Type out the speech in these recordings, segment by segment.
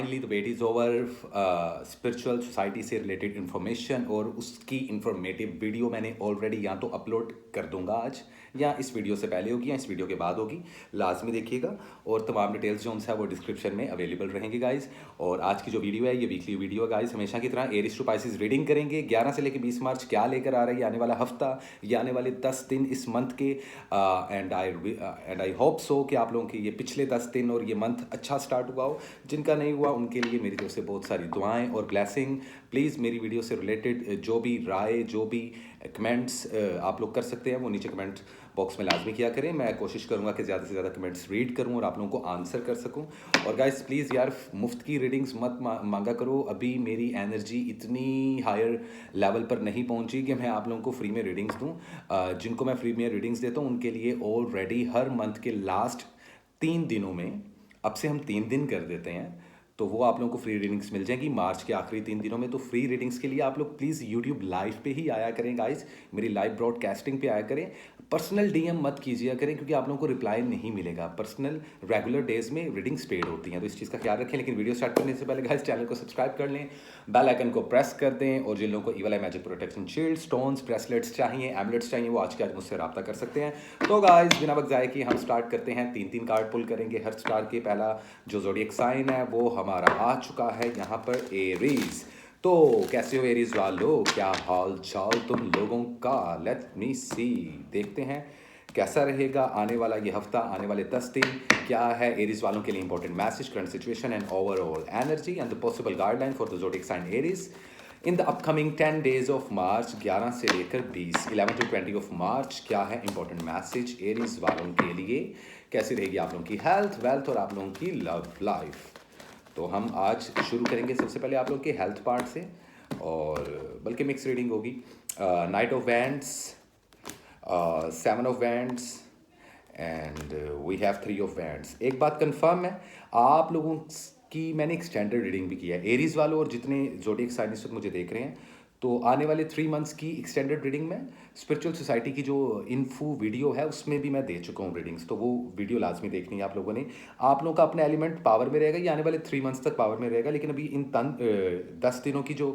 Finally the wait is over. Spiritual society से related information और उसकी इन्फॉर्मेटिव वीडियो मैंने ऑलरेडी या तो अपलोड कर दूंगा आज, या इस वीडियो से पहले होगी या इस वीडियो के बाद होगी, लाजमी देखिएगा। और तमाम डिटेल्स जो है वो डिस्क्रिप्शन में अवेलेबल रहेंगे गाइज। और आज की जो वीडियो है ये वीकली वीडियो है गाइज, हमेशा की तरह एरीज टू पाइसेस रीडिंग करेंगे 11 से लेकर 20 मार्च क्या लेकर आ रही है आने वाला हफ्ता, ये आने वाले 10 दिन इस मंथ के। एंड आई होप सो कि आप लोगों के ये पिछले 10 दिन और ये मंथ अच्छा स्टार्ट हुआ हो। जिनका नहीं हुआ उनके लिए मेरी तरफ से बहुत सारी दुआएं और ब्लेसिंग। प्लीज़ मेरी वीडियो से रिलेटेड जो भी राय, जो भी कमेंट्स आप लोग कर सकते हैं वो नीचे कमेंट बॉक्स में लाजमी किया करें। मैं कोशिश करूंगा कि ज़्यादा से ज़्यादा कमेंट्स रीड करूं और आप लोगों को आंसर कर सकूं। और गाइस प्लीज़ यार मुफ्त की रीडिंग्स मत मांगा करो। अभी मेरी एनर्जी इतनी हायर लेवल पर नहीं पहुंची कि मैं आप लोगों को फ्री में रीडिंग्स दूं। जिनको मैं फ्री में रीडिंग्स देता हूं उनके लिए ऑलरेडी हर मंथ के लास्ट 3 दिनों में, अब से हम 3 दिन कर देते हैं, तो वो आप लोगों को फ्री रीडिंग्स मिल जाएगी मार्च के आखिरी 3 दिनों में। तो फ्री रीडिंग्स के लिए आप लोग प्लीज़ यूट्यूब लाइव पे ही आया करें गाइस, मेरी लाइव ब्रॉडकास्टिंग पे आया करें। पर्सनल डीएम मत कीजिए करें क्योंकि आप लोगों को रिप्लाई नहीं मिलेगा। पर्सनल रेगुलर डेज में रीडिंग्स पेड होती हैं, तो इस चीज़ का ख्याल रखें। लेकिन वीडियो स्टार्ट करने से पहले गाइस चैनल को सब्सक्राइब कर लें, बेल आइकन को प्रेस कर दें। और जिन लोगों को ईवल आई magic protection shield, stones, bracelets चाहिए, एमलेट्स चाहिए, वो आज के आज मुझसे रब्ता कर सकते हैं। तो गाइस बिना वक्त जाए कि हम स्टार्ट करते हैं। 3 कार्ड पुल करेंगे हर स्टार के। पहला जो ज़ोडिएक साइन है वो हमारा आ चुका है यहाँ पर, एरीज। तो कैसे हो एरीज वालों, क्या हाल चाल तुम लोगों का? लेट मी सी, देखते हैं कैसा रहेगा आने वाला ये हफ्ता, आने वाले 10 दिन। क्या है एरीज वालों के लिए important message, current situation and overall energy and the possible guideline for the zodiac sign Aries in the upcoming 10 days of March, 11 से लेकर 20, 11 to 20 ऑफ मार्च। क्या है इंपॉर्टेंट मैसेज एरीज वालों के लिए? कैसी रहेगी आप लोगों की हेल्थ, वेल्थ और आप लोगों की लव लाइफ? तो हम आज शुरू करेंगे सबसे पहले आप लोग के हेल्थ पार्ट से, और बल्कि मिक्स रीडिंग होगी। Knight of wands, 7 of wands and we have 3 of wands. एक बात कंफर्म है, आप लोगों की मैंने एक स्टैंडर्ड रीडिंग भी किया है एरीज वालों, और जितने ज़ोडिएक साइन इस वक्त मुझे देख रहे हैं, तो आने वाले 3 मंथ्स की एक्सटेंडेड रीडिंग में स्पिरिचुअल सोसाइटी की जो इन्फो वीडियो है उसमें भी मैं दे चुका हूँ रीडिंग्स, तो वो वीडियो लाजमी देखनी है आप लोगों ने। आप लोगों का अपना एलिमेंट पावर में रहेगा, ये आने वाले 3 मंथ्स तक पावर में रहेगा। लेकिन अभी इन 10 दिनों की जो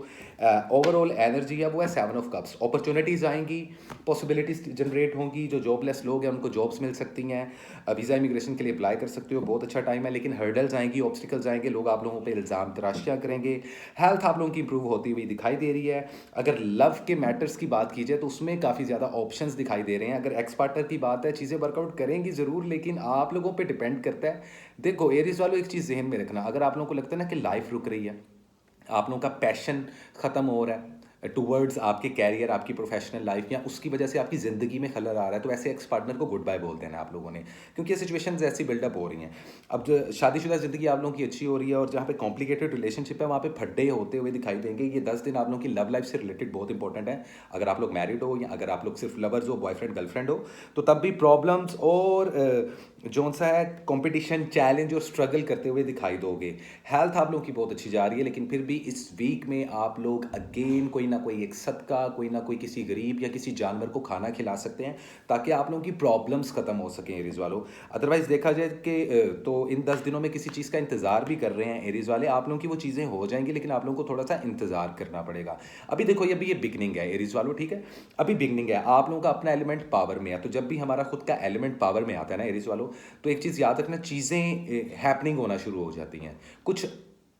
ओवरऑल एनर्जी है वो है 7 ऑफ कप्स। अपॉर्चुनिटीज़ आएंगी, पॉसिबिलिटीज जनरेट होंगी। जो जॉबलेस लोग हैं उनको जॉब्स मिल सकती हैं, वीज़ा इमिग्रेशन के लिए अप्लाई कर सकते हो, बहुत अच्छा टाइम है। लेकिन हर्डल्स आएंगी, ऑब्स्टिकल्स आएंगे, लोग आप लोगों पर इल्ज़ाम तराशियाँ करेंगे। हेल्थ आप लोगों की इंप्रूव होती हुई दिखाई दे रही है। अगर लव के मैटर्स की बात की जाए तो उसमें काफ़ी ज़्यादा ऑप्शंस दिखाई दे रहे हैं। अगर एक्स पार्टनर की बात है, चीज़ें वर्कआउट करेंगी ज़रूर, लेकिन आप लोगों पे डिपेंड करता है। देखो एरीज वालों, एक चीज़ जहन में रखना, अगर आप लोगों को लगता है ना कि लाइफ रुक रही है, आप लोगों का पैशन ख़त्म हो रहा है टूवर्ड्स आपके कैरियर, आपकी प्रोफेशनल लाइफ, या उसकी वजह से आपकी ज़िंदगी में खलल आ रहा है, तो ऐसे एक्स पार्टनर को गुड बाय बोल देना आप लोगों ने, क्योंकि ये सिचुएशंस ऐसी बिल्डअप हो रही हैं। अब जो शादीशुदा ज़िंदगी आप लोगों की अच्छी हो रही है और जहाँ पे कॉम्प्लिकेटेड रिलेशनशिप है वहाँ पे फड्डे होते हुए दिखाई देंगे। ये 10 दिन आप लोगों की लव लाइफ से रिलेटेड बहुत इंपॉर्टेंट है। अगर आप लोग मैरिड हो या अगर आप लोग सिर्फ लवर्स हो, बॉयफ्रेंड गर्लफ्रेंड हो, तो तब भी प्रॉब्लम्स और जो सा है कंपटीशन, चैलेंज और स्ट्रगल करते हुए दिखाई दोगे। हेल्थ आप लोगों की बहुत अच्छी जा रही है, लेकिन फिर भी इस वीक में आप लोग अगेन कोई ना कोई एक सदका, कोई ना कोई किसी गरीब या किसी जानवर को खाना खिला सकते हैं ताकि आप लोगों की प्रॉब्लम्स खत्म हो सकें एरीज वालों। अदरवाइज देखा जाए कि तो इन 10 दिनों में किसी चीज़ का इंतजार भी कर रहे हैं एरीज वाले, आप लोगों की वो चीज़ें हो जाएंगी, लेकिन आप लोगों को थोड़ा सा इंतजार करना पड़ेगा। अभी देखो अभी ये बिगनिंग है एरीज वालों, ठीक है, अभी बिगनिंग है। आप लोगों का अपना एलिमेंट पावर में है, तो जब भी हमारा खुद का एलिमेंट पावर में आता है ना एरीज वालों, तो एक चीज़ याद रखना, चीज़ें हैपनिंग होना शुरू हो जाती हैं। कुछ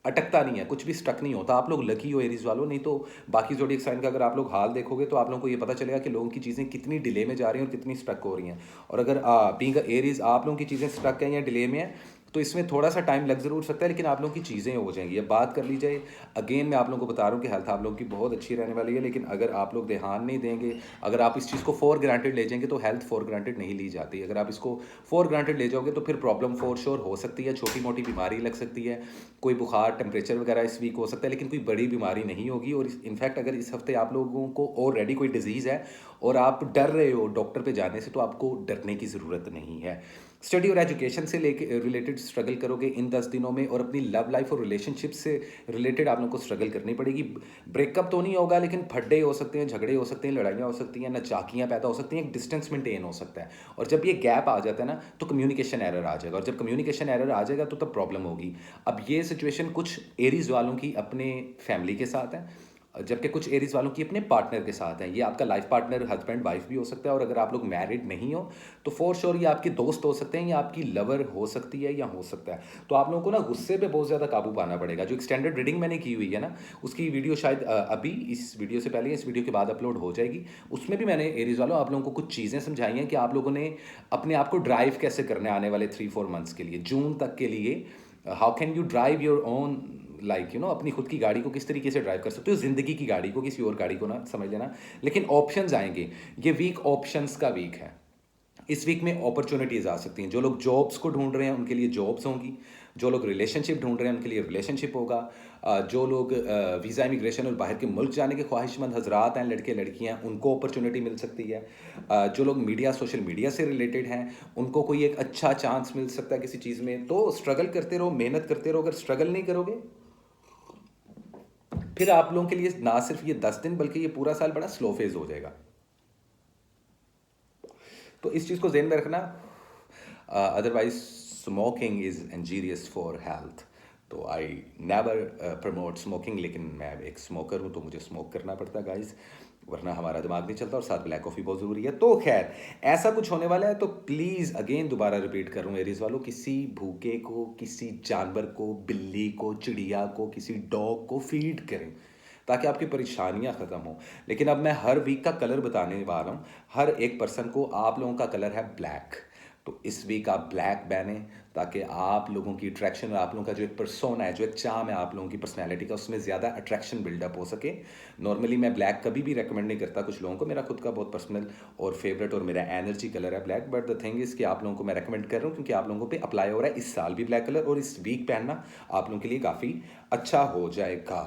अटकता नहीं है, कुछ भी स्टक नहीं होता। आप लोग लकी हो एरीज वालों, नहीं तो बाकी ज़ोडिएक साइन का अगर आप लोग हाल देखोगे तो आप लोगों को ये पता चलेगा कि लोगों की चीज़ें कितनी डिले में जा रही हैं और कितनी स्टक हो रही हैं। और अगर बीइंग एरीज आप लोगों की चीज़ें स्टक हैं या डिले में हैं, तो इसमें थोड़ा सा टाइम लग जरूर सकता है, लेकिन आप लोगों की चीज़ें हो जाएंगी। अब बात कर ली जाए, अगेन मैं आप लोगों को बता रहा हूँ कि हेल्थ आप लोगों की बहुत अच्छी रहने वाली है, लेकिन अगर आप लोग ध्यान नहीं देंगे, अगर आप इस चीज़ को फॉर ग्रांटेड ले जाएंगे, तो हेल्थ फॉर ग्रांटेड नहीं ली जाती। अगर आप इसको फॉर ग्रांटेड ले जाओगे तो फिर प्रॉब्लम फॉर श्योर हो सकती है, छोटी मोटी बीमारी लग सकती है, कोई बुखार, टेम्परेचर वगैरह इस वीक हो सकता है, लेकिन कोई बड़ी बीमारी नहीं होगी। और इनफैक्ट अगर इस हफ्ते आप लोगों को ऑलरेडी कोई डिजीज़ है और आप डर रहे हो डॉक्टर पे जाने से, तो आपको डरने की ज़रूरत नहीं है। स्टडी और एजुकेशन से लेके रिलेटेड स्ट्रगल करोगे इन 10 दिनों में, और अपनी लव लाइफ और रिलेशनशिप से रिलेटेड आप लोगों को स्ट्रगल करनी पड़ेगी। ब्रेकअप तो नहीं होगा, लेकिन फड्डे हो सकते हैं, झगड़े हो सकते हैं, लड़ाइयाँ हो सकती हैं, नचाकियाँ पैदा हो सकती हैं, एक डिस्टेंस मेंटेन हो सकता है। और जब ये गैप आ जाता है ना, तो कम्युनिकेशन एरर आ जाएगा, और जब कम्युनिकेशन एरर आ जाएगा तो तब प्रॉब्लम होगी। अब ये सिचुएशन कुछ एरीज वालों की अपने फैमिली के साथ है, जबकि कुछ एरीज वालों की अपने पार्टनर के साथ है। ये आपका लाइफ पार्टनर हस्बैंड वाइफ भी हो सकता है, और अगर आप लोग मैरिड नहीं हो तो फॉर श्योर ये आपके दोस्त हो सकते हैं, या आपकी लवर हो सकती है, या हो सकता है। तो आप लोगों को ना गुस्से पे बहुत ज़्यादा काबू पाना पड़ेगा। जो एक्सटेंडेड रीडिंग मैंने की हुई है ना, उसकी वीडियो शायद अभी इस वीडियो से पहले, इस वीडियो के बाद अपलोड हो जाएगी। उसमें भी मैंने एरीज वालों आप लोगों को कुछ चीज़ें समझाई हैं कि आप लोगों ने अपने आप को ड्राइव कैसे करना है आने वाले 3-4 मंथ्स के लिए, जून तक के लिए। How can you drive your own, like you no, अपनी खुद की गाड़ी को किस तरीके से ड्राइव कर सकते हो, ज़िंदगी की गाड़ी को, किसी और गाड़ी को ना समझ लेना। लेकिन ऑप्शंस आएंगे, ये वीक ऑप्शंस का वीक है। इस वीक में अपॉर्चुनिटीज़ आ सकती हैं। जो लोग जॉब्स को ढूंढ रहे हैं उनके लिए जॉब्स होंगी, जो लोग रिलेशनशिप ढूंढ रहे हैं उनके लिए रिलेशनशिप होगा, जो लोग वीज़ा इमिग्रेशन और बाहर के मुल्क जाने के ख्वाहिशमंद हजरात हैं, लड़के लड़कियां, उनको अपॉर्चुनिटी मिल सकती है। जो लोग मीडिया, सोशल मीडिया से रिलेटेड हैं, उनको कोई एक अच्छा चांस मिल सकता है किसी चीज़ में। तो स्ट्रगल करते रहो, मेहनत करते रहो। अगर स्ट्रगल नहीं करोगे फिर आप लोगों के लिए ना सिर्फ ये 10 दिन बल्कि ये पूरा साल बड़ा स्लो फेज हो जाएगा। तो इस चीज़ को ध्यान में रखना। Otherwise smoking is injurious for health. तो आई नेवर प्रमोट स्मोकिंग, लेकिन मैं एक स्मोकर हूँ तो मुझे स्मोक करना पड़ता है गाइज, वरना हमारा दिमाग नहीं चलता। और साथ ब्लैक कॉफ़ी बहुत ज़रूरी है। तो खैर ऐसा कुछ होने वाला है। तो प्लीज़ अगेन दोबारा रिपीट कर रहा हूँ एरीज वालों, किसी भूखे को, किसी जानवर को, बिल्ली को, चिड़िया को, किसी डॉग को फीड करें ताकि आपकी परेशानियां ख़त्म हो। लेकिन अब मैं हर वीक का कलर बताने वाला हूँ हर एक पर्सन को। आप लोगों का कलर है ब्लैक, तो इस वीक आप ब्लैक पहने ताकि आप लोगों की अट्रैक्शन और आप लोगों का जो एक पर्सोना है, जो एक चार्म है आप लोगों की पर्सनैलिटी का, उसमें ज़्यादा अट्रैक्शन बिल्डअप हो सके। नॉर्मली मैं ब्लैक कभी भी रेकमेंड नहीं करता कुछ लोगों को, मेरा खुद का बहुत पर्सनल और फेवरेट और मेरा एनर्जी कलर है black. But the thing is कि आप लोगों को मैं रेकमेंड कर रहा हूँ क्योंकि आप लोगों पे अप्लाई हो रहा है इस साल भी ब्लैक कलर, और इस वीक पहनना आप लोगों के लिए काफ़ी अच्छा हो जाएगा।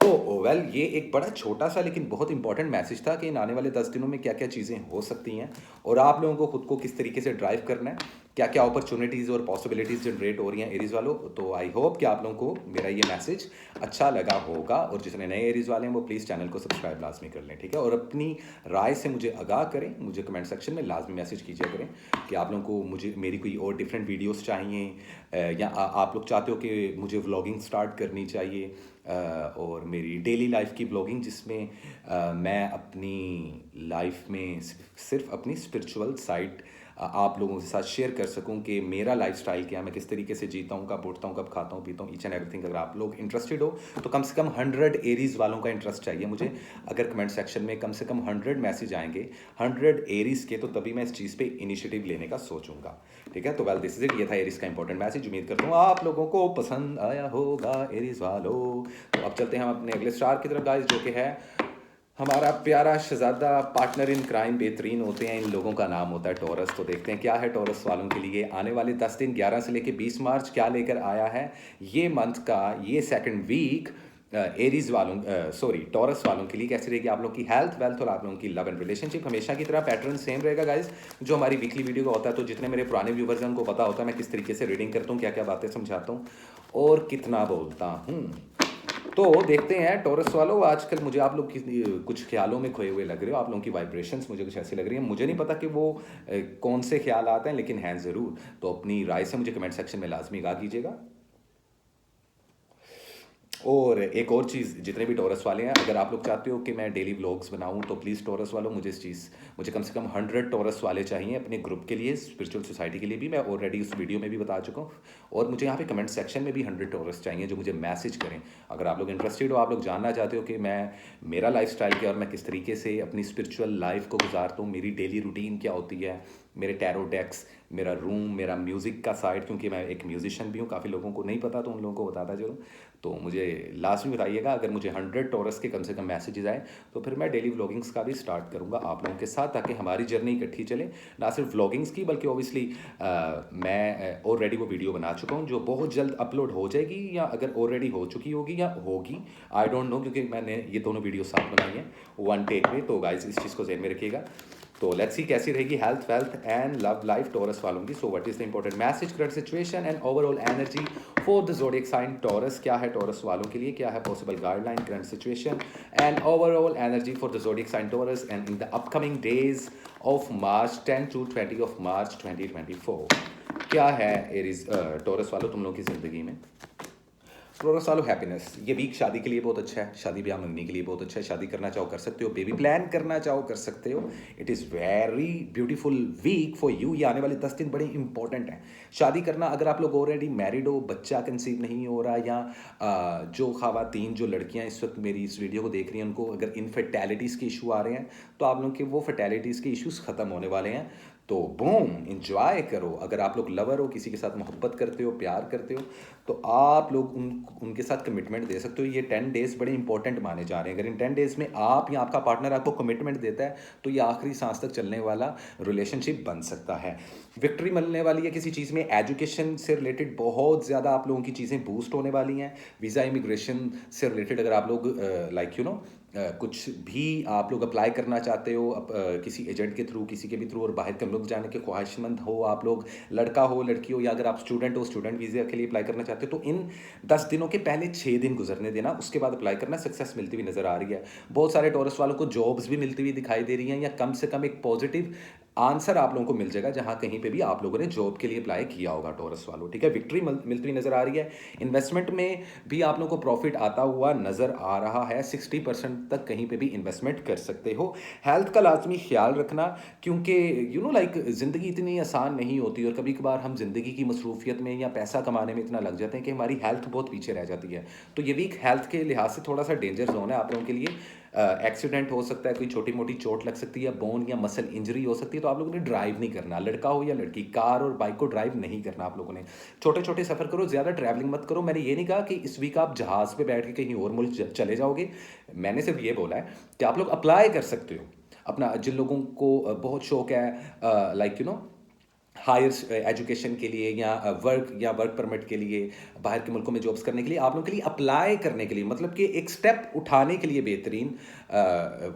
तो वेल ये एक बड़ा छोटा सा लेकिन बहुत इंपॉर्टेंट मैसेज था कि इन आने वाले 10 दिनों में क्या क्या चीज़ें हो सकती हैं, और आप लोगों को खुद को किस तरीके से ड्राइव करना है, क्या क्या अपॉर्चुनिटीज़ और पॉसिबिलिटीज़ जनरेट हो रही हैं एरीज वालों। तो आई होप कि आप लोगों को मेरा ये मैसेज अच्छा लगा होगा, और जितने नए एरीज वाले हैं वो प्लीज़ चैनल को सब्सक्राइब लाजमी कर लें, ठीक है। और अपनी राय से मुझे आगाह करें, मुझे कमेंट सेक्शन में लाजमी मैसेज कीजिए करें कि आप लोगों को मुझे मेरी कोई और डिफरेंट वीडियोस चाहिए, या आप लोग चाहते हो कि मुझे व्लॉगिंग स्टार्ट करनी चाहिए, और मेरी डेली लाइफ की व्लॉगिंग जिसमें मैं अपनी लाइफ में सिर्फ अपनी स्पिरिचुअल साइड आप लोगों के साथ शेयर कर सकूं कि मेरा लाइफस्टाइल क्या है, मैं किस तरीके से जीता हूं, कब उठता हूं, कब खाता हूं, पीता हूं, ईच एंड एवरीथिंग। अगर आप लोग इंटरेस्टेड हो तो कम से कम 100 एरीज वालों का इंटरेस्ट चाहिए मुझे। अगर कमेंट सेक्शन में कम से कम 100 मैसेज आएंगे 100 एरीज के, तो तभी मैं इस चीज़ पे इनिशिएटिव लेने का सोचूंगा, ठीक है। तो वेल दिस इज इट, ये था एरीज का इंपॉर्टेंट मैसेज। उम्मीद करता हूँ आप लोगों को पसंद आया होगा एरीज वालों। तो अब चलते हैं हम अपने अगले स्टार की तरफ गाइस, जो कि है हमारा प्यारा शहजादा, पार्टनर इन क्राइम, बेहतरीन होते हैं, इन लोगों का नाम होता है टॉरस। तो देखते हैं क्या है टॉरस वालों के लिए आने वाले 10 दिन 11 से लेकर 20 मार्च क्या लेकर आया है ये मंथ का ये सेकंड वीक एरीज वालों सॉरी टॉरस वालों के लिए। कैसी रहेगी आप लोग की हेल्थ, वेल्थ और आप लोगों की लव एंड रिलेशनशिप। हमेशा की तरह पैटर्न सेम रहेगा गाइज जो हमारी वीकली वीडियो का होता है। तो जितने मेरे पुराने व्यूवर्स हैं उनको पता होता है मैं किस तरीके से रीडिंग करता हूँ, क्या क्या बातें समझाता हूँ और कितना बोलता हूँ। तो देखते हैं टॉरस वालों, आजकल मुझे आप लोग कुछ ख्यालों में खोए हुए लग रहे हो। आप लोगों की वाइब्रेशंस मुझे कुछ ऐसी लग रही हैं, मुझे नहीं पता कि वो कौन से ख्याल आते हैं, लेकिन हैं ज़रूर। तो अपनी राय से मुझे कमेंट सेक्शन में लाजमी आगाह कीजिएगा। और एक और चीज़, जितने भी टॉरस वाले हैं, अगर आप लोग चाहते हो कि मैं डेली व्लॉग्स बनाऊं तो प्लीज़ टॉरस वालों मुझे कम से कम 100 टॉरस वाले चाहिए अपने ग्रुप के लिए, स्पिरिचुअल सोसाइटी के लिए भी। मैं ऑलरेडी उस वीडियो में भी बता चुका हूँ। और मुझे यहाँ पे कमेंट सेक्शन में भी 100 टॉरस चाहिए जो मुझे मैसेज करें। अगर आप लोग इंटरेस्टेड हो, आप लोग जानना चाहते हो कि मेरा लाइफ स्टाइल क्या और मैं किस तरीके से अपनी स्पिरिचुअल लाइफ को गुजारता हूँ, मेरी डेली रूटीन क्या होती है, मेरे टैरो डेक्स, मेरा रूम, मेरा म्यूज़िक का साइड, क्योंकि मैं एक म्यूजिशियन भी हूँ, काफ़ी लोगों को नहीं पता तो उन लोगों को बताता जरूर। तो मुझे लास्ट में बताइएगा, अगर मुझे 100 टॉरस के कम से कम मैसेजेस आए तो फिर मैं डेली व्लॉगिंग्स का भी स्टार्ट करूँगा आप लोगों के साथ, ताकि हमारी जर्नी इकट्ठी चले। ना सिर्फ व्लॉगिंग्स की बल्कि ऑब्वियसली मैं ऑलरेडी वो वीडियो बना चुका हूँ जो बहुत जल्द अपलोड हो जाएगी, या अगर ऑलरेडी हो चुकी होगी या होगी आई डोंट नो, क्योंकि मैंने ये दोनों वीडियो साथ बनाई हैं वन टेक में। तो गाइज इस चीज़ को ध्यान में रखिएगा। तो लेट्स सी कैसी रहेगी health wealth and love life Taurus वालों की। So what is the important message, current situation and overall energy for the zodiac sign Taurus. क्या है टॉरस वालों के लिए, क्या है possible guideline, current situation and overall energy for the zodiac sign Taurus and in the upcoming days of March 10 to 20 of March 2024। क्या है Aries taurus वालों तुम लोगों की ज़िंदगी में। टॉरस वालों हैप्पीनेस, ये वीक शादी के लिए बहुत अच्छा है, शादी ब्याह मंगनी के लिए बहुत अच्छा है, शादी करना चाहो कर सकते हो, बेबी प्लान करना चाहो कर सकते हो। It is very beautiful week for you. ये आने वाले 10 दिन बड़े इंपॉर्टेंट हैं शादी करना। अगर आप लोग ऑलरेडी मैरिड हो, बच्चा कंसीव नहीं हो रहा, या जो खवातीन जो लड़कियां इस वक्त मेरी इस वीडियो को देख रही हैं उनको अगर इनफर्टेलिटीज़ के इशू आ रहे हैं तो आप लोग के वो फर्टेलिटीज़ के इश्यूज़ ख़त्म होने वाले हैं। तो बूम इंजॉय करो। अगर आप लोग लवर हो, किसी के साथ मोहब्बत करते हो, प्यार करते हो, तो आप लोग उनके साथ कमिटमेंट दे सकते हो। ये 10 डेज़ बड़े इंपॉर्टेंट माने जा रहे हैं। अगर इन 10 डेज़ में आप या आपका पार्टनर आपको कमिटमेंट देता है तो ये आखिरी सांस तक चलने वाला रिलेशनशिप बन सकता है। विक्ट्री मिलने वाली है किसी चीज़ में, एजुकेशन से रिलेटेड बहुत ज़्यादा आप लोगों की चीज़ें बूस्ट होने वाली हैं। वीज़ा इमिग्रेशन से रिलेटेड अगर आप लोग लाइक यू नो कुछ भी आप लोग अप्लाई करना चाहते हो किसी एजेंट के थ्रू, किसी के भी थ्रू, और बाहर के मुल्क जाने के ख्वाहिशमंद हो आप लोग, लड़का हो लड़की हो, या अगर आप स्टूडेंट हो स्टूडेंट वीज़ा के लिए अप्लाई करना चाहते हो, तो इन 10 दिनों के पहले 6 दिन गुजरने देना, उसके बाद अप्लाई करना। सक्सेस मिलती हुई नज़र आ रही है। बहुत सारे टॉरस वालों को जॉब्स भी मिलती हुई दिखाई दे रही हैं, या कम से कम एक पॉजिटिव आंसर आप लोगों को मिल जाएगा जहां कहीं पे भी आप लोगों ने जॉब के लिए अप्लाई किया होगा टॉरस वालों। ठीक है, विक्ट्री मिलती हुई नजर आ रही है। इन्वेस्टमेंट में भी आप लोगों को प्रॉफिट आता हुआ नजर आ रहा है। 60% तक कहीं पे भी इन्वेस्टमेंट कर सकते हो। हेल्थ का लाजमी ख्याल रखना, क्योंकि यू नो लाइक ज़िंदगी इतनी आसान नहीं होती, और कभी कभार हम ज़िंदगी की मसरूफियत में या पैसा कमाने में इतना लग जाते हैं कि हमारी हेल्थ बहुत पीछे रह जाती है। तो ये वीक हेल्थ के लिहाज से थोड़ा सा डेंजर जोन है आप लोगों के लिए। एक्सीडेंट हो सकता है, कोई छोटी मोटी चोट लग सकती है, बोन या मसल इंजरी हो सकती है। तो आप लोगों ने ड्राइव नहीं करना, लड़का हो या लड़की, कार और बाइक को ड्राइव नहीं करना आप लोगों ने। छोटे छोटे सफ़र करो, ज़्यादा ट्रैवलिंग मत करो। मैंने ये नहीं कहा कि इस वीक आप जहाज़ पे बैठ के कहीं और मुल्क चले जाओगे। मैंने सिर्फ ये बोला है कि आप लोग अप्लाई कर सकते हो अपना, जिन लोगों को बहुत शौक है like you know higher education के लिए, या वर्क परमिट के लिए, बाहर के मुल्कों में जॉब्स करने के लिए, आप लोगों के लिए अप्लाई करने के लिए, मतलब कि एक स्टेप उठाने के लिए बेहतरीन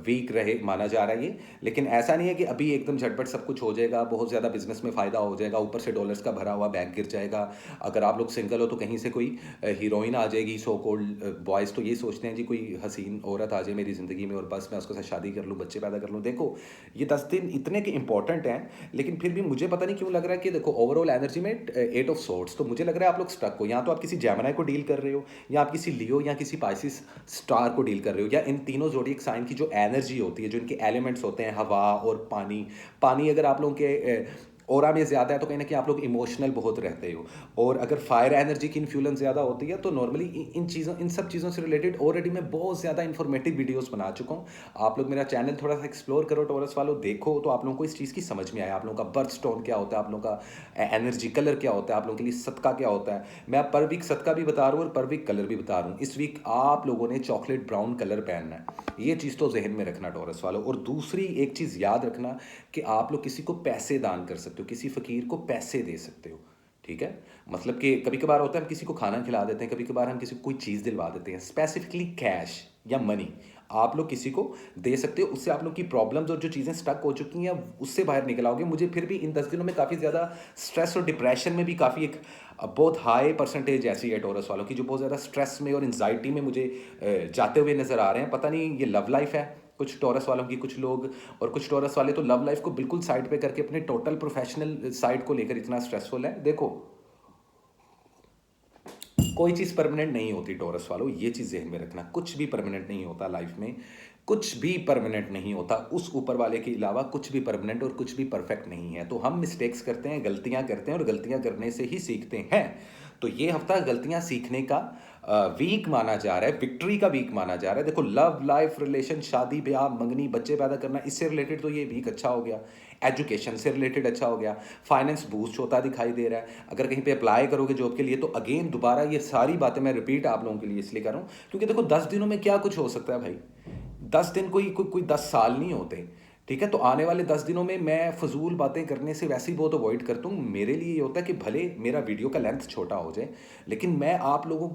वीक रहे माना जा रहा है ये। लेकिन ऐसा नहीं है कि अभी एकदम झटपट सब कुछ हो जाएगा, बहुत ज़्यादा बिजनेस में फ़ायदा हो जाएगा, ऊपर से डॉलर्स का भरा हुआ बैंक गिर जाएगा। अगर आप लोग सिंगल हो तो कहीं से कोई हीरोइन आ जाएगी। सो कोल्ड बॉयज़ तो ये सोचते हैं जी कोई हसीन औरत आ जाए मेरी ज़िंदगी में और बस मैं उसके साथ शादी कर लूँ, बच्चे पैदा कर लूँ। देखो ये 10 दिन इतने के इंपॉर्टेंट हैं, लेकिन फिर भी मुझे पता नहीं क्यों लग रहा है कि देखो ओवरऑल एनर्जी में 8 ऑफ सोर्ट्स, तो मुझे लग रहा है आप लोग स्टक हो। या तो आप किसी जेमिनी को डील कर रहे हो, या आप किसी लियो या किसी पाइसिस स्टार को डील कर रहे हो, या इन तीनों ज़ोडिएक साइन की जो एनर्जी होती है, जो इनके एलिमेंट्स होते हैं, हवा और पानी। पानी अगर आप लोगों के ऑरा में ज़्यादा है तो कहीं ना कहीं आप लोग इमोशनल बहुत रहते हो, और अगर फायर एनर्जी की इन्फ्लुएंस ज़्यादा होती है तो नॉर्मली इन सब चीज़ों से रिलेटेड ऑलरेडी मैं बहुत ज़्यादा इन्फॉर्मेटिव वीडियोस बना चुका हूँ। आप लोग मेरा चैनल थोड़ा सा एक्सप्लोर करो टॉरस वालों, देखो तो आप लोगों को इस चीज़ की समझ में आए। आप लोगों का बर्थ स्टोन क्या होता है, आप लोगों का एनर्जी कलर क्या होता है, आप लोगों के लिए सदका क्या होता है। मैं पर वीक सदका भी बता रहा हूँ और पर वीक कलर भी बता रहा हूँ। इस वीक आप लोगों ने चॉकलेट ब्राउन कलर पहनना है, ये चीज़ तो जहन में रखना टॉरस वालों। और दूसरी एक चीज़ याद रखना कि आप लोग किसी को पैसे दान कर सकते हो, किसी फ़कीर को पैसे दे सकते हो। ठीक है, मतलब कि कभी कभार होता है हम किसी को खाना खिला देते हैं, कभी कभार हम किसी को कोई चीज़ दिलवा देते हैं, स्पेसिफिकली कैश या मनी आप लोग किसी को दे सकते हो। उससे आप लोग की प्रॉब्लम्स और जो चीज़ें स्टक हो चुकी हैं उससे बाहर निकल आओगे। मुझे फिर भी इन 10 दिनों में काफ़ी ज़्यादा स्ट्रेस और डिप्रेशन में भी काफ़ी एक बहुत हाई परसेंटेज ऐसी है टॉरस वालों की जो बहुत ज़्यादा स्ट्रेस में और एंजाइटी में मुझे जाते हुए नज़र आ रहे हैं। पता नहीं ये लव लाइफ है कुछ टॉरस वालों की, कुछ लोग, और कुछ टॉरस वाले तो लव लाइफ को बिल्कुल साइड पे करके अपने टोटल प्रोफेशनल साइड को लेकर इतना स्ट्रेसफुल है। देखो कोई चीज़ परमानेंट नहीं होती टॉरस वालों, ये चीज़ जहन में रखना। कुछ भी परमानेंट नहीं होता लाइफ में, कुछ भी परमानेंट नहीं होता। उस ऊपर वाले के अलावा कुछ भी परमानेंट और कुछ भी परफेक्ट नहीं है। तो हम मिस्टेक्स करते हैं, गलतियां करते हैं, और गलतियां करने से ही सीखते हैं। तो ये हफ्ता गलतियां सीखने का वीक माना जा रहा है, विक्ट्री का वीक माना जा रहा है। देखो लव लाइफ, रिलेशन, शादी ब्याह, मंगनी, बच्चे पैदा करना, इससे रिलेटेड तो ये वीक अच्छा हो गया। एजुकेशन से रिलेटेड अच्छा हो गया। फाइनेंस बूस्ट होता दिखाई दे रहा है। अगर कहीं पे अप्लाई करोगे जॉब के लिए तो अगेन दोबारा ये सारी बातें मैं रिपीट आप लोगों के लिए इसलिए कर रहा हूँ क्योंकि देखो 10 दिनों में क्या कुछ हो सकता है भाई। 10 दिन कोई 10 साल नहीं होते। ठीक है, तो आने वाले 10 दिनों में मैं फजूल बातें करने से वैसे ही बहुत अवॉइड करता हूँ। मेरे लिए ये होता है कि भले मेरा वीडियो का लेंथ छोटा हो जाए, लेकिन मैं आप लोगों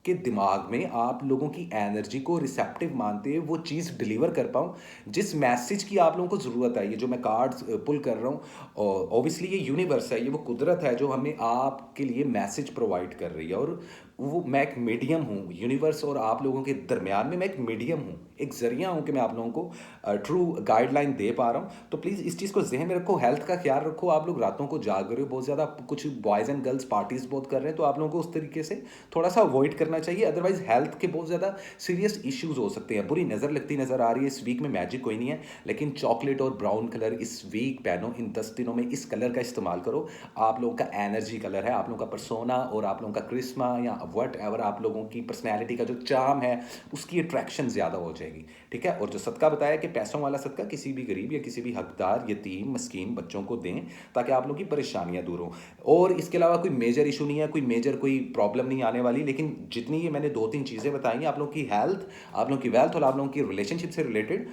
के दिमाग में आप लोगों की एनर्जी को रिसेप्टिव मानते हुए वो चीज़ डिलीवर कर पाऊँ जिस मैसेज की आप लोगों को ज़रूरत है। ये जो मैं कार्ड्स पुल कर रहा हूँ, ऑब्वियसली ये यूनिवर्स है, ये वो कुदरत है जो हमें आपके लिए मैसेज प्रोवाइड कर रही है। और वो मैं एक मीडियम हूँ यूनिवर्स और आप लोगों के दरमियान में, मैं एक मीडियम हूँ, एक ज़रिया हूँ कि मैं आप लोगों को ट्रू गाइडलाइन दे पा रहा हूँ। तो प्लीज़ इस चीज़ को जहन में रखो, हेल्थ का ख्याल रखो। आप लोग रातों को जाग रहे हो बहुत ज़्यादा, कुछ बॉयज़ एंड गर्ल्स पार्टीज़ बहुत कर रहे हैं, तो आप लोगों को उस तरीके से थोड़ा सा अवॉइड करना चाहिए। अदरवाइज हेल्थ के बहुत ज़्यादा सीरियस इश्यूज हो सकते हैं। बुरी नज़र लगती नज़र आ रही है इस वीक में, मैजिक कोई नहीं है, लेकिन चॉकलेट और ब्राउन कलर इस वीक पहनो, इन 10 दिनों में इस कलर का इस्तेमाल करो। आप लोगों का एनर्जी कलर है, आप लोगों का परसोना और आप लोगों का क्रिस्मा या वट एवर आप लोगों की पर्सनैलिटी का जो चार्म है उसकी अट्रैक्शन ज़्यादा हो जाएगी। ठीक है। और जो सदका बताया कि पैसों वाला सदका किसी भी गरीब या किसी भी हकदार, यतीम, मस्कीन बच्चों को दें ताकि आप लोगों की परेशानियां दूर हों। और इसके अलावा कोई मेजर इशू नहीं है, कोई मेजर कोई प्रॉब्लम नहीं आने वाली, लेकिन जितनी ये मैंने 2-3 चीज़ें बताई हैं, आप लोगों की हेल्थ, आप लोगों की वेल्थ और आप लोगों की रिलेशनशिप से related,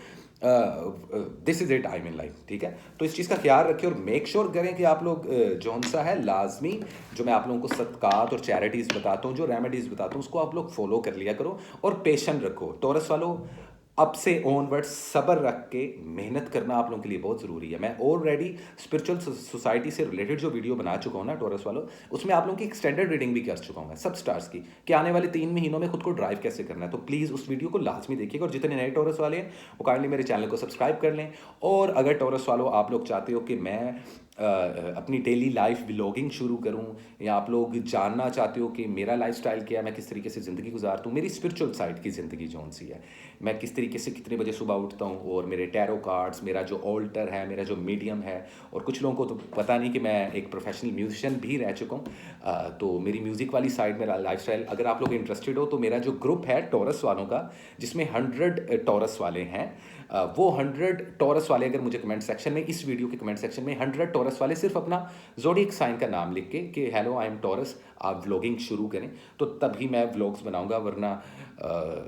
this is a time in life. ठीक है। तो इस चीज़ का ख्याल रखें और मेक श्योर करें कि आप लोग जौन सा है लाजमी, जो मैं आप लोगों को सदकात और चैरिटीज़ बताता हूँ, जो रेमेडीज़ बताता हूँ, उसको आप लोग फॉलो कर लिया करो और पेशेंट रखो। टॉरस वालों, अब से ऑनवर्ड सब्र रख के मेहनत करना आप लोगों के लिए बहुत ज़रूरी है। मैं ऑलरेडी स्पिरिचुअल सोसाइटी से रिलेटेड जो वीडियो बना चुका हूँ ना टॉरस वालों, उसमें आप लोगों की एक्सटेंडेड रीडिंग भी कर चुका हूँ मैं सब स्टार्स की, कि आने वाले 3 महीनों में खुद को ड्राइव कैसे करना है। तो प्लीज़ उस वीडियो को लाजमी देखिएगा। और जितने नए टॉरस वाले हैं वो काइंडली मेरे चैनल को सब्सक्राइब कर लें। और अगर टॉरस वालों आप लोग चाहते हो कि मैं अपनी डेली लाइफ व्लॉगिंग शुरू करूं, या आप लोग जानना चाहते हो कि मेरा लाइफस्टाइल क्या है, मैं किस तरीके से ज़िंदगी गुजारता हूँ, मेरी स्पिरिचुअल साइड की ज़िंदगी जौन सी है, मैं किस तरीके से कितने बजे सुबह उठता हूँ, और मेरे टैरो कार्ड्स, मेरा जो ऑल्टर है, मेरा जो मीडियम है। और कुछ लोगों को तो पता नहीं कि मैं एक प्रोफेशनल म्यूजिशियन भी रह चुका हूँ। तो मेरी म्यूज़िक वाली साइड, मेरा लाइफस्टाइल, अगर आप लोग इंटरेस्टेड हो तो मेरा जो ग्रुप है टॉरस वालों का, जिसमें 100 टॉरस वाले हैं, वो 100 टॉरस वाले अगर मुझे कमेंट सेक्शन में, इस वीडियो के कमेंट सेक्शन में 100 टॉरस वाले सिर्फ अपना ज़ोडिएक साइन का नाम लिख के कि हेलो आई एम टॉरस, आप व्लॉगिंग शुरू करें, तो तभी मैं व्लॉग्स बनाऊंगा। वरना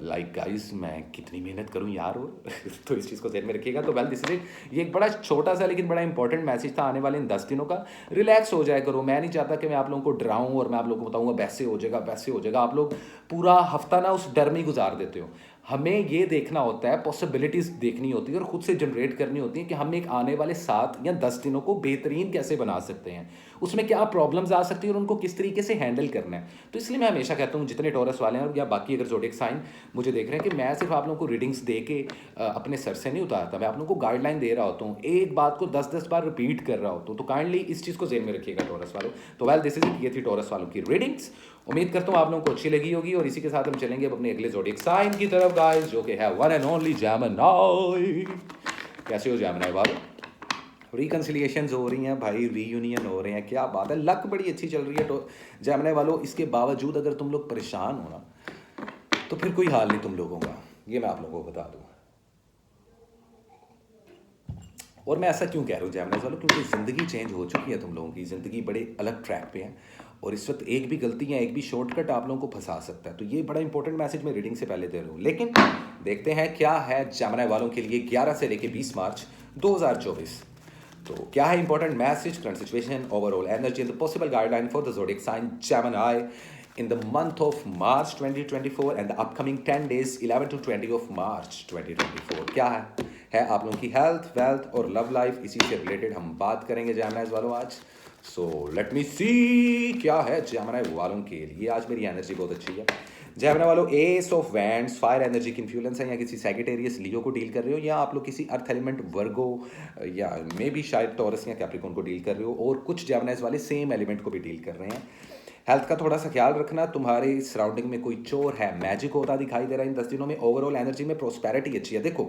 लाइक गाइस, मैं कितनी मेहनत करूं यार। और तो इस चीज़ को ध्यान में रखिएगा। तो वेल दिस इज इट। ये एक बड़ा छोटा सा लेकिन बड़ा इंपॉर्टेंट मैसेज था आने वाले इन 10 दिनों का। रिलैक्स हो जाए करो। मैं नहीं चाहता कि मैं आप लोगों को डराऊं और मैं आप लोगों को बताऊंगा वैसे हो जाएगा वैसे हो जाएगा। आप लोग पूरा हफ्ता ना उस डर में ही गुजार देते हो। हमें ये देखना होता है, पॉसिबिलिटीज़ देखनी होती है और ख़ुद से जनरेट करनी होती है कि हम एक आने वाले 7 या 10 दिनों को बेहतरीन कैसे बना सकते हैं, उसमें क्या प्रॉब्लम्स आ सकती है और उनको किस तरीके से हैंडल करना है। तो इसलिए मैं हमेशा कहता हूँ जितने टॉरस वाले हैं या बाकी अगर ज़ोडिएक साइन मुझे देख रहे हैं, कि मैं सिर्फ आप लोगों को रीडिंग्स दे के अपने सर से नहीं उतारता, मैं आप लोगों को गाइडलाइन दे रहा होता हूँ, एक बात को 10-10 बार रिपीट कर रहा होता हूँ। तो काइंडली इस चीज़ को जेन में रखिएगा टॉरस वालों। तो वेल दिस इज इट। ये थी टॉरस वालों की रीडिंग्स। उम्मीद करता हूँ आप लोगों को अच्छी लगी होगी। और इसी के साथ हम चलेंगे अब अपने अगले ज़ोडिएक साइन की तरफ गाइस, जो कि है वन एंड ओनली जेमिनी। कैसे हो जेमिनी वालों? रिकन्सिलिएशंस हो रही हैं भाई, रीयूनियन हो रहे हैं, क्या बात है, लक बड़ी अच्छी चल रही है तो जेमिनी वालों। इसके बावजूद अगर तुम लोग परेशान हो ना, तो फिर कोई हाल नहीं तुम लोगों का, ये मैं आप लोगों को बता दूँ। और मैं ऐसा क्यों कह रहा हूँ जेमिनी वालों, क्योंकि ज़िंदगी चेंज हो चुकी है, तुम लोगों की ज़िंदगी बड़े अलग ट्रैक पे है। और इस वक्त एक भी गलती या एक भी शॉर्टकट आप लोगों को फंसा सकता है। तो ये बड़ा इंपॉर्टेंट मैसेज मैं रीडिंग से पहले दे रहा हूँ। लेकिन देखते हैं क्या है जेमिनी वालों के लिए 11 से लेकर 20 मार्च 2024। तो क्या है important message, current situation, overall energy and the possible guideline for the zodiac sign Gemini in the month of March 2024 and the upcoming 10 days 11 to 20 of March 2024। क्या है आप लोगों की हेल्थ, वेल्थ और लव लाइफ, इसी से related हम बात करेंगे जेमिनी वालों आज। सो लेट मी सी क्या है जेमिनी वालों के लिए। आज मेरी एनर्जी बहुत अच्छी है जेमिनी वालों। S of wands fire energy की इन्फ्लुएंस है, या किसी सैजिटेरियस लियो को डील कर रहे हो, या आप लोग किसी अर्थ एलिमेंट वर्गो या मे भी शायद टॉरस या कैप्रिकॉर्न को डील कर रहे हो। और कुछ जेमिनीज वाले सेम एलिमेंट को भी डील कर रहे हैं। हेल्थ का थोड़ा सा ख्याल रखना। तुम्हारे सराउंडिंग में कोई चोर है, मैजिक होता दिखाई दे रहा है इन 10 दिनों में। ओवरऑल एनर्जी में प्रोस्पेरिटी अच्छी है। देखो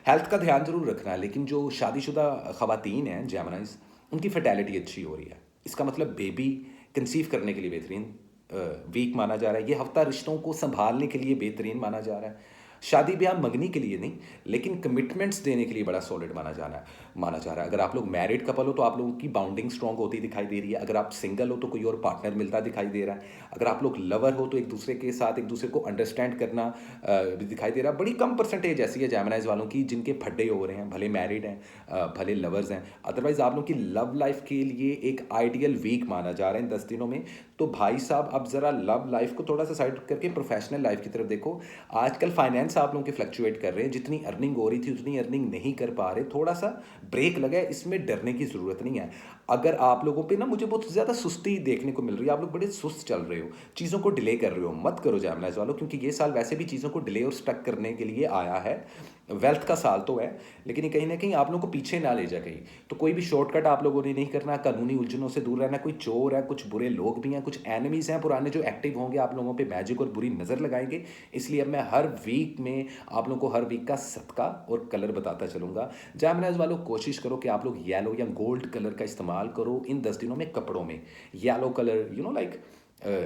हेल्थ का ध्यान जरूर रखना है, लेकिन जो शादीशुदा खवातीन हैं जेमिनीज, उनकी फर्टिलिटी अच्छी हो रही है। इसका मतलब बेबी कंसीव करने के लिए बेहतरीन वीक माना जा रहा है। ये हफ्ता रिश्तों को संभालने के लिए बेहतरीन माना जा रहा है। शादी ब्याह मंगनी के लिए नहीं, लेकिन कमिटमेंट्स देने के लिए बड़ा सॉलिड माना जाना है। माना जा रहा है। अगर आप लोग मैरिड कपल हो तो आप लोगों की बाउंडिंग स्ट्रांग होती दिखाई दे रही है। अगर आप सिंगल हो तो कोई और पार्टनर मिलता दिखाई दे रहा है। अगर आप लोग लवर हो तो एक दूसरे के साथ एक दूसरे को अंडरस्टैंड करना भी दिखाई दे रहा है। बड़ी कम परसेंटेज ऐसी है जेमिनाइज वालों की जिनके फड्डे हो रहे हैं, भले मैरिड हैं, भले लवर्स हैं। अदरवाइज आप लोगों की लव लाइफ के लिए एक आइडियल वीक माना जा रहा है इन 10 दिनों में। तो भाई साहब अब ज़रा लव लाइफ को थोड़ा सा साइड करके प्रोफेशनल लाइफ की तरफ देखो। आजकल फाइनेंस आप लोगों के फ्लक्चुएट कर रहे हैं, जितनी अर्निंग हो रही थी उतनी अर्निंग नहीं कर पा रहे, थोड़ा सा ब्रेक लगा है, इसमें डरने की ज़रूरत नहीं है। अगर आप लोगों पे ना मुझे बहुत ज़्यादा सुस्ती देखने को मिल रही है, आप लोग बड़े सुस्त चल रहे हो, चीज़ों को डिले कर रहे हो, मत करो जेमिनाइज वालों, क्योंकि ये साल वैसे भी चीज़ों को डिले और स्टक करने के लिए आया है। वेल्थ का साल तो है, लेकिन ये कहीं ना कहीं आप लोगों को पीछे ना ले जाए कहीं। तो कोई भी शॉर्टकट आप लोगों ने नहीं करना, कानूनी उलझनों से दूर रहना। कोई चोर है, कुछ बुरे लोग भी हैं, कुछ एनिमीज़ हैं पुराने जो एक्टिव होंगे, आप लोगों पे मैजिक और बुरी नज़र लगाएंगे। इसलिए अब मैं हर वीक में आप लोगों को हर वीक का सदका और कलर बताता चलूँगा। जेमिनाइज वालों कोशिश करो कि आप लोग येलो या गोल्ड कलर का इस्तेमाल करो इन 10 दिनों में कपड़ों में। Yellow colour like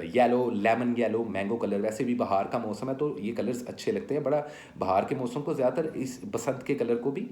yellow, lemon yellow, mango colour. वैसे भी बाहर का मौसम है तो ये कलर्स अच्छे लगते हैं बड़ा। बाहर के मौसम को ज़्यादातर इस बसंत के कलर को भी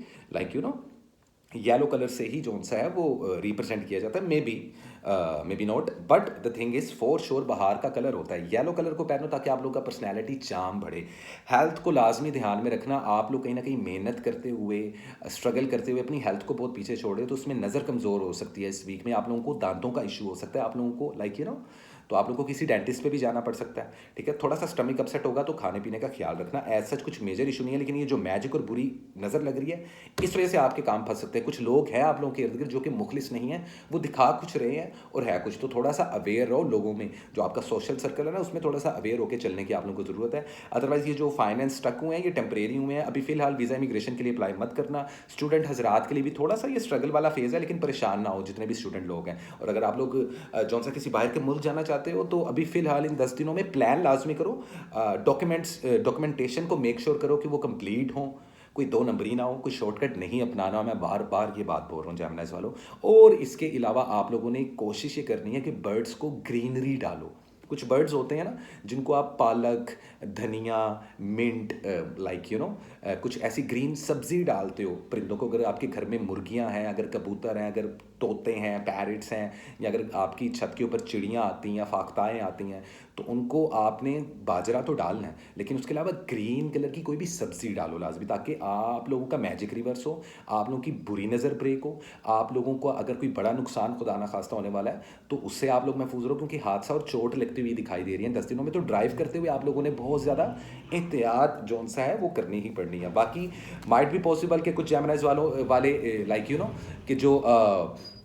येलो कलर से ही जो सा है वो रिप्रेजेंट किया जाता है। May be not, but the thing is for sure बाहर का कलर होता है। येलो कलर को पहनो ताकि आप लोग का पर्सनैलिटी चार्म बढ़े। हेल्थ को लाजमी ध्यान में रखना। आप लोग कहीं ना कहीं मेहनत करते हुए, स्ट्रगल करते हुए अपनी हेल्थ को बहुत पीछे छोड़े तो उसमें नज़र कमज़ोर हो सकती है। इस वीक में आप लोगों को दांतों का इशू हो सकता है, आप लोगों को तो आप लोगों को किसी डेंटिस्ट पे भी जाना पड़ सकता है। ठीक है, थोड़ा सा स्टमक अपसेट होगा तो खाने पीने का ख्याल रखना। एज सच कुछ मेजर इशू नहीं है, लेकिन ये जो मैजिक और बुरी नज़र लग रही है इस वजह से आपके काम फंस सकते हैं। कुछ लोग हैं आप लोगों के इर्द गिर्द जो कि मुखलिस नहीं है, वो दिखा कुछ रहे हैं और है कुछ। तो थोड़ा सा अवेयर रहो लोगों में, जो आपका सोशल सर्कल है ना उसमें थोड़ा सा अवेयर होकर चलने की आप लोगों को ज़रूरत है। अदरवाइज ये जो फाइनेंस स्टक हुए हैं ये टेम्परेरी हुए हैं। अभी फिलहाल वीज़ा इमिग्रेशन के लिए अप्लाई मत करना। स्टूडेंट हजरात के लिए भी थोड़ा सा ये स्ट्रगल वाला फेज़ है, लेकिन परेशान ना हो जितने भी स्टूडेंट लोग हैं। और अगर आप लोग जौन सा किसी बाहर के मुल्क जाना चाहते हो तो अभी फिलहाल इन 10 दिनों में प्लान लाजमी करो। डॉक्यूमेंटेशन को मेक श्योर करो कि वो कंप्लीट हों, कोई दो नंबरी ना हो, कोई शॉर्टकट नहीं अपनाना। मैं बार बार ये बात बोल रहा हूँ जेमिनाइज वालों। और इसके अलावा आप लोगों ने कोशिश ये करनी है कि बर्ड्स को ग्रीनरी डालो। कुछ बर्ड्स होते हैं ना जिनको आप पालक, धनिया, मिंट, कुछ ऐसी ग्रीन सब्जी डालते हो परिंदों को। अगर आपके घर में मुर्गियां हैं, अगर कबूतर हैं, अगर तोते हैं, पैरट्स हैं, या अगर आपकी छत के ऊपर चिड़ियाँ आती हैं या फाख्ताएँ आती हैं, तो उनको आपने बाजरा तो डालना है, लेकिन उसके अलावा ग्रीन कलर की कोई भी सब्जी डालो लाजमी, ताकि आप लोगों का मैजिक रिवर्स हो, आप लोगों की बुरी नज़र ब्रेक हो, आप लोगों को अगर कोई बड़ा नुकसान खुदा ना खास्ता होने वाला है तो उससे आप लोग महफूज रहो, क्योंकि हादसा और चोट लगती हुई दिखाई दे रही है 10 दिनों में। तो ड्राइव करते हुए आप लोगों ने बहुत ज़्यादा एहतियात जो सा है वो करनी ही पड़नी है। बाकी माइट भी पॉसिबल कि कुछ जेमिनाइज वाले कि जो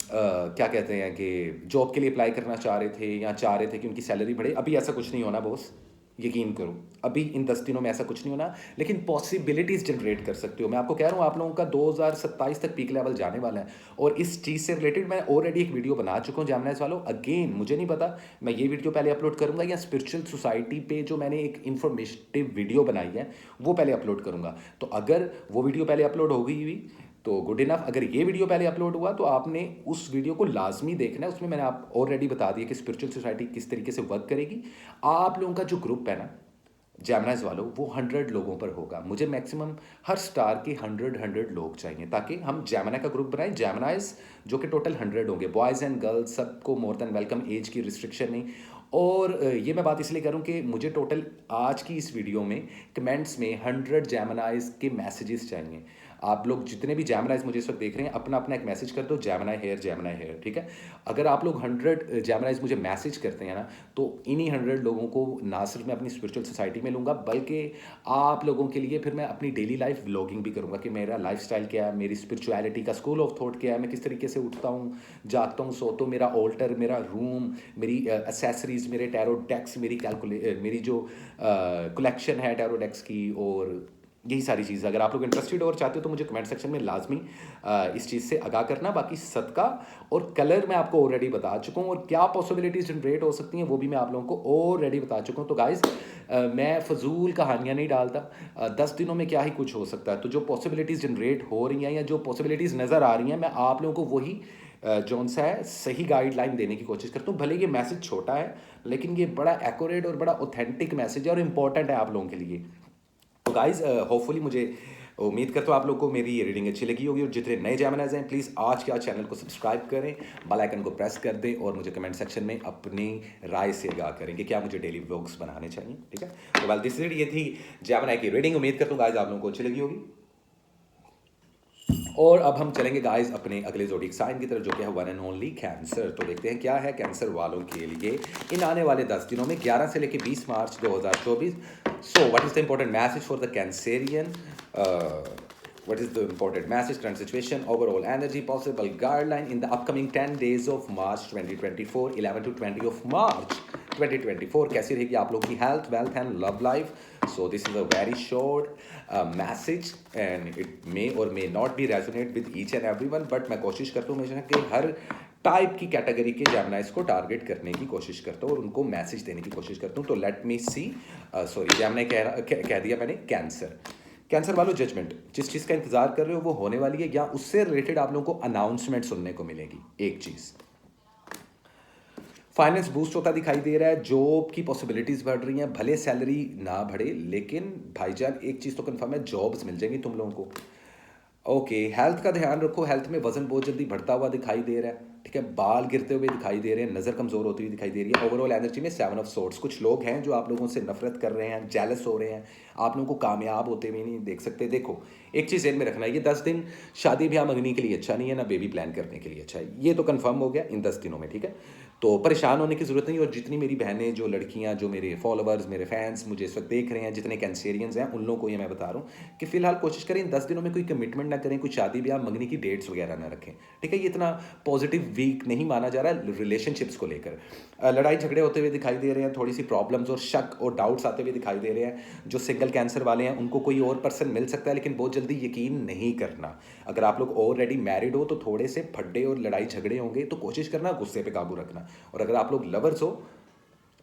क्या कहते हैं कि जॉब के लिए अप्लाई करना चाह रहे थे या चाह रहे थे कि उनकी सैलरी बढ़े। अभी ऐसा कुछ नहीं होना बॉस, यकीन करो, अभी इन 10 दिनों में ऐसा कुछ नहीं होना। लेकिन पॉसिबिलिटीज़ जनरेट कर सकते हो। मैं आपको कह रहा हूँ आप लोगों का 2027 तक पीक लेवल जाने वाला है। और इस चीज़ से रिलेटेड मैं ऑलरेडी एक वीडियो बना चुका हूँ जेमिनाइज वालों। अगेन मुझे नहीं पता मैं ये वीडियो पहले अपलोड करूँगा या स्पिरिचुअल सोसाइटी पे जो मैंने एक इन्फॉर्मेटिव वीडियो बनाई है वो पहले अपलोड करूँगा। तो अगर वो वीडियो पहले अपलोड हो गई हुई तो गुड इनफ। अगर ये वीडियो पहले अपलोड हुआ तो आपने उस वीडियो को लाजमी देखना है। उसमें मैंने आप ऑलरेडी बता दिया कि स्पिरिचुअल सोसाइटी किस तरीके से वर्क करेगी। आप लोगों का जो ग्रुप है ना जेमिनाइज वालों, वो 100 लोगों पर होगा। मुझे मैक्सिमम हर स्टार के 100 लोग चाहिए ताकि हम जेमिनाई का ग्रुप बनाएं। जेमिनाइज जो कि टोटल 100 होंगे, बॉयज़ एंड गर्ल्स, सबको मोर देन वेलकम, एज की रिस्ट्रिक्शन नहीं। और ये मैं बात इसलिए करूँ कि मुझे टोटल आज की इस वीडियो में कमेंट्स में 100 जेमिनाइज के मैसेजेस चाहिए। आप लोग जितने भी जेमिनाइज मुझे इस वक्त देख रहे हैं अपना अपना एक मैसेज कर दो, जेमिनाई हेयर, जेमिनाई हेयर, ठीक है। अगर आप लोग 100 जेमिनाइज मुझे मैसेज करते हैं ना तो इन्हीं 100 लोगों को ना सिर्फ मैं अपनी स्पिरिचुअल सोसाइटी में लूँगा, बल्कि आप लोगों के लिए फिर मैं अपनी डेली लाइफ व्लॉगिंग भी करूँगा कि मेरा लाइफस्टाइल क्या है, मेरी स्पिरिचुअलिटी का स्कूल ऑफ थॉट क्या है, मैं किस तरीके से उठता हूँ, जागता हूँ, सोता हूँ, मेरा ऑल्टर, मेरा रूम, मेरी एसेसरीज, मेरे टैरो डेक्स, मेरी जो कलेक्शन है टैरो डेक्स की, और यही सारी चीज़। अगर आप लोग इंटरेस्टेड और चाहते हो तो मुझे कमेंट सेक्शन में लाजमी इस चीज़ से आगाह करना। बाकी सदका और कलर मैं आपको ऑलरेडी बता चुका हूँ, और क्या पॉसिबिलिटीज़ जनरेट हो सकती हैं वो भी मैं आप लोगों को ऑलरेडी बता चुका हूँ। तो गाइज़ मैं फजूल कहानियाँ नहीं डालता। 10 दिनों में क्या ही कुछ हो सकता है। तो जो पॉसिबिलिटीज़ जनरेट हो रही हैं या जो पॉसिबिलिटीज़ नज़र आ रही हैं, मैं आप लोगों को वही जौन सा है सही गाइडलाइन देने की कोशिश करता हूँ। भले ये मैसेज छोटा है लेकिन ये बड़ा एक्यूरेट और बड़ा ऑथेंटिक मैसेज है और इम्पॉर्टेंट है आप लोगों के लिए। तो गाइज़ होपफुली मुझे उम्मीद करता हूँ आप लोग को मेरी ये रीडिंग अच्छी लगी होगी, और जितने नए जेमिनाइज हैं प्लीज़ आज के आज चैनल को सब्सक्राइब करें, बेल आइकन को प्रेस कर दें और मुझे कमेंट सेक्शन में अपनी राय से आगाह करें कि क्या मुझे डेली व्लॉग्स बनाने चाहिए, ठीक है। तो वेल दिस इट, ये थी जेमिनाई की रीडिंग। उम्मीद करता हूँ गाइस आप लोगों को अच्छी लगी होगी। और अब हम चलेंगे गाइस अपने अगले ज़ोडिक साइन की तरफ, जो कि है वन एंड ओनली कैंसर। तो देखते हैं क्या है कैंसर वालों के लिए इन आने वाले 10 दिनों में, 11 से लेकर 20 मार्च 2024। So what is the important message for the Cancerian? What is the important message, current situation, overall energy, possible guideline in the upcoming 10 days of March 2024, 11 to 20 of March 2024? कैसी रहेगी आप लोग की health, wealth and love life? So this is a very short message and it may or may not be resonate with each and everyone, but मैं कोशिश करता हूँ हमेशा कि हर टाइप की कैटेगरी के जेमिनाइज को टारगेट करने की कोशिश करता हूँ और उनको मैसेज देने की कोशिश करता हूँ। तो लेट मी सी, सॉरी जेमिनाई कह दिया मैंने कैंसर। कैंसर वालों, जजमेंट जिस चीज़ का इंतजार कर रहे हो वो होने वाली है, या उससे रिलेटेड आप लोगों को अनाउंसमेंट सुनने को मिलेगी। एक चीज़, फाइनेंस बूस्ट होता दिखाई दे रहा है, जॉब की पॉसिबिलिटीज़ बढ़ रही हैं, भले सैलरी ना बढ़े लेकिन भाईजान एक चीज़ तो कंफर्म है, जॉब्स मिल जाएंगी तुम लोगों को। ओके, हेल्थ का ध्यान रखो, हेल्थ में वजन बहुत जल्दी बढ़ता हुआ दिखाई दे रहा है, ठीक है, बाल गिरते हुए दिखाई दे रहे हैं, नज़र कमज़ोर होती हुई दिखाई दे रही है। ओवरऑल एनर्जी में 7 ऑफ सोर्ट्स, कुछ लोग हैं जो आप लोगों से नफरत कर रहे हैं, जेलस हो रहे हैं, आप लोगों को कामयाब होते हुए नहीं देख सकते। देखो एक चीज़ ध्यान में रखना है, ये 10 दिन शादी ब्याह मंगनी के लिए अच्छा नहीं है, ना बेबी प्लान करने के लिए अच्छा है, ये तो कन्फर्म हो गया इन 10 दिनों में, ठीक है। तो परेशान होने की ज़रूरत नहीं। और जितनी मेरी बहनें, जो लड़कियां, जो मेरे फॉलोअर्स, मेरे फैंस मुझे इस वक्त देख रहे हैं, जितने कैंसेरियंस हैं, उन लोगों को ये मैं बता रहा हूँ कि फिलहाल कोशिश करें इन 10 दिनों में कोई कमिटमेंट ना करें, कोई शादी ब्याह मंगनी की डेट्स वगैरह ना रखें, ठीक है। ये इतना पॉजिटिव वीक नहीं माना जा रहा है रिलेशनशिप्स को लेकर। लड़ाई झगड़े होते हुए दिखाई दे रहे हैं, थोड़ी सी प्रॉब्लम्स और शक और डाउट्स आते हुए दिखाई दे रहे हैं। जो सिंगल कैंसर वाले हैं उनको कोई और पर्सन मिल सकता है, लेकिन बहुत जल्दी यकीन नहीं करना। अगर आप लोग ऑलरेडी मैरिड हो तो थोड़े से फड्डे और लड़ाई झगड़े होंगे, तो कोशिश करना गुस्से पे काबू रखना। और अगर आप लोग लवर्स हो,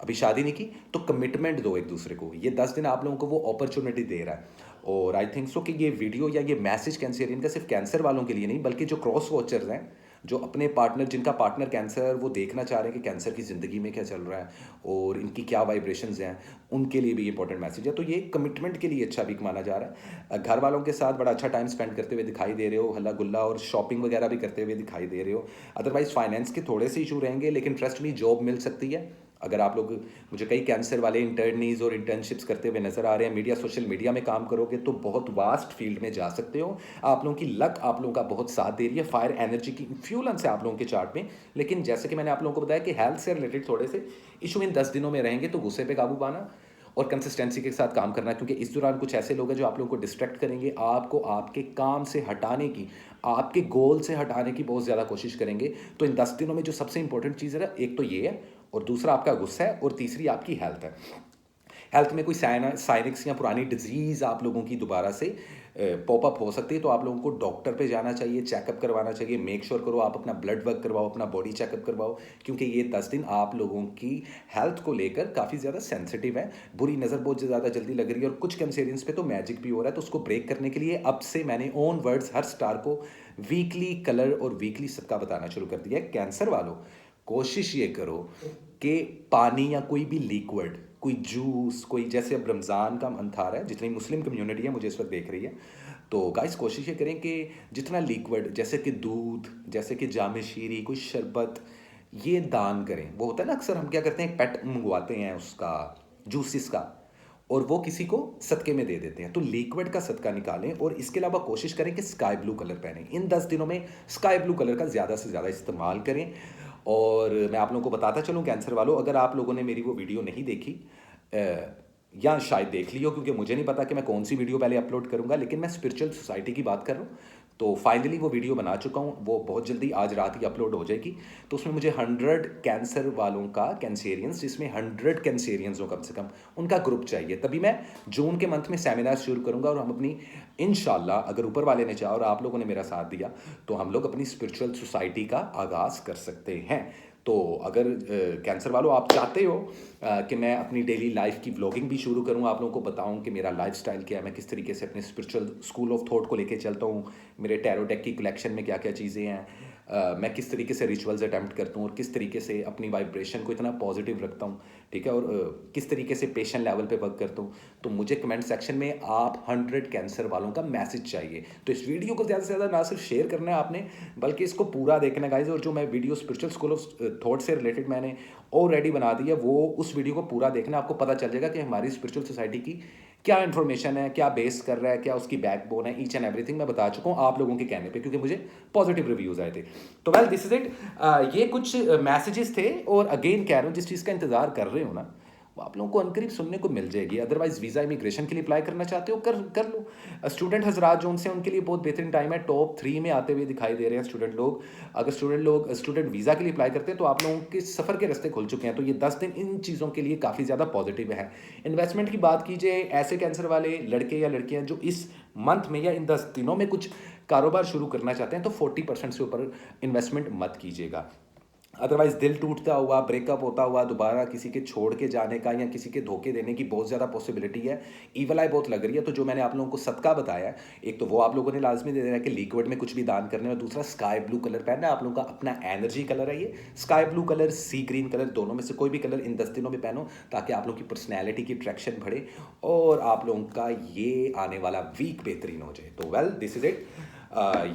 अभी शादी नहीं की, तो कमिटमेंट दो एक दूसरे को। ये 10 दिन आप लोगों को वो अपॉर्चुनिटी दे रहा है। और आई थिंक सो कि ये वीडियो या ये मैसेज कैंसरियन का सिर्फ कैंसर वालों के लिए नहीं, बल्कि जो क्रॉस वॉचर्स हैं, जो अपने पार्टनर, जिनका पार्टनर कैंसर, वो देखना चाह रहे हैं कि कैंसर की ज़िंदगी में क्या चल रहा है और इनकी क्या वाइब्रेशंस हैं, उनके लिए भी इंपॉर्टेंट मैसेज है। तो ये कमिटमेंट के लिए अच्छा वीक माना जा रहा है। घर वालों के साथ बड़ा अच्छा टाइम स्पेंड करते हुए दिखाई दे रहे हो, हल्ला गुल्ला और शॉपिंग वगैरह भी करते हुए दिखाई दे रहे हो। अदरवाइज फाइनेंस के थोड़े से इशू रहेंगे, लेकिन ट्रस्ट मी, जॉब मिल सकती है। अगर आप लोग, मुझे कई कैंसर वाले इंटर्नीज और इंटर्नशिप्स करते हुए नजर आ रहे हैं, मीडिया, सोशल मीडिया में काम करोगे तो बहुत वास्ट फील्ड में जा सकते हो। आप लोगों की लक आप लोगों का बहुत साथ दे रही है, फायर एनर्जी की इन्फ्लुएंस है आप लोगों के चार्ट में। लेकिन जैसे कि मैंने आप लोगों को बताया कि हेल्थ से रिलेटेड थोड़े से इशू इन 10 दिनों में रहेंगे, तो गुस्से पे काबू पाना और कंसिस्टेंसी के साथ काम करना, क्योंकि इस दौरान कुछ ऐसे लोग हैं जो आप लोगों को डिस्ट्रैक्ट करेंगे, आपको आपके काम से हटाने की, आपके गोल से हटाने की बहुत ज़्यादा कोशिश करेंगे। तो इन 10 दिनों में जो सबसे इंपॉर्टेंट चीज़ है, एक तो ये है, और दूसरा आपका गुस्सा है, और तीसरी आपकी हेल्थ है। हेल्थ में कोई साइनिक्स या पुरानी डिजीज़ आप लोगों की दोबारा से पॉपअप हो सकती है, तो आप लोगों को डॉक्टर पे जाना चाहिए, चेकअप करवाना चाहिए। मेक श्योर करो आप अपना ब्लड वर्क करवाओ, अपना बॉडी चेकअप करवाओ, क्योंकि ये 10 दिन आप लोगों की हेल्थ को लेकर काफ़ी ज़्यादा सेंसिटिव है। बुरी नज़र बहुत ज़्यादा जल्दी लग रही है, और कुछ कैंसेरियंस पे तो मैजिक भी हो रहा है। तो उसको ब्रेक करने के लिए अब से मैंने ओन वर्ड्स हर स्टार को वीकली कलर और वीकली सबका बताना शुरू कर दिया है। कैंसर वालों, कोशिश ये करो कि पानी या कोई भी लिक्विड, कोई जूस, कोई, जैसे अब रमज़ान का मंथ आ रहा है, जितनी मुस्लिम कम्युनिटी है मुझे इस वक्त देख रही है, तो गाइस कोशिश ये करें कि जितना लिक्विड, जैसे कि दूध, जैसे कि जाम शीरी, कोई शरबत, ये दान करें। वो होता है ना, अक्सर हम क्या करते हैं, एक पैट मंगवाते हैं उसका, जूसिस का, और वो किसी को सदके में दे देते हैं। तो लिक्विड का सदका निकालें, और इसके अलावा कोशिश करें कि स्काई ब्लू कलर पहनें। इन 10 दिनों में स्काई ब्लू कलर का ज़्यादा से ज़्यादा इस्तेमाल करें। और मैं आप लोगों को बताता चलूँ कैंसर वालों, अगर आप लोगों ने मेरी वो वीडियो नहीं देखी, या शायद देख ली हो, क्योंकि मुझे नहीं पता कि मैं कौन सी वीडियो पहले अपलोड करूँगा, लेकिन मैं स्पिरिचुअल सोसाइटी की बात कर रहा हूँ। तो फाइनली वो वीडियो बना चुका हूँ, वो बहुत जल्दी आज रात ही अपलोड हो जाएगी। तो उसमें मुझे 100 कैंसर वालों का, कैंसेरियंस, जिसमें 100 कैंसेरियंस हो कम से कम, उनका ग्रुप चाहिए। तभी मैं जून के मंथ में सेमिनार शुरू करूँगा, और हम अपनी, इंशाल्लाह अगर ऊपर वाले ने चाहा और आप लोगों ने मेरा साथ दिया, तो हम लोग अपनी स्पिरिचुअल सोसाइटी का आगाज़ कर सकते हैं। तो अगर कैंसर वालों आप चाहते हो कि मैं अपनी डेली लाइफ की व्लॉगिंग भी शुरू करूं, आप लोगों को बताऊं कि मेरा लाइफस्टाइल क्या है, मैं किस तरीके से अपने स्पिरिचुअल स्कूल ऑफ थॉट को लेके चलता हूं, मेरे टैरो डेक की कलेक्शन में क्या क्या चीज़ें हैं, मैं किस तरीके से रिचुअल्स अटैम्प्ट करता हूँ और किस तरीके से अपनी वाइब्रेशन को इतना पॉजिटिव रखता हूँ, ठीक है, और किस तरीके से पेशेंट लेवल पे वर्क करता हूँ। तो मुझे कमेंट सेक्शन में आप 100 कैंसर वालों का मैसेज चाहिए। तो इस वीडियो को ज़्यादा से ज़्यादा ना सिर्फ शेयर करना है आपने, बल्कि इसको पूरा देखना है गाइज। और जो मैं video spiritual school of thought से रिलेटेड मैंने ऑलरेडी बना दी है, वो उस वीडियो को पूरा देखना, आपको पता चल जाएगा कि हमारी स्पिरिचुअल सोसाइटी की क्या इन्फॉर्मेशन है, क्या बेस कर रहा है, क्या उसकी बैकबोन है, ईच एंड एवरीथिंग मैं बता चुका हूँ आप लोगों के कहने पे, क्योंकि मुझे पॉजिटिव रिव्यूज़ आए थे। तो वेल दिस इज इट। ये कुछ मैसेजेस थे, और अगेन कह रहा हूँ जिस चीज़ का इंतजार कर रहे हो ना, वो आप लोगों को अनकरीब सुनने को मिल जाएगी। अदरवाइज वीज़ा इमिग्रेशन के लिए अप्लाई करना चाहते हो, कर लो। स्टूडेंट हजरात जो उनसे, उनके लिए बहुत बेहतरीन टाइम है, टॉप 3 में आते हुए दिखाई दे रहे हैं स्टूडेंट लोग। अगर स्टूडेंट वीज़ा के लिए अप्लाई करते हैं तो आप लोगों के सफ़र के रास्ते खुल चुके हैं। तो ये 10 दिन इन चीज़ों के लिए काफ़ी ज़्यादा पॉजिटिव है। इन्वेस्टमेंट की बात कीजिए, ऐसे कैंसर वाले लड़के या लड़कियाँ जो इस मंथ में या इन 10 दिनों में कुछ कारोबार शुरू करना चाहते हैं, तो 40% से ऊपर इन्वेस्टमेंट मत कीजिएगा। अदरवाइज दिल टूटता हुआ, ब्रेकअप होता हुआ, दोबारा किसी के छोड़ के जाने का या किसी के धोखे देने की बहुत ज़्यादा पॉसिबिलिटी है। ईवल आई बहुत लग रही है। तो जो मैंने आप लोगों को सदका बताया है, एक तो वो आप लोगों ने लाजमी दे देना है कि लिक्विड में कुछ भी दान करने, और दूसरा स्काई ब्लू कलर पहनना है। आप लोगों का अपना एनर्जी कलर है ये, स्काई ब्लू कलर, सी ग्रीन कलर, दोनों में से कोई भी कलर इन 10 दिनों में पहनो, ताकि आप लोगों की पर्सनैलिटी की अट्रैक्शन बढ़े और आप लोगों का ये आने वाला वीक बेहतरीन हो जाए। तो वेल दिस इज इट।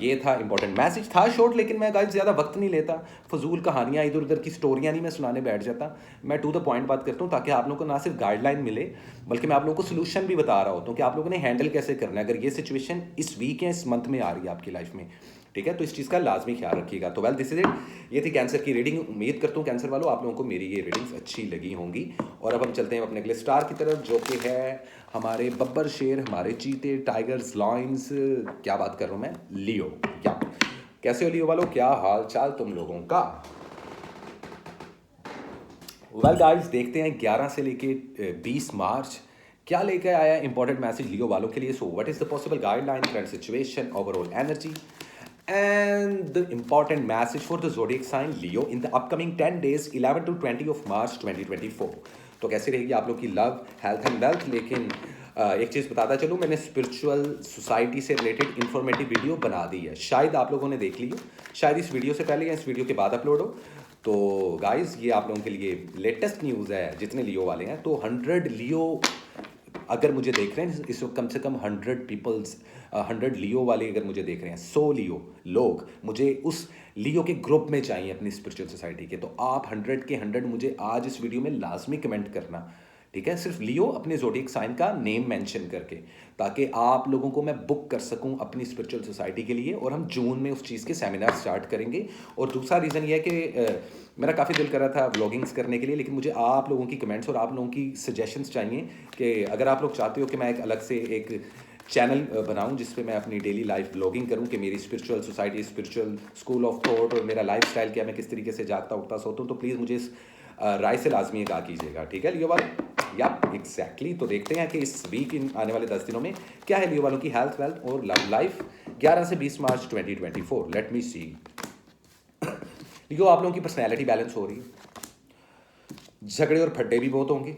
ये था इंपॉर्टेंट मैसेज, था शॉर्ट, लेकिन मैं गाइस ज़्यादा वक्त नहीं लेता, फजूल कहानियाँ, इधर उधर की स्टोरियाँ नहीं मैं सुनाने बैठ जाता। मैं टू द पॉइंट बात करता हूँ, ताकि आप लोगों को ना सिर्फ गाइडलाइन मिले, बल्कि मैं आप लोगों को सोल्यूशन भी बता रहा होता हूँ कि आप लोगों ने हैंडल कैसे करना है अगर ये सिचुएशन इस वीक या इस मंथ में आ रही है आपकी लाइफ में, ठीक है। तो इस चीज़ का लाजमी ख्याल रखिएगा। तो वेल दिस इज इट। ये थी कैंसर की रीडिंग। उम्मीद करता हूँ कैंसर वालों आप लोगों को मेरी ये रीडिंग्स अच्छी लगी होंगी। और अब हम चलते हैं अपने अगले स्टार की तरफ, जो कि है हमारे बब्बर शेर, हमारे चीते, टाइगर्स, लॉयंस, क्या बात कर रहा हूँ मैं, लियो। या कैसे हो लियो वालों, क्या हाल चाल तुम लोगों का? वेल गाइस, देखते हैं 11 से लेके 20 मार्च क्या लेकर आया इंपॉर्टेंट मैसेज लियो वालों के लिए। So what is the possible guideline, current situation, overall energy, and the important message for the zodiac sign Leo in the upcoming 10 days 11 to 20 of March 2024। तो कैसी रहेगी आप लोग की लव, हेल्थ एंड वेल्थ। लेकिन एक चीज़ बताता चलूँ, मैंने स्पिरिचुअल सोसाइटी से रिलेटेड इन्फॉर्मेटिव वीडियो बना दी है, शायद आप लोगों ने देख ली हो, शायद इस वीडियो से पहले या इस वीडियो के बाद अपलोड हो। तो गाइस ये आप लोगों के लिए लेटेस्ट न्यूज़ है, जितने लियो वाले हैं। तो 100 लियो अगर मुझे देख रहे हैं इस वक्त, कम से कम 100 पीपल्स, 100 लियो वाले अगर मुझे देख रहे हैं, 100 लियो लोग मुझे उस लियो के ग्रुप में चाहिए अपनी स्पिरिचुअल सोसाइटी के। तो आप 100 के 100 मुझे आज इस वीडियो में लाजमी कमेंट करना, ठीक है, सिर्फ लियो अपने ज़ोडिएक साइन का नेम मेंशन करके, ताकि आप लोगों को मैं बुक कर सकूं अपनी स्पिरिचुअल सोसाइटी के लिए, और हम जून में उस चीज़ के सेमिनार स्टार्ट करेंगे। और दूसरा रीज़न ये है कि मेरा काफ़ी दिल कर रहा था व्लॉगिंग्स करने के लिए, लेकिन मुझे आप लोगों की कमेंट्स और आप लोगों की सजेशंस चाहिए कि अगर आप लोग चाहते हो कि मैं एक अलग से एक चैनल बनाऊं जिस पे मैं अपनी डेली लाइफ व्लॉगिंग करूं, कि मेरी spiritual society, spiritual school of thought और मेरा लाइफस्टाइल क्या, मैं किस तरीके से जागता उठता सोता हूं, तो प्लीज़ मुझे इस राय से लाजमी कहा कीजिएगा, ठीक है लियो वाले। या एग्जैक्टली। तो देखते हैं कि इस वीक, इन आने वाले 10 दिनों में क्या है लियो वालों की हेल्थ, वेल्थ और लव लाइफ 11 से 20 मार्च 2024। लेट मी सी। लियो आप लोगों की पर्सनैलिटी बैलेंस हो रही है, झगड़े और फड्डे भी बहुत होंगे।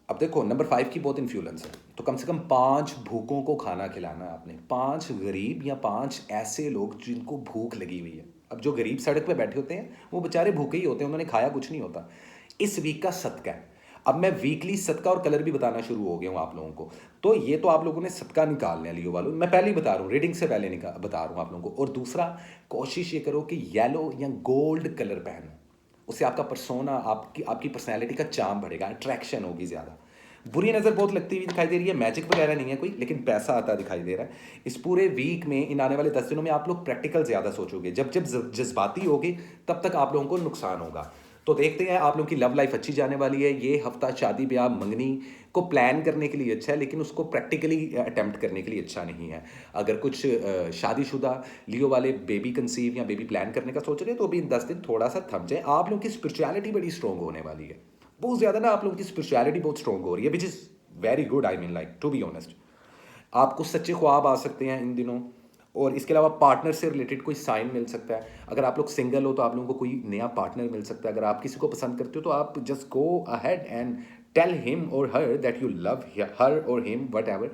अब देखो नंबर 5 की बहुत इन्फ्लुएंस है, तो कम से कम 5 भूखों को खाना खिलाना है आपने, 5 गरीब या 5 ऐसे लोग जिनको भूख लगी हुई है। अब जो गरीब सड़क पे बैठे होते हैं वो बेचारे भूखे ही होते हैं, उन्होंने खाया कुछ नहीं होता। इस वीक का सदका है। अब मैं वीकली सदका और कलर भी बताना शुरू हो गया हूँ आप लोगों को। तो ये तो आप लोगों ने सदका निकालना है लियो वालों, मैं पहले ही बता रहा हूँ, रीडिंग से पहले बता रहा हूँ आप लोगों को। और दूसरा, कोशिश ये करो कि येलो या गोल्ड कलर पहनो, उससे आपका पर्सोना, आपकी पर्सनैलिटी का चार्म बढ़ेगा, अट्रैक्शन होगी ज़्यादा। बुरी नज़र बहुत लगती हुई दिखाई दे रही है, मैजिक वगैरह नहीं है कोई, लेकिन पैसा आता दिखाई दे रहा है। इस पूरे वीक में, इन आने वाले 10 दिनों में आप लोग प्रैक्टिकल ज़्यादा सोचोगे, जब जब जज्बाती होगे तब तक आप लोगों को नुकसान होगा। तो देखते हैं, आप लोगों की लव लाइफ अच्छी जाने वाली है। ये हफ्ता शादी ब्याह मंगनी को प्लान करने के लिए अच्छा है, लेकिन उसको प्रैक्टिकली अटेम्प्ट करने के लिए अच्छा नहीं है। अगर कुछ शादीशुदा लियो वाले बेबी कंसीव या बेबी प्लान करने का सोच रहे हैं, तो अभी इन 10 दिन थोड़ा सा थम जाए। आप लोगों की स्पिरिचुअलिटी बड़ी स्ट्रॉन्ग होने वाली है, बहुत ज़्यादा ना, आप लोगों की स्पिरिचुअलिटी बहुत स्ट्रॉन्ग हो रही है, which is very good. I mean like to be honest, आपको सच्चे ख्वाब आ सकते हैं इन दिनों। और इसके अलावा पार्टनर से रिलेटेड कोई साइन मिल सकता है। अगर आप लोग सिंगल हो तो आप लोगों को कोई नया पार्टनर मिल सकता है। अगर आप किसी को पसंद करते हो तो आप just go ahead and tell him or her that you love her or him, what ever.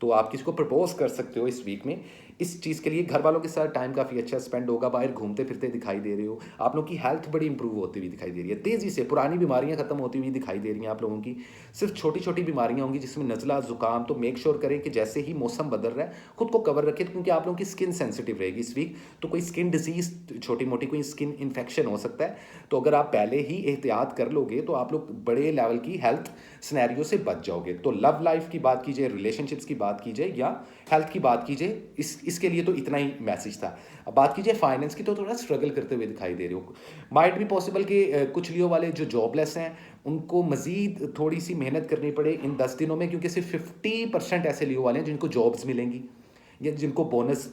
तो आप किसी को प्रपोज कर सकते हो इस वीक में। इस चीज़ के लिए घर वालों के साथ टाइम काफ़ी अच्छा स्पेंड होगा, बाहर घूमते फिरते दिखाई दे रहे हो, आप लोगों की हेल्थ बड़ी इंप्रूव होती हुई दिखाई दे रही है, तेज़ी से पुरानी बीमारियां खत्म होती हुई दिखाई दे रही हैं आप लोगों की। सिर्फ छोटी छोटी बीमारियां होंगी जिसमें नज़ला ज़ुकाम, तो मेक श्योर करें कि जैसे ही मौसम बदल रहा है खुद को कवर रखें, क्योंकि आप लोगों की स्किन सेंसिटिव रहेगी इस वीक। तो कोई स्किन डिजीज़, छोटी मोटी कोई स्किन इन्फेक्शन हो सकता है। तो अगर आप पहले ही एहतियात कर लोगे तो आप लोग बड़े लेवल की हेल्थ सिनेरियो से बच जाओगे। तो लव लाइफ की बात कीजिए, रिलेशनशिप्स की बात कीजिए या हेल्थ की बात कीजिए, इसके लिए तो इतना ही मैसेज था। अब बात कीजिए फाइनेंस की, तो थोड़ा स्ट्रगल करते हुए दिखाई दे रहे हो। माइट भी पॉसिबल कि कुछ लियो वाले जो जॉबलेस हैं उनको मजीद थोड़ी सी मेहनत करनी पड़े इन 10 दिनों में, क्योंकि सिर्फ 50% ऐसे लियो वाले हैं जिनको जॉब्स मिलेंगी या जिनको बोनस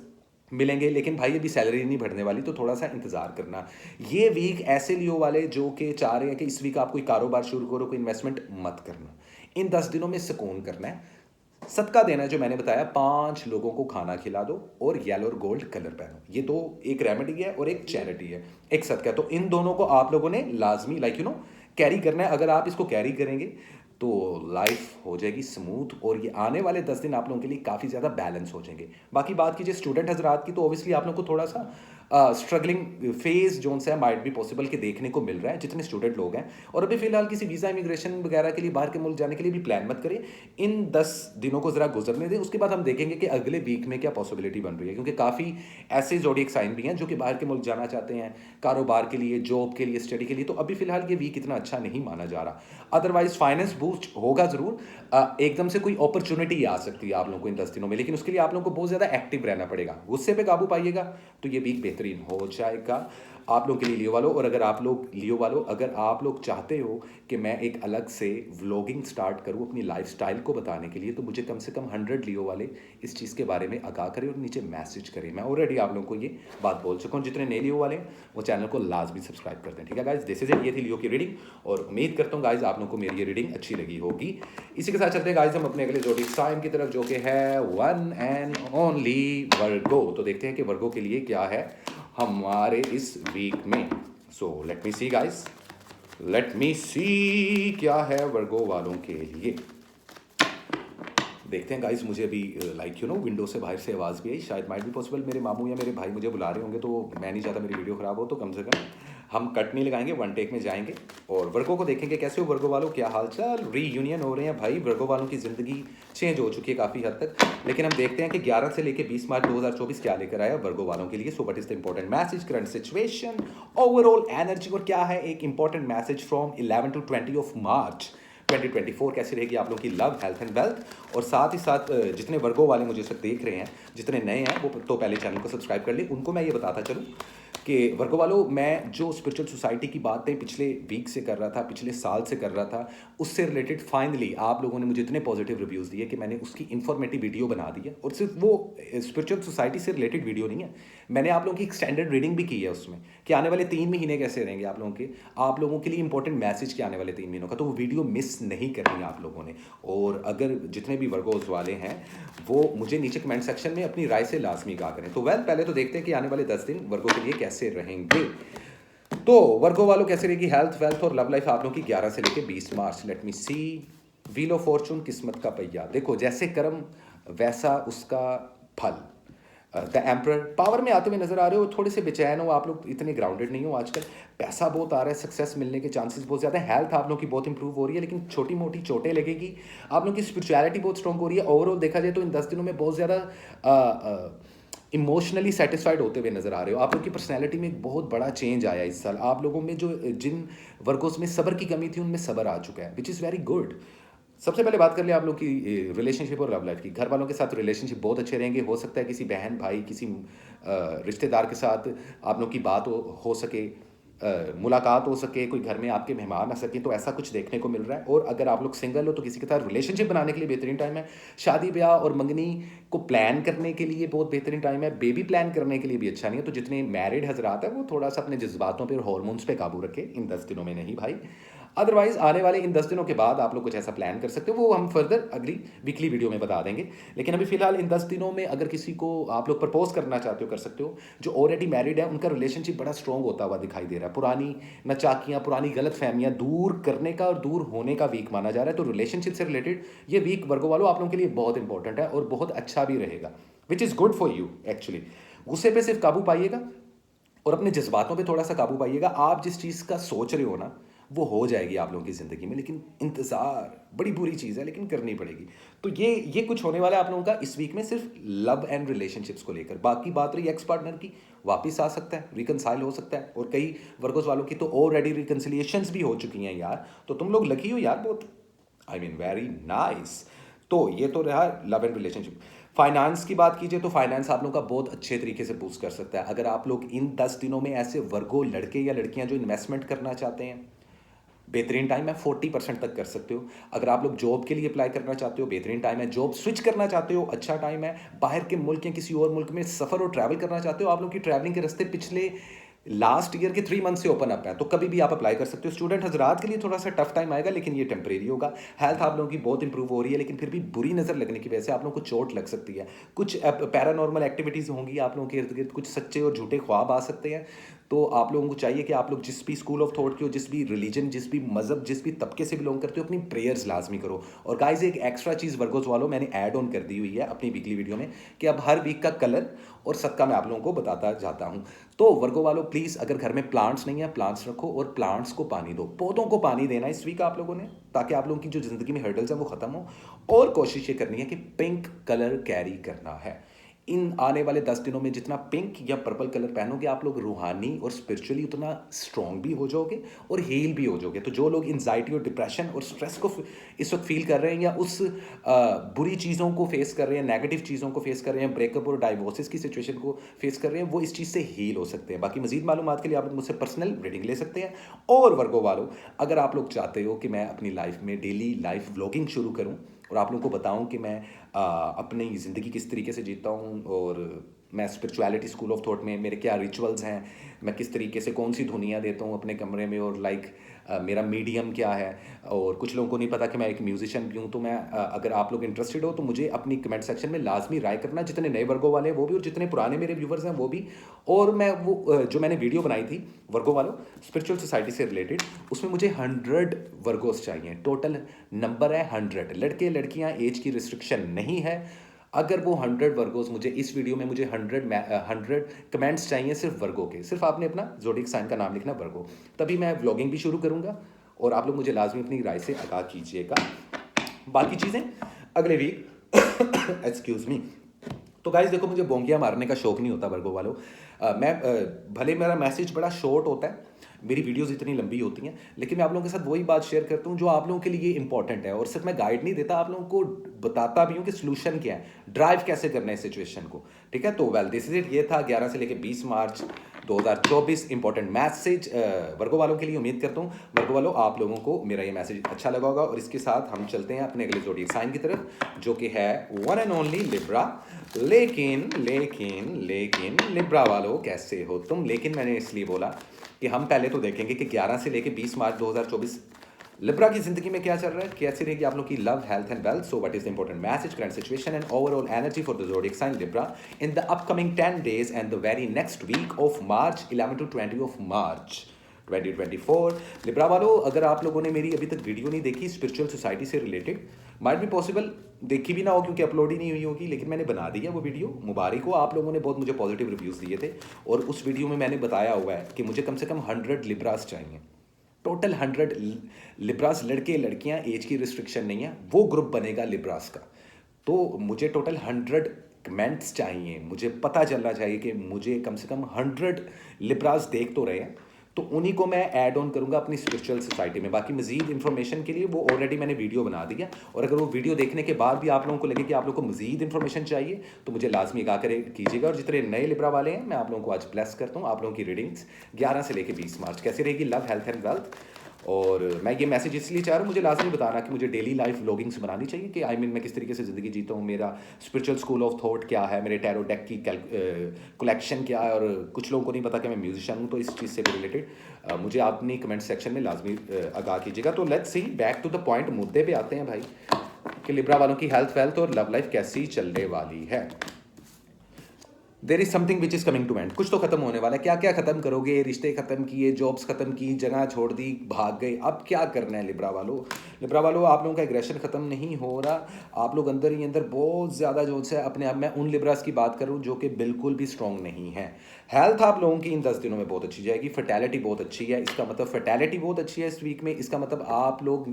मिलेंगे, लेकिन भाई अभी सैलरी नहीं बढ़ने वाली, तो थोड़ा सा इंतजार करना। ये वीक ऐसे लियो वाले जो कि चाह रहे हैं कि इस वीक आप कोई कारोबार शुरू करो, कोई इन्वेस्टमेंट मत करना। इन 10 दिनों में सुकून करना है, सदका देना है, जो मैंने बताया 5 लोगों को खाना खिला दो और येलो और गोल्ड कलर पहनो। ये तो एक रेमेडी है और एक चैरिटी है, एक सदका। तो इन दोनों को आप लोगों ने लाजमी कैरी करना है। अगर आप इसको कैरी करेंगे तो लाइफ हो जाएगी स्मूथ, और ये आने वाले 10 दिन आप लोगों के लिए काफ़ी ज़्यादा बैलेंस हो जाएंगे। बाकी बात कीजिए स्टूडेंट हजरात की, तो ऑब्वियसली आप लोगों को थोड़ा सा स्ट्रगलिंग फेज जो सा है माइट भी पॉसिबल कि देखने को मिल रहा है जितने स्टूडेंट लोग हैं। और अभी फिलहाल किसी वीज़ा इमिग्रेशन वगैरह के लिए बाहर के मुल्क जाने के लिए भी प्लान मत करें। इन 10 दिनों को ज़रा गुजरने दें, उसके बाद हम देखेंगे कि अगले वीक में क्या पॉसिबिलिटी बन रही है, क्योंकि काफ़ी ऐसे ज़ोडिएक साइन भी हैं जो कि बाहर के मुल्क जाना चाहते हैं कारोबार के लिए, जॉब के लिए, स्टडी के लिए। तो अभी फिलहाल ये वीक इतना अच्छा नहीं माना जा रहा। अदरवाइज फाइनेंस बूस्ट होगा ज़रूर। एकदम से कोई अपॉर्चुनिटी आ सकती है आप लोगों को इन 10 दिनों में, लेकिन उसके लिए आप लोगों को बहुत ज़्यादा एक्टिव रहना पड़ेगा, गुस्से पे काबू पाइएगा तो ये वीक बेहतरीन हो जाएगा आप लोगों के लिए लियो वालों। और अगर आप लोग चाहते हो कि मैं एक अलग से व्लॉगिंग स्टार्ट करूं अपनी लाइफस्टाइल को बताने के लिए, तो मुझे कम से कम 100 लियो वाले इस चीज़ के बारे में आगाह करें और नीचे मैसेज करें। मैं ऑलरेडी आप लोगों को ये बात बोल चुका हूँ। जितने नए लियो वाले हैं वो चैनल को लाजमी सब्सक्राइब करते हैं, ठीक है गाइज। दिस इज इट, ये थी लियो की रीडिंग, और उम्मीद करता हूँ गाइज आप लोगों को मेरी ये रीडिंग अच्छी लगी होगी। इसी के साथ चलते हैं गाइज हम अपने अगले ज़ोडिएक साइन की तरफ, जो कि है वन एंड ओनली वर्गो। तो देखते हैं कि वर्गो के लिए क्या है हमारे इस वीक में। So let me see guys, let me see क्या है वर्गो वालों के लिए। देखते हैं गाइस। मुझे अभी विंडो से बाहर से आवाज़ भी आई, शायद माइट भी पॉसिबल मेरे मामू या मेरे भाई मुझे बुला रहे होंगे, तो मैं नहीं चाहता मेरी वीडियो ख़राब हो, तो कम से कम हम कट नहीं लगाएंगे, वन टेक में जाएंगे और वर्गो को देखेंगे कैसे हो। वर्गो वालों क्या हाल चाल, रीयूनियन हो रहे हैं भाई। वर्गो वालों की ज़िंदगी चेंज हो चुकी है काफ़ी हद तक, लेकिन हम देखते हैं कि 11 से लेकर 20 मार्च 2024 क्या लेकर आया वर्गो वालों के लिए। So what is the important message, current situation, overall energy, और क्या है एक important message from 11 to 20 of March 2024 कैसी रहेगी आप लोगों की लव, हेल्थ एंड वेल्थ। और साथ ही साथ जितने वर्गो वाले मुझे सब देख रहे हैं, जितने नए हैं वो तो पहले चैनल को सब्सक्राइब कर ले, उनको मैं ये बताता चलूँ कि वर्गो वालों, मैं जो स्पिरिचुअल सोसाइटी की बातें पिछले वीक से कर रहा था, पिछले साल से कर रहा था, उससे रिलेटेड फाइनली आप लोगों ने मुझे इतने पॉजिटिव रिव्यूज़ दिए कि मैंने उसकी इन्फॉर्मेटिव वीडियो बना दी है। और सिर्फ वो स्पिरिचुअल सोसाइटी से रिलेटेड वीडियो नहीं है, मैंने आप लोगों की एक्सटेंडेड रीडिंग भी की है उसमें, कि आने वाले 3 महीने कैसे रहेंगे आप लोगों के लिए इंपॉर्टेंट मैसेज क्या आने वाले 3 महीनों का। तो वो वीडियो मिस नहीं करनी है आप लोगों ने। और अगर जितने भी वर्गोज वाले हैं वो मुझे नीचे कमेंट सेक्शन में अपनी राय से लाजमी कहा करें। तो पहले तो देखते हैं कि आने वाले 10 दिन वर्गो के लिए कैसे रहेंगे। तो वर्गो वालों कैसे रहेगी हेल्थ, वेल्थ और लव लाइफ आप लोगों की 11 से लेकर 20 March. Let me see, wheel of fortune, किस्मत का पहिया। देखो जैसे कर्म वैसा उसका फल। द एम्परर पावर में आते हुए नजर आ रहे हो, थोड़े से बेचैन हो आप लोग, इतने ग्राउंडेड नहीं हो आजकल। पैसा बहुत आ रहा है, सक्सेस मिलने के चांसेस बहुत ज़्यादा है, हेल्थ आप लोगों की बहुत इंप्रूव हो रही है, लेकिन छोटी मोटी चोटें लगेगी। आप लोगों की स्पिरिचुअलिटी बहुत स्ट्रॉन्ग हो रही है। ओवरऑल देखा जाए तो इन 10 दिनों में बहुत ज़्यादा इमोशनली सेटिस्फाइड होते हुए नजर आ रहे हो। आप लोग की पर्सनैलिटी में एक बहुत बड़ा चेंज आया इस साल। आप लोगों में जो जिन वर्गोस में सब्र की कमी थी उनमें सब्र आ चुका है, विच इज़ वेरी गुड। सबसे पहले बात कर ले आप लोग की रिलेशनशिप और लव लाइफ की। घर वालों के साथ रिलेशनशिप बहुत अच्छे रहेंगे। हो सकता है किसी बहन भाई, किसी रिश्तेदार के साथ आप लोग की बात हो सके, मुलाकात हो सके, कोई घर में आपके मेहमान आ सके, तो ऐसा कुछ देखने को मिल रहा है। और अगर आप लोग सिंगल हो तो किसी के साथ रिलेशनशिप बनाने के लिए बेहतरीन टाइम है। शादी ब्याह और मंगनी को प्लान करने के लिए बहुत बेहतरीन टाइम है। बेबी प्लान करने के लिए भी अच्छा नहीं है। तो जितने मैरिड हजरात हैं वो थोड़ा सा अपने जज्बातों पर और हॉर्मोन्स पे काबू रखें इन 10 दिनों में। नहीं भाई, अदरवाइज आने वाले इन 10 दिनों के बाद आप लोग कुछ ऐसा प्लान कर सकते हो, वो हम फर्दर अगली वीकली वीडियो में बता देंगे। लेकिन अभी फिलहाल इन 10 दिनों में अगर किसी को आप लोग प्रपोज करना चाहते हो कर सकते हो। जो ऑलरेडी मैरिड है उनका रिलेशनशिप बड़ा स्ट्रॉन्ग होता हुआ दिखाई दे रहा है, पुरानी नचाकियाँ, पुरानी गलत फहमियाँ दूर करने का और दूर होने का वीक माना जा रहा है। तो रिलेशनशिप से रिलेटेड ये वीक वर्गो वालों आप लोगों के लिए बहुत इंपॉर्टेंट है और बहुत अच्छा भी रहेगा, which is good for you actually. गुस्से पे सिर्फ काबू पाइएगा और अपने जज्बातों पे थोड़ा सा काबू पाइएगा। आप जिस चीज़ का सोच रहे हो ना वो हो जाएगी आप लोगों की ज़िंदगी में, लेकिन इंतज़ार बड़ी बुरी चीज़ है, लेकिन करनी पड़ेगी। तो ये कुछ होने वाला है आप लोगों का इस वीक में सिर्फ लव एंड रिलेशनशिप्स को लेकर। बाकी बात रही एक्स पार्टनर की, वापस आ सकता है, रिकनसाइल हो सकता है, और कई वर्गोस वालों की तो ऑलरेडी रिकनसिलिएशंस भी हो चुकी हैं यार। तो तुम लोग लकी हो यार बहुत, आई मीन वेरी नाइस। तो ये तो रहा लव एंड रिलेशनशिप। फाइनेंस की बात कीजिए तो फाइनेंस आप लोगों का बहुत अच्छे तरीके से बूस्ट कर सकता है। अगर आप लोग इन 10 दिनों में ऐसे वर्गो लड़के या लड़कियां जो इन्वेस्टमेंट करना चाहते हैं, बेहतरीन टाइम है, 40% तक कर सकते हो। अगर आप लोग जॉब के लिए अप्लाई करना चाहते हो, बेहतरीन टाइम है। जॉब स्विच करना चाहते हो, अच्छा टाइम है। बाहर के मुल्क या किसी और मुल्क में सफ़र और ट्रैवल करना चाहते हो, आप लोग की ट्रैवलिंग के रास्ते पिछले लास्ट ईयर के 3 मंथ से ओपन अप है, तो कभी भी आप अप्लाई कर सकते हो। स्टूडेंट हजरात के लिए थोड़ा सा टफ टाइम आएगा, लेकिन ये टेम्परेरी होगा। हेल्थ आप लोगों की बहुत इंप्रूव हो रही है, लेकिन फिर भी बुरी नज़र लगने की वजह से आप लोगों को चोट लग सकती है। कुछ पैरानॉर्मल एक्टिविटीज़ होंगी आप लोगों के इर्द गिर्द, कुछ सच्चे और झूठे ख्वाब आ सकते हैं। तो आप लोगों को चाहिए कि आप लोग जिस भी स्कूल ऑफ थॉट के हो, जिस भी रिलीजन, जिस भी मज़हब, जिस भी तबके से बिलोंग करते हो, अपनी प्रेयर्स लाजमी करो। और गाइज एक एक्स्ट्रा चीज़ वर्गोस वालों मैंने ऐड ऑन कर दी हुई है अपनी वीकली वीडियो में, कि अब हर वीक का कलर और सदका मैं आप लोगों को बताता जाता हूँ। तो वर्गो वालों प्लीज़, अगर घर में प्लांट्स नहीं है, प्लांट्स रखो और प्लांट्स को पानी दो। पौधों को पानी देना इस वीक आप लोगों ने, ताकि आप लोगों की जो ज़िंदगी में हर्डल्स हैं वो ख़त्म हो। और कोशिश ये करनी है कि पिंक कलर कैरी करना है। इन आने वाले 10 दिनों में जितना पिंक या पर्पल कलर पहनोगे आप लोग रूहानी और स्पिरिचुअली उतना स्ट्रॉन्ग भी हो जाओगे और हील भी हो जाओगे। तो जो लोग एंजाइटी और डिप्रेशन और स्ट्रेस को इस वक्त फील कर रहे हैं, या उस बुरी चीज़ों को फेस कर रहे हैं, नेगेटिव चीज़ों को फेस कर रहे हैं, ब्रेकअप और डाइवोर्सिस की सिचुएशन को फेस कर रहे हैं, वो इस चीज़ से हील हो सकते हैं। बाकी मजीद मालूमात के लिए आप लोग मुझसे पर्सनल रीडिंग ले सकते हैं। और वर्गो वालों, अगर आप लोग चाहते हो कि मैं अपनी लाइफ में डेली लाइफ व्लॉगिंग शुरू करूं और आप लोगों को बताऊं कि मैं अपनी ज़िंदगी किस तरीके से जीता हूं, और मैं स्पिरिचुअलिटी स्कूल ऑफ थॉट में मेरे क्या रिचुअल्स हैं, मैं किस तरीके से कौन सी धुनियाँ देता हूँ अपने कमरे में, और मेरा मीडियम क्या है, और कुछ लोगों को नहीं पता कि मैं एक म्यूजिशियन भी हूँ। तो मैं अगर आप लोग इंटरेस्टेड हो तो मुझे अपनी कमेंट सेक्शन में लाजमी राय करना, जितने नए वर्गों वाले हैं वो भी और जितने पुराने मेरे व्यूवर्स हैं वो भी। और मैं वो जो मैंने वीडियो बनाई थी वर्गों वालों स्पिरिचुअल सोसाइटी से रिलेटेड, उसमें मुझे 100 वर्गोस चाहिए। टोटल नंबर है 100, लड़के लड़कियाँ एज की रिस्ट्रिक्शन नहीं है। अगर वो 100 वर्गोस मुझे इस वीडियो में, मुझे 100 कमेंट्स चाहिए सिर्फ वर्गों के। सिर्फ आपने अपना ज़ोडिएक साइन का नाम लिखना वर्गो, तभी मैं व्लॉगिंग भी शुरू करूँगा। और आप लोग मुझे लाजमी अपनी राय से आगाह कीजिएगा। बाकी चीज़ें अगले वीक एक्सक्यूज़ मी। तो गाइस देखो, मुझे बोंगियाँ मारने का शौक नहीं होता वर्गो वालों। भले मेरा मैसेज बड़ा शॉर्ट होता है, मेरी वीडियोस इतनी लंबी होती हैं, लेकिन मैं आप लोगों के साथ वही बात शेयर करता हूँ जो आप लोगों के लिए इंपॉर्टेंट है। और सिर्फ मैं गाइड नहीं देता, आप लोगों को बताता भी हूँ कि सोल्यूशन क्या है, ड्राइव कैसे करना है सिचुएशन को। ठीक है, तो वेल दिस इज इट। ये था 11 से लेकर 20 मार्च 2024 इंपॉर्टेंट मैसेज वर्गो वालों के लिए। उम्मीद करता हूँ वर्गो वालों आप लोगों को मेरा ये मैसेज अच्छा लगा होगा। और इसके साथ हम चलते हैं अपने अगले ज़ोडिएक साइन की तरफ, जो कि है वन एंड ओनली लिब्रा। लेकिन लेकिन लेकिन लिब्रा वालों कैसे हो तुम? लेकिन मैंने इसलिए बोला कि हम पहले तो देखेंगे कि 11 से लेकर 20 मार्च 2024 लिब्रा की जिंदगी में क्या चल रहा है, कैसी रहेगी आप लोग की love, health and wealth. So what is the important message, current situation and overall energy for the zodiac sign Libra in the upcoming 10 days and the very next week of March 11 to 20 of March 2024। Libra वालों, अगर आप लोगों ने मेरी अभी तक video नहीं देखी स्पिरिचुअल सोसाइटी से रिलेटेड, माइट बी पॉसिबल देखी भी ना हो क्योंकि अपलोड ही नहीं हुई होगी, लेकिन मैंने बना दी है वो वीडियो। मुबारक हो, आप लोगों ने बहुत मुझे पॉजिटिव रिव्यूज़ दिए थे। और उस वीडियो में मैंने बताया हुआ है कि मुझे कम से कम 100 लिब्रास चाहिए। टोटल 100 लिब्रास, लड़के लड़कियां, एज की रिस्ट्रिक्शन नहीं है, वो ग्रुप बनेगा लिब्रास का। तो मुझे टोटल 100 कमेंट्स चाहिए। मुझे पता चलना चाहिए कि मुझे कम से कम 100 लिब्रास देख तो रहे हैं, तो उन्हीं को मैं ऐड ऑन करूंगा अपनी स्पिरिचुअल सोसाइटी में। बाकी मजीद इन्फॉर्मेशन के लिए वो ऑलरेडी मैंने वीडियो बना दी है, और अगर वो वीडियो देखने के बाद भी आप लोगों को लगे कि आप लोगों को मजीद इन्फॉर्मेशन चाहिए तो मुझे लाजमी आगाह करे कीजिएगा। और जितने नए लिब्रा वाले हैं मैं आप लोगों को आज ब्लेस करता हूँ। आप लोगों की रीडिंग्स 11 से लेकर 20 मार्च कैसी रहेगी, लव, हेल्थ एंड वेल्थ। और मैं ये मैसेज इसलिए चाह रहा हूँ, मुझे लाजमी बताना कि मुझे डेली लाइफ व्लॉगिंग्स बनानी चाहिए कि मैं किस तरीके से ज़िंदगी जीता हूँ, मेरा स्पिरिचुअल स्कूल ऑफ थॉट क्या है, मेरे टैरो डेक की कलेक्शन क्या है। और कुछ लोगों को नहीं पता कि मैं म्यूजिशियन हूँ, तो इस चीज़ से भी रिलेटेड मुझे अपनी कमेंट सेक्शन में लाजमी आगाह कीजिएगा। तो let's see, back to the point, मुद्दे पे आते हैं भाई कि लिब्रा वालों की हेल्थ वेल्थ और लव लाइफ कैसी चलने वाली है। There is something which is coming to end. कुछ तो खत्म होने वाला है। क्या क्या खत्म करोगे? रिश्ते खत्म किए, जॉब्स खत्म की, जगह छोड़ दी, भाग गए, अब क्या करना है लिब्रा वालों? लिब्रा वालों, आप लोगों का एग्रेशन खत्म नहीं हो रहा। आप लोग अंदर ही अंदर बहुत ज़्यादा जो है अपने आप, मैं उन लिब्रास की बात करूँ जो कि बिल्कुल भी स्ट्रॉन्ग नहीं है। हेल्थ आप लोगों की इन 10 दिनों में बहुत अच्छी जाएगी। फर्टैलिटी बहुत अच्छी है, इसका मतलब फर्टैलिटी बहुत अच्छी है इस वीक में। इसका मतलब आप लोग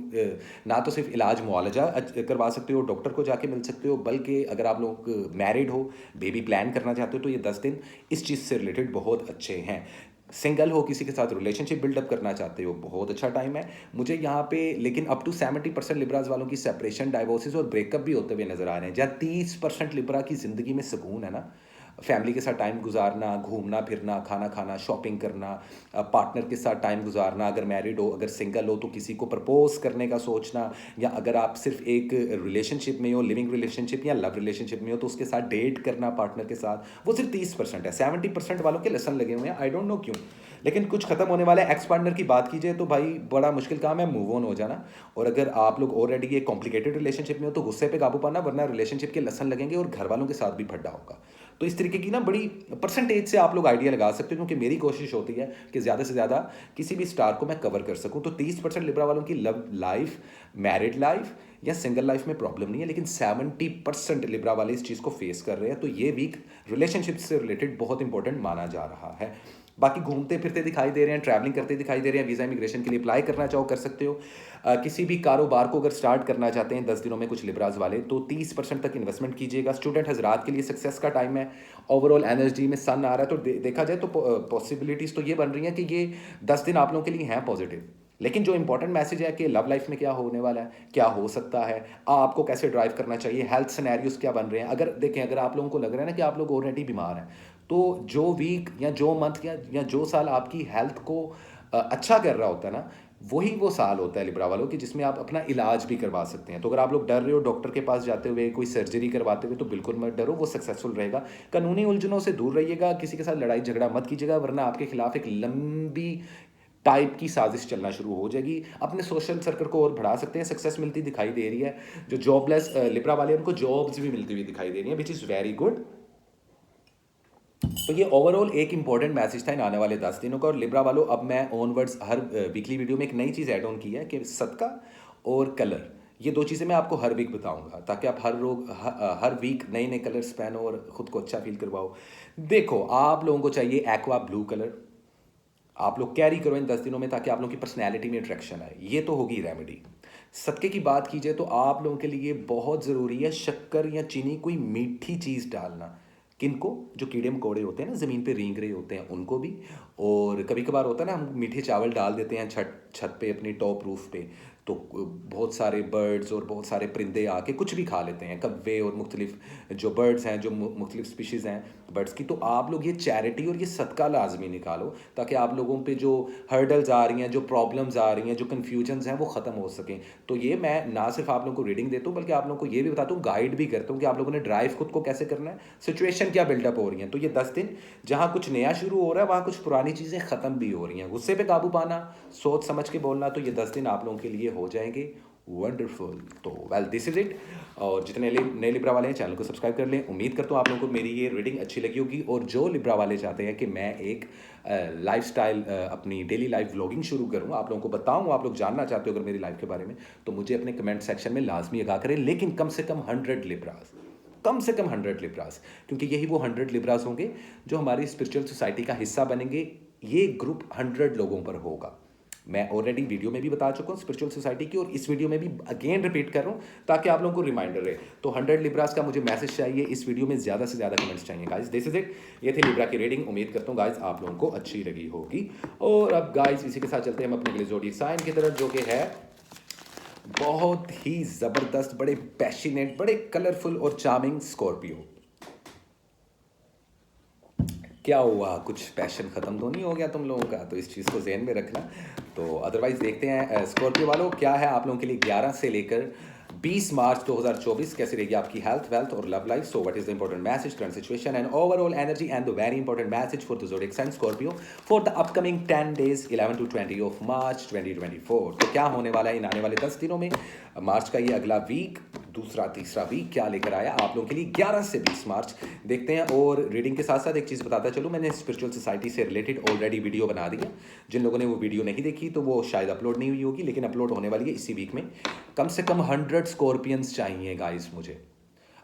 ना तो सिर्फ इलाज मुआलजा करवा सकते हो, डॉक्टर को जाके मिल सकते हो, बल्कि अगर आप लोग मैरिड हो, बेबी प्लान करना चाहते हो, तो ये 10 दिन इस चीज़ से रिलेटेड बहुत अच्छे हैं। सिंगल हो, किसी के साथ रिलेशनशिप बिल्डअप करना चाहते हो, बहुत अच्छा टाइम है मुझे यहाँ पे। लेकिन अप टू 70% लिब्राज वालों की सेपरेशन, डाइवोर्सिस और ब्रेकअप भी होते हुए नजर आ रहे हैं। जहाँ 30% लिब्रा की ज़िंदगी में सुकून है ना, फैमिली के साथ टाइम गुजारना, घूमना फिरना, खाना खाना, शॉपिंग करना, पार्टनर के साथ टाइम गुजारना, अगर मैरिड हो, अगर सिंगल हो तो किसी को प्रपोज करने का सोचना, या अगर आप सिर्फ एक रिलेशनशिप में हो, लिविंग रिलेशनशिप या लव रिलेशनशिप में हो, तो उसके साथ डेट करना पार्टनर के साथ, वो सिर्फ 30% है। 70% वालों के लेसन लगे हुए हैं, आई डोंट नो क्यों। लेकिन कुछ खत्म होने वाला है। एक्स पार्टनर की बात कीजिए तो भाई बड़ा मुश्किल काम है मूव ऑन हो जाना। और अगर आप लोग ऑलरेडी ये कॉम्प्लिकेटेड रिलेशनशिप में हो तो गुस्से पे काबू पाना, वरना रिलेशनशिप के लेसन लगेंगे और घर वालों के साथ भी फड्डा होगा। तो इस तरीके की ना बड़ी परसेंटेज से आप लोग आइडिया लगा सकते हो, क्योंकि मेरी कोशिश होती है कि ज़्यादा से ज़्यादा किसी भी स्टार को मैं कवर कर सकूं। तो 30% लिब्रा वालों की लव लाइफ, मैरिड लाइफ या सिंगल लाइफ में प्रॉब्लम नहीं है, लेकिन 70% लिब्रा वाले इस चीज़ को फेस कर रहे हैं। तो ये वीक रिलेशनशिप से रिलेटेड बहुत इंपॉर्टेंट माना जा रहा है। बाकी घूमते फिरते दिखाई दे रहे हैं, ट्रैवलिंग करते दिखाई दे रहे हैं, वीज़ा इमिग्रेशन के लिए अप्लाई करना चाहो कर सकते हो। किसी भी कारोबार को अगर स्टार्ट करना चाहते हैं 10 दिनों में कुछ लिब्राज वाले, तो 30% तक इन्वेस्टमेंट कीजिएगा। स्टूडेंट हजरात के लिए सक्सेस का टाइम है। ओवरऑल एनर्जी में सन आ रहा है, तो देखा जाए तो पॉसिबिलिटीज़ तो ये बन रही हैं कि ये 10 दिन आप लोगों के लिए हैं पॉजिटिव। लेकिन जो इंपॉर्टेंट मैसेज है कि लव लाइफ में क्या होने वाला है, क्या हो सकता है, आपको कैसे ड्राइव करना चाहिए, हेल्थ सिनेरियोज क्या बन रहे हैं। अगर देखें, अगर आप लोगों को लग रहा है ना कि आप लोग ऑलरेडी बीमार हैं, तो जो वीक या जो मंथ या जो साल आपकी हेल्थ को अच्छा कर रहा होता है ना, वही वो साल होता है लिब्रा वालों की जिसमें आप अपना इलाज भी करवा सकते हैं। तो अगर आप लोग डर रहे हो डॉक्टर के पास जाते हुए, कोई सर्जरी करवाते हुए, तो बिल्कुल मत डरो, वो सक्सेसफुल रहेगा। कानूनी उलझनों से दूर रहिएगा, किसी के साथ लड़ाई झगड़ा मत कीजिएगा, वरना आपके खिलाफ एक लंबी टाइप की साजिश चलना शुरू हो जाएगी। अपने सोशल सर्कल को और बढ़ा सकते हैं। सक्सेस मिलती दिखाई दे रही है। जो जॉबलेस लिब्रा वाले हैं उनको जॉब्स भी मिलती हुई दिखाई दे रही है, विच इज़ वेरी गुड। तो ये ओवरऑल एक इंपॉर्टेंट मैसेज था इन आने वाले 10 दिनों का। और लिब्रा वालों, अब मैं ऑनवर्ड्स हर वीकली वीडियो में एक नई चीज़ ऐड ऑन की है कि सदका और कलर, ये दो चीज़ें मैं आपको हर वीक बताऊंगा, ताकि आप हर वीक नए नए कलर्स पहनो और ख़ुद को अच्छा फील करवाओ। देखो, आप लोगों को चाहिए एक्वा ब्लू कलर, आप लोग कैरी करो इन 10 दिनों में, ताकि आप लोगों की पर्सनैलिटी में अट्रैक्शन आए। ये तो होगी रेमेडी। सदके की बात कीजिए तो आप लोगों के लिए बहुत ज़रूरी है शक्कर या चीनी, कोई मीठी चीज़ डालना। किनको? जो कीड़े मकोड़े होते हैं ना, ज़मीन पे रेंग रहे होते हैं, उनको भी। और कभी कभार होता है ना, हम मीठे चावल डाल देते हैं छत छत पे, अपनी टॉप रूफ पे, तो बहुत सारे बर्ड्स और बहुत सारे परिंदे आके कुछ भी खा लेते हैं, कव्वे और मुख्तलिफ जो बर्ड्स हैं, जो मुख्तलिफ स्पीशीज़ हैं बर्ड्स की। तो आप लोग ये चैरिटी और ये सदका लाजमी निकालो, ताकि आप लोगों पे जो हर्डल्स आ रही हैं, जो प्रॉब्लम्स आ रही हैं, जो कन्फ्यूजन्स हैं, वो ख़त्म हो सकें। तो ये मैं ना सिर्फ आप लोगों को रीडिंग देता हूँ, बल्कि आप लोगों को ये भी बताता हूँ, गाइड भी करता हूँ कि आप लोगों ने ड्राइव खुद को कैसे करना है, सिचुएशन क्या बिल्डअप हो रही हैं। तो ये 10 दिन जहाँ कुछ नया शुरू हो रहा है, वहाँ कुछ पुरानी चीज़ें ख़त्म भी हो रही हैं। गुस्से पे काबू पाना, सोच समझ के बोलना, तो ये 10 दिन आप लोगों के लिए हो जाएंगे वंडरफुल। तो वेल, दिस इज़ इट। और जितने नए लिब्रा वाले हैं, चैनल को सब्सक्राइब कर लें। उम्मीद करता हूँ आप लोगों को मेरी ये रीडिंग अच्छी लगी होगी। और जो लिब्रा वाले चाहते हैं कि मैं एक लाइफस्टाइल, अपनी डेली लाइफ व्लॉगिंग शुरू करूँ, आप लोगों को बताऊँ, आप लोग जानना चाहते हो अगर मेरी लाइफ के बारे में, तो मुझे अपने कमेंट सेक्शन में लाजमी आगाह करें। लेकिन कम से कम 100 लिब्रास, कम से कम 100 लिब्रास, क्योंकि यही वो 100 लिब्रास होंगे जो हमारी स्पिरिचुअल सोसाइटी का हिस्सा बनेंगे। ये ग्रुप 100 लोगों पर होगा। मैं ऑलरेडी वीडियो में भी बता चुका हूँ स्पिरिचुअल सोसाइटी की, और इस वीडियो में भी अगेन रिपीट कर रहा हूँ, ताकि आप लोगों को रिमाइंडर रहे। तो 100 लिब्रास का मुझे मैसेज चाहिए, इस वीडियो में ज़्यादा से ज़्यादा कमेंट्स चाहिए गाइस। This is it. ये थी लिब्रा की रीडिंग। उम्मीद करता हूँ गाइस आप लोगों को अच्छी लगी होगी। और अब गाइस इसी के साथ चलते हैं हम अपने अगले ज़ोडिएक साइन की तरफ, जो कि है बहुत ही ज़बरदस्त, बड़े पैशनेट, बड़े कलरफुल और चार्मिंग स्कॉर्पियो। क्या हुआ, कुछ पैशन ख़त्म तो नहीं हो गया तुम लोगों का? तो इस चीज़ को ज़हन में रखना। तो अदरवाइज देखते हैं स्कॉर्पियो वालों क्या है आप लोगों के लिए 11 से लेकर 20 मार्च 2024 कैसी रहेगी आपकी हेल्थ वेल्थ और love life. So what is the important message, current situation and overall energy and the very important message for the zodiac sign Scorpio for the upcoming 10 days 11 to 20 of March 2024. तो क्या होने वाला है इन आने वाले 10 दिनों में. मार्च का ये अगला वीक, दूसरा तीसरा वीक क्या लेकर आया आप लोगों के लिए 11 से 20 मार्च देखते हैं. और रीडिंग के साथ साथ एक चीज़ बताता चलूँ, मैंने स्पिरिचुअल सोसाइटी से रिलेटेड ऑलरेडी वीडियो बना दी है. जिन लोगों ने वो वीडियो नहीं देखी तो वो शायद अपलोड नहीं हुई होगी, लेकिन अपलोड होने वाली है इसी वीक में. कम से कम 100 स्कॉर्पियंस चाहिए गाइस मुझे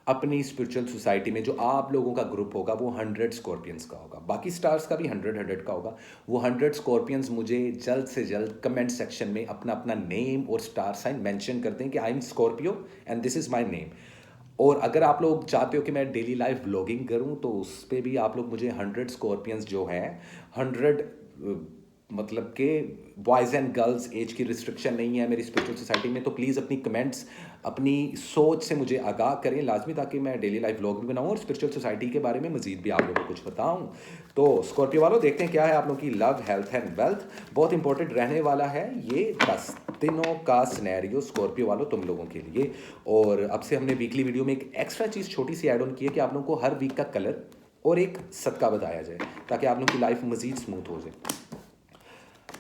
अपनी स्पिरिचुअल सोसाइटी में. जो आप लोगों का ग्रुप होगा वो 100 स्कॉर्पियंस का होगा, बाकी स्टार्स का भी 100 का होगा. वो 100 स्कॉर्पियंस मुझे जल्द से जल्द कमेंट सेक्शन में अपना अपना नेम और स्टार साइन मेंशन कर दें कि I am Scorpio and this is my name. और अगर आप लोग चाहते हो कि मैं डेली लाइफ व्लॉगिंग करूं तो उस पर भी आप लोग मुझे 100 स्कॉर्पियंस जो हैं 100 मतलब कि बॉयज़ एंड गर्ल्स एज की रिस्ट्रिक्शन नहीं है मेरी स्पिरिचुअल सोसाइटी में. तो प्लीज़ अपनी कमेंट्स अपनी सोच से मुझे आगाह करें लाजमी, ताकि मैं डेली लाइफ व्लॉग भी बनाऊँ और स्पिरिचुअल सोसाइटी के बारे में मजीद भी आप लोगों को कुछ बताऊँ. तो स्कॉर्पियो वालों देखते हैं क्या है आप लोगों की लव हेल्थ एंड वेल्थ. बहुत इंपॉर्टेंट रहने वाला है ये 10 दिनों का सिनेरियो स्कॉर्पियो वालों तुम लोगों के लिए. और अब से हमने वीकली वीडियो में एक एक्स्ट्रा चीज़ छोटी सी ऐड ऑन की है कि आप लोगों को हर वीक का कलर और एक सदका बताया जाए ताकि आप लोगों की लाइफ मजीद स्मूथ हो जाए.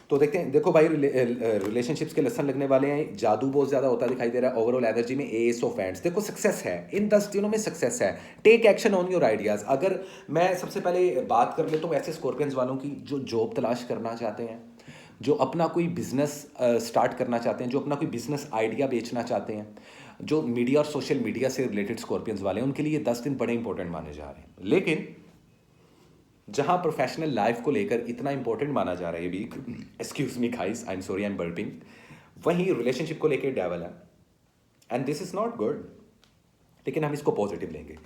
तो देखते हैं. देखो भाई रिलेशनशिप्स के लेसन लगने वाले हैं. जादू बहुत ज़्यादा होता दिखाई दे रहा है. ओवरऑल एनर्जी में एस ऑफ हैंड्स. देखो सक्सेस है इन 10 दिनों में, सक्सेस है. Take action on your ideas. अगर मैं सबसे पहले बात कर ले तो ऐसे स्कॉर्पियंस वालों की जो जॉब तलाश करना चाहते हैं, जो अपना कोई बिजनेस स्टार्ट करना चाहते हैं, जो अपना कोई बिजनेस आइडिया बेचना चाहते हैं, जो मीडिया और सोशल मीडिया से रिलेटेड स्कॉर्पियंस वाले हैं, उनके लिए 10 दिन बड़े इंपॉर्टेंट माने जा रहे हैं. लेकिन जहां प्रोफेशनल लाइफ को लेकर इतना इंपॉर्टेंट माना जा रहा है week, excuse me guys, I am sorry, I am burping, वहीं रिलेशनशिप को लेकर डेवल है and this is not good. लेकिन हम इसको पॉजिटिव लेंगे.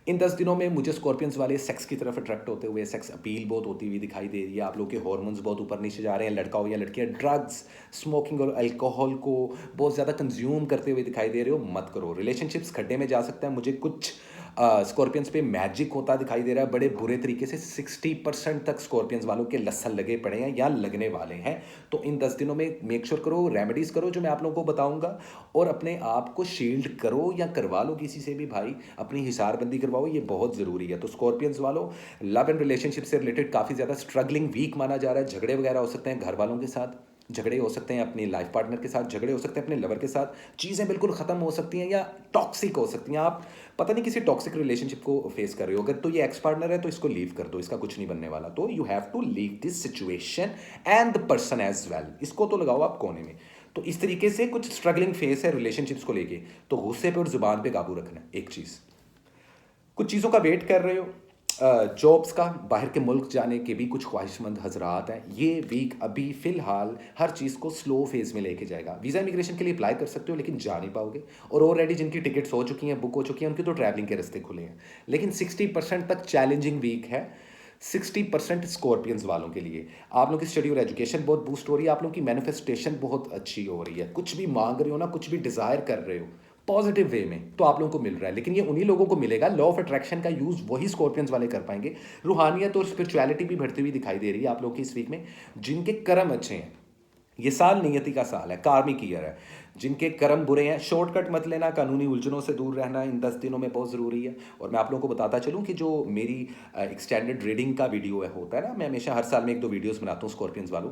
इन 10 दिनों में मुझे स्कॉर्पियंस वाले सेक्स की तरफ अट्रैक्ट होते हुए, सेक्स अपील बहुत होती हुई दिखाई दे रही है. आप लोग के हार्मोन्स बहुत ऊपर नीचे जा रहे हैं. लड़का हो या लड़कियां ड्रग्स, स्मोकिंग और अल्कोहल को बहुत ज़्यादा कंज्यूम करते हुए दिखाई दे रहे हो. मत करो. रिलेशनशिप्स खड्डे में जा सकता है. मुझे कुछ स्कॉर्पियंस पे मैजिक होता दिखाई दे रहा है बड़े बुरे तरीके से. 60% तक स्कॉर्पियंस वालों के लसन लगे पड़े हैं या लगने वाले हैं. तो इन 10 दिनों में मेक श्योर करो, रेमेडीज़ करो जो मैं आप लोगों को बताऊंगा, और अपने आप को शील्ड करो या करवा लो किसी से भी भाई. अपनी हिसारबंदी करवाओ, ये बहुत ज़रूरी है. तो स्कॉर्पियंस वालों लव एंड रिलेशनशिप से रिलेटेड काफ़ी ज़्यादा स्ट्रगलिंग वीक माना जा रहा है. झगड़े वगैरह हो सकते हैं घर वालों के साथ, झगड़े हो सकते हैं अपनी लाइफ पार्टनर के साथ, झगड़े हो सकते हैं अपने लवर के साथ. चीज़ें बिल्कुल ख़त्म हो सकती हैं या टॉक्सिक हो सकती हैं. आप पता नहीं किसी टॉक्सिक रिलेशनशिप को फेस कर रहे हो. अगर तो ये एक्स पार्टनर है तो इसको लीव कर दो, इसका कुछ नहीं बनने वाला. तो you have to leave this situation and the person as well. इसको तो लगाओ आप कोने में. तो इस तरीके से कुछ स्ट्रगलिंग फेस है रिलेशनशिप्स को लेके. तो गुस्से पे और जुबान पे काबू रखना है. एक चीज़, कुछ चीज़ों का वेट कर रहे हो, जॉब्स का, बाहर के मुल्क जाने के भी कुछ ख्वाहिशमंद हजरात हैं. ये वीक अभी फ़िलहाल हर चीज़ को स्लो फेज़ में लेके जाएगा. वीज़ा इमिग्रेशन के लिए अप्लाई कर सकते हो लेकिन जा नहीं पाओगे. और ऑलरेडी जिनकी टिकट्स हो चुकी हैं, बुक हो चुकी हैं, उनकी तो ट्रैवलिंग के रास्ते खुले हैं. लेकिन 60% तक चैलेंजिंग वीक है. 60% स्कॉर्पियंस वालों के लिए. आप लोग की स्टडी और एजुकेशन बहुत बूस्ट हो रही है. आप लोग की मैनिफेस्टेशन बहुत अच्छी हो रही है. कुछ भी मांग रहे हो ना, कुछ भी डिज़ायर कर रहे हो पॉजिटिव वे में, तो आप लोगों को मिल रहा है. लेकिन ये उन्हीं लोगों को मिलेगा. लॉ ऑफ अट्रैक्शन का यूज़ वही स्कॉर्पियंस वाले कर पाएंगे. रूहानियत और स्पिरिचुअलिटी भी बढ़ती हुई दिखाई दे रही है आप लोग की इस वीक में. जिनके कर्म अच्छे हैं, ये साल नियति का साल है, कार्मिक ईयर है. जिनके कर्म बुरे हैं, शॉर्टकट मत लेना, कानूनी उलझनों से दूर रहना इन 10 दिनों में बहुत ज़रूरी है. और मैं आप लोगों को बताता चलूँ कि जो मेरी एक्सटेंडेड रीडिंग का वीडियो है होता है ना, मैं हमेशा हर साल में 1-2 वीडियोस बनाता हूँ स्कॉर्पियंस वालों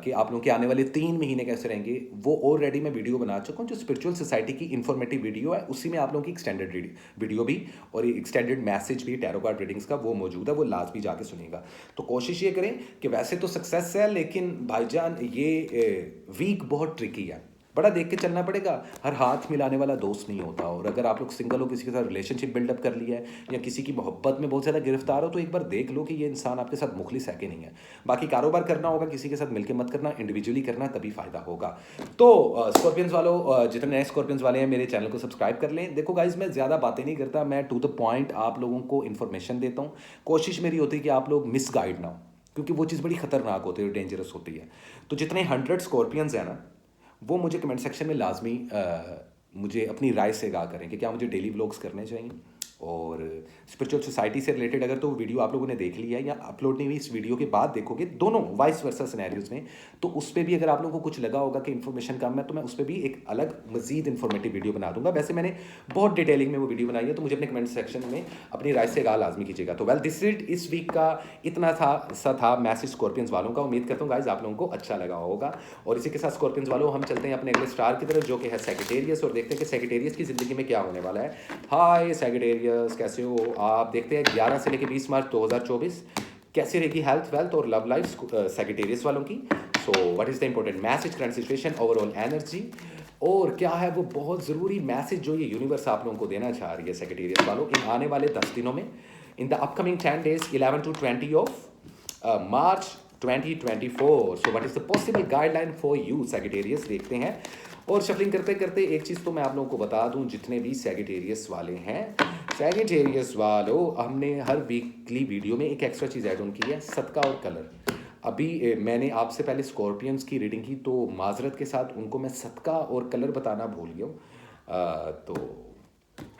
कि आप लोगों के आने वाले 3 महीने कैसे रहेंगे. वो ऑलरेडी मैं वीडियो बना चुका हूँ. जो स्पिरिचुअल सोसाइटी की इन्फॉर्मेटिव वीडियो है उसी में आप लोगों की एक्सटेंडेड वीडियो भी और एक्सटेंडेड मैसेज भी टैरो कार्ड रीडिंग्स का वो मौजूद है. वो लाजमी जाके सुनिएगा. तो कोशिश ये करें कि वैसे तो सक्सेस है, लेकिन भाईजान ये वीक बहुत ट्रिकी है. बड़ा देख के चलना पड़ेगा. हर हाथ मिलाने वाला दोस्त नहीं होता. और अगर आप लोग सिंगल हो, किसी के साथ रिलेशनशिप बिल्डअप कर लिया है या किसी की मोहब्बत में बहुत ज़्यादा गिरफ्तार हो, तो एक बार देख लो कि ये इंसान आपके साथ मुखलिस है कि नहीं है. बाकी कारोबार करना होगा, किसी के साथ मिलकर मत करना, इंडिविजुअली करना, तभी फ़ायदा होगा. तो स्कॉर्पियंस वालों, जितने नए स्कॉर्पियंस वाले हैं मेरे चैनल को सब्सक्राइब कर लें. देखो गाइज, मैं ज़्यादा बातें नहीं करता, मैं टू द पॉइंट आप लोगों को इन्फॉर्मेशन देता हूँ. कोशिश मेरी होती है कि आप लोग मिसगाइड ना हो, क्योंकि वो चीज़ बड़ी खतरनाक होती है, डेंजरस होती है. तो जितने 100 स्कॉर्पियंस हैं ना, वो मुझे कमेंट सेक्शन में लाजमी मुझे अपनी राय से आगाह करें कि क्या मुझे डेली व्लॉग्स करने चाहिए और स्पिरिचुअल सोसाइटी से रिलेटेड अगर तो वीडियो आप लोगों ने देख लिया है या अपलोड नहीं हुई इस वीडियो के बाद देखोगे, दोनों वाइस वर्सा सिनेरियोज में, तो उस पर भी अगर आप लोगों को कुछ लगा होगा कि इन्फॉर्मेशन कम है, तो मैं उस पर भी एक अलग मजीद इन्फॉर्मेटिव वीडियो बना दूंगा। वैसे मैंने बहुत डिटेलिंग में वो वीडियो बनाई है, तो मुझे अपने कमेंट सेक्शन में अपनी राय से आगाह लाजमी कीजिएगा। तो वेल दिस इट इस वीक का इतना था मैसेज स्कॉर्पियंस वालों का। उम्मीद करता हूँ गाइज आप लोगों को अच्छा लगा होगा। और इसी के साथ स्कॉर्पियंस वालों हम चलते हैं अपने अगले स्टार की तरफ, जो कि है सैजिटेरियस, और देखते हैं कि सैजिटेरियस की ज़िंदगी में क्या होने वाला है। हाय सैजिटेरियस, कैसे हो आप? देखते हैं 11 से लेकर 20 मार्च 2024 कैसी रहेगी हेल्थ, वेल्थ और लव लाइफ सैजिटेरियस वालों की। So what is the important message, current situation, overall energy, और क्या है वो बहुत ज़रूरी मैसेज जो ये यूनिवर्स आप लोगों को देना चाह रही है सैजिटेरियस वालों इन आने वाले 10 दिनों में, इन the upcoming 10 days 11 to 20 of March 2024. So what is the possible guideline for you Sagittarius? देखते हैं। और शफलिंग करते करते एक चीज़ तो मैं आप लोगों को बता दूं, जितने भी सैजिटेरियस वाले हैं, सैजिटेरियस वालों, हमने हर वीकली वीडियो में एक एक्स्ट्रा चीज़ ऐड ऑन की है, सदका और कलर। अभी मैंने आपसे पहले स्कॉर्पियंस की रीडिंग की, तो माजरत के साथ उनको मैं सदका और कलर बताना भूल गया हूँ। तो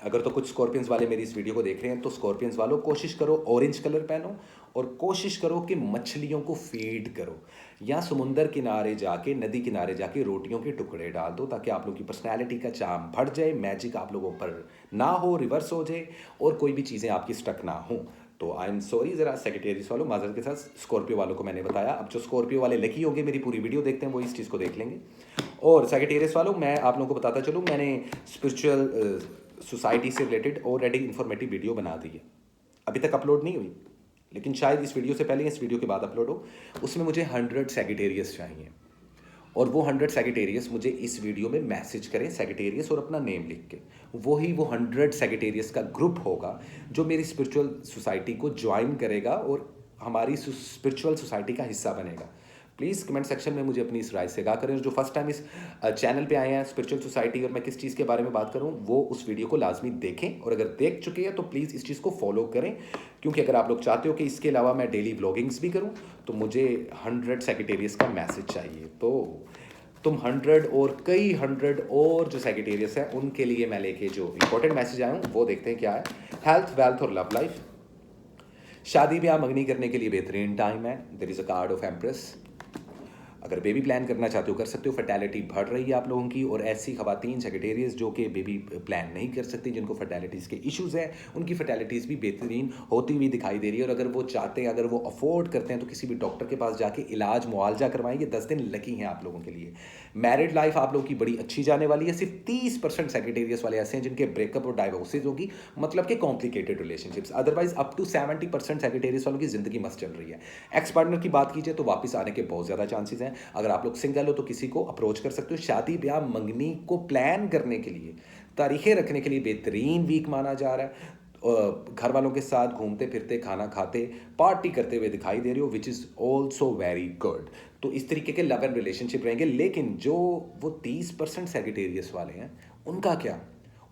अगर तो कुछ स्कॉर्पियंस वाले मेरी इस वीडियो को देख रहे हैं, तो स्कॉर्पियंस वालों कोशिश करो ऑरेंज कलर पहनो, और कोशिश करो कि मछलियों को फीड करो, या समुंदर किनारे जाके, नदी किनारे जाके रोटियों के टुकड़े डाल दो, ताकि आप लोगों की पर्सनैलिटी का चार्म बढ़ जाए, मैजिक आप लोगों पर ना हो, रिवर्स हो जाए, और कोई भी चीज़ें आपकी स्टक ना हो। तो आई एम सॉरी, ज़रा सेक्रेटरीज वालों माजरत के साथ स्कॉर्पियो वालों को मैंने बताया। अब जो स्कॉर्पियो वाले लकी होंगे, मेरी पूरी वीडियो देखते हैं, वो इस चीज़ को देख लेंगे। और सेक्रेटेरियस वालों, मैं आप लोगों को बताता चलूँ, मैंने स्पिरिचुअल सोसाइटी से रिलेटेड ऑलरेडी इन्फॉर्मेटिव वीडियो बना दी है, अभी तक अपलोड नहीं हुई, लेकिन शायद इस वीडियो से पहले या इस वीडियो के बाद अपलोड हो। उसमें मुझे 100 सेक्रेटेरियस चाहिए, और वो 100 सेक्रेटेरियस मुझे इस वीडियो में मैसेज करें सेक्रेटेरियस और अपना नेम लिख के। वही वो 100 सेक्रेटेरियस का ग्रुप होगा जो मेरी स्पिरिचुअल सोसाइटी को ज्वाइन करेगा और हमारी स्पिरिचुअल सोसाइटी का हिस्सा बनेगा। प्लीज़ कमेंट सेक्शन में मुझे अपनी इस राय से आगाह करें। जो फर्स्ट टाइम इस चैनल पे आए हैं स्पिरिचुअल सोसाइटी, और मैं किस चीज़ के बारे में बात करूं, वो उस वीडियो को लाजमी देखें, और अगर देख चुके हैं तो प्लीज़ इस चीज़ को फॉलो करें, क्योंकि अगर आप लोग चाहते हो कि इसके अलावा मैं डेली व्लॉगिंग्स भी करूं, तो मुझे 100 सेक्रेटेरियस का मैसेज चाहिए। तो तुम 100 और कई 100 और जो सेक्रेटेरियस है उनके लिए मैं लेके जो इंपॉर्टेंट मैसेज आया हूँ, वो देखते हैं क्या है। हेल्थ, वेल्थ और लव लाइफ। शादी ब्याह मंगनी करने के लिए बेहतरीन टाइम है। There is a card of empress. अगर बेबी प्लान करना चाहते हो कर सकते हो, फर्टैलिटी बढ़ रही है आप लोगों की। और ऐसी खवातीन सेक्रेटेरियस जो कि बेबी प्लान नहीं कर सकती, जिनको फर्टैलिटीज़ के इश्यूज़ हैं, उनकी फर्टैलिटीज़ भी बेहतरीन होती हुई दिखाई दे रही है। और अगर वो चाहते हैं, अगर वो अफोर्ड करते हैं, तो किसी भी डॉक्टर के पास जाके इलाज मुआवजा करवाएं। ये 10 दिन लकी हैं आप लोगों के लिए। मैरिड लाइफ आप लोगों की बड़ी अच्छी जाने वाली है। सिर्फ 30% सेक्रेटेरियस वाले ऐसे हैं जिनके ब्रेकअप और डाइवोर्सेज होगी, मतलब कि complicated relationships. Otherwise up to 70% Sagittarius वालों की ज़िंदगी मस्त चल रही है। एक्स पार्टनर की बात कीजिए तो वापस आने के बहुत ज़्यादा चांसेस हैं। अगर आप लोग सिंगल हो तो किसी को अप्रोच कर सकते हो। शादी ब्याह मंगनी को प्लान करने के लिए, तारीखें रखने के लिए बेहतरीन वीक माना जा रहा है। घर वालों के साथ घूमते फिरते, खाना खाते, पार्टी करते हुए दिखाई दे रही हो, which is also very good. तो इस तरीके के लव एंड रिलेशनशिप रहेंगे। लेकिन जो वो 30% सेक्रेटेरियस वाले हैं, उनका क्या?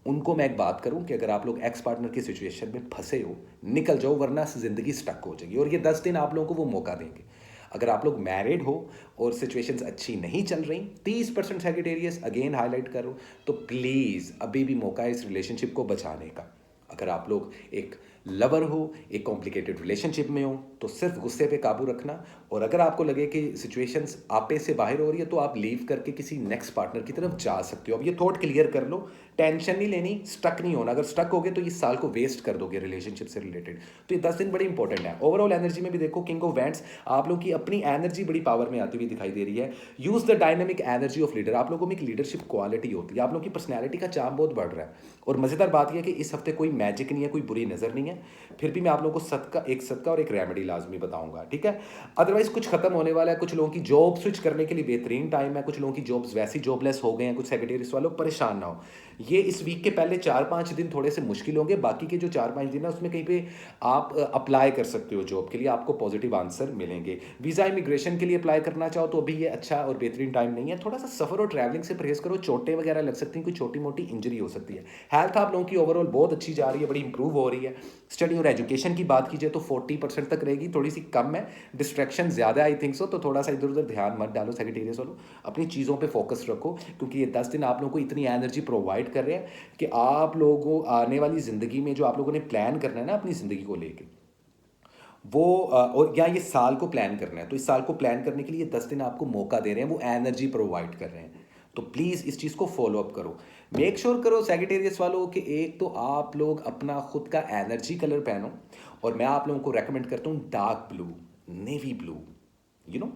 उनको मैं एक बात करूं कि अगर आप लोग एक्स पार्टनर की सिचुएशन में फंसे हो, निकल जाओ, वरना ज़िंदगी स्टक हो जाएगी। और ये 10 दिन आप लोगों को वो मौका देंगे। अगर आप लोग मैरिड हो और सिचुएशंस अच्छी नहीं चल रही, 30% सेक्रेटेरियस अगेन हाईलाइट करो, तो प्लीज़ अभी भी मौका है इस रिलेशनशिप को बचाने का। अगर आप लोग एक लवर हो, एक कॉम्प्लिकेटेड रिलेशनशिप में हो, तो सिर्फ गुस्से पे काबू रखना। और अगर आपको लगे कि सिचुएशंस आपे से बाहर हो रही है, तो आप लीव करके किसी नेक्स्ट पार्टनर की तरफ जा सकते हो। अब ये थॉट क्लियर कर लो, टेंशन नहीं लेनी, स्टक नहीं होना। अगर स्टक हो गए तो इस साल को वेस्ट कर दोगे रिलेशनशिप से रिलेटेड। तो ये 10 दिन बड़े इंपॉर्टेंट है। ओवरऑल एनर्जी में भी देखो, किंग ऑफ वैंड्स, आप लोग की अपनी एनर्जी बड़ी पावर में आती हुई दिखाई दे रही है। Use the dynamic energy of leader. आप लोगों में एक लीडरशिप क्वालिटी होती है, आप लोगों की पर्सनैलिटी का चार्म बहुत बढ़ रहा है। और मज़ेदार बात यह है कि इस हफ्ते कोई मैजिक नहीं है, कोई बुरी नज़र नहीं है। फिर भी मैं आप लोगों को सदका और एक रेमेडी लाजमी बताऊंगा, ठीक है। अदरवाइज कुछ खत्म होने वाला है। कुछ लोगों की जॉब स्विच करने के लिए बेहतरीन टाइम है। कुछ लोगों की जॉब्स वैसी जॉबलेस हो गए हैं। कुछ सेक्रेटरीज वालों परेशान ना हो। ये इस वीक के पहले 4-5 दिन थोड़े से मुश्किल होंगे। बाकी के जो 4-5 दिन है उसमें कहीं पे आप अप्लाई कर सकते हो जॉब के लिए, आपको पॉजिटिव आंसर मिलेंगे। वीज़ा इमिग्रेशन के लिए अप्लाई करना चाहो तो अभी ये अच्छा और बेहतरीन टाइम नहीं है। थोड़ा सा सफ़र और ट्रैवलिंग से परहेज करो। चोटें वगैरह लग सकती हैं, कोई छोटी मोटी इंजरी हो सकती है। हेल्थ आप लोगों की ओवरऑल बहुत अच्छी जा रही है, बड़ी इंप्रूव हो रही है। स्टडी और एजुकेशन की बात कीजिए तो 40% तक रहेगी, थोड़ी सी कम है। डिस्ट्रैक्शन ज़्यादा आई थिंक सो, तो थोड़ा सा इधर उधर ध्यान मत डालो सेक्रेटेरियस वालों, अपनी चीज़ों पे फोकस रखो, क्योंकि ये 10 दिन आप लोगों को इतनी एनर्जी प्रोवाइड कर रहे हैं कि आप लोगों आने वाली ज़िंदगी में जो आप लोगों ने प्लान करना है ना अपनी ज़िंदगी को लेके, वो और या ये साल को प्लान करना है, तो इस साल को प्लान करने के लिए 10 दिन आपको मौका दे रहे हैं, वो एनर्जी प्रोवाइड कर रहे हैं। तो प्लीज़ इस चीज़ को फॉलो अप करो। मेक श्योर करो सैजिटेरियस वालों कि एक तो आप लोग अपना खुद का एनर्जी कलर पहनो, और मैं आप लोगों को रेकमेंड करता हूँ dark blue, navy blue, you know,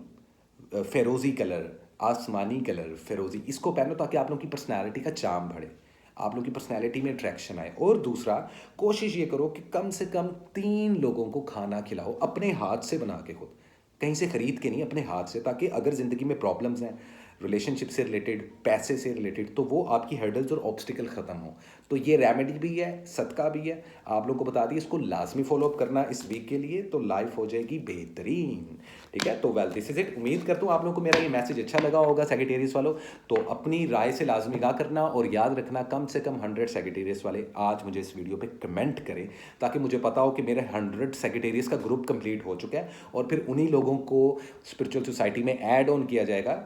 फेरोजी कलर, आसमानी कलर, फेरोजी, इसको पहनो ताकि आप लोगों की पर्सनैलिटी का चार्म बढ़े, आप लोगों की पर्सनैलिटी में अट्रैक्शन आए। और दूसरा, कोशिश ये करो कि कम से कम 3 लोगों को खाना खिलाओ, अपने हाथ से बना के, खुद कहीं से खरीद के नहीं, अपने हाथ से, ताकि अगर ज़िंदगी में प्रॉब्लम्स हैं रिलेशनशिप से रिलेटेड, पैसे से रिलेटेड, तो वो आपकी हर्डल्स और ऑब्स्टिकल ख़त्म हो। तो ये रेमेडी भी है, सदका भी है, आप लोगों को बता दिए, इसको लाजमी फॉलो अप करना इस वीक के लिए, तो लाइफ हो जाएगी बेहतरीन। ठीक है, तो वेल दिस इज इट। उम्मीद करता हूँ आप लोगों को मेरा ये मैसेज अच्छा लगा होगा सैजिटेरियस वालों। तो अपनी राय से लाजमी आगाह करना, और याद रखना कम से कम 100 सैजिटेरियस वाले आज मुझे इस वीडियो पे कमेंट करें, ताकि मुझे पता हो कि मेरे 100 सैजिटेरियस का ग्रुप कंप्लीट हो चुका है, और फिर उन्हीं लोगों को स्पिरिचुअल सोसाइटी में ऐड ऑन किया जाएगा,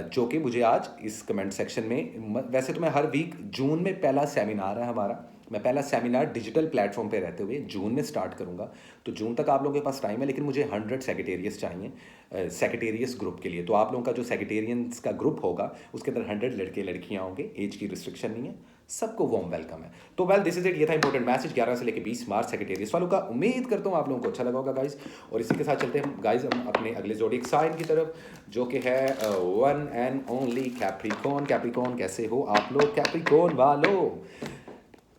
जो कि मुझे आज इस कमेंट सेक्शन में, वैसे तो मैं हर वीक जून में पहला सेमिनार है हमारा, मैं पहला सेमिनार डिजिटल प्लेटफॉर्म पे रहते हुए जून में स्टार्ट करूंगा, तो जून तक आप लोगों के पास टाइम है, लेकिन मुझे 100 सेक्रेटेरियस चाहिए सेक्रेटेरियस ग्रुप के लिए। तो आप लोगों का जो सेक्रेटेरियंस का ग्रुप होगा उसके अंदर 100 लड़के लड़कियां होंगे, एज की रिस्ट्रिक्शन नहीं है, सबको वार्म वेलकम है। तो वेल दिस इज इट, ये था इंपॉर्टेंट मैसेज 11 से लेकर 20 मार्च सेक्रेटेरियस वालों का। उम्मीद करता हूँ आप लोगों को अच्छा लगा होगा गाइज, और इसी के साथ चलते हैं गाइज हम अपने अगले ज़ोडिएक साइन की तरफ, जो कि है one and only Capricorn. Capricorn कैसे हो आप लोग कैप्रिकॉर्न वालों?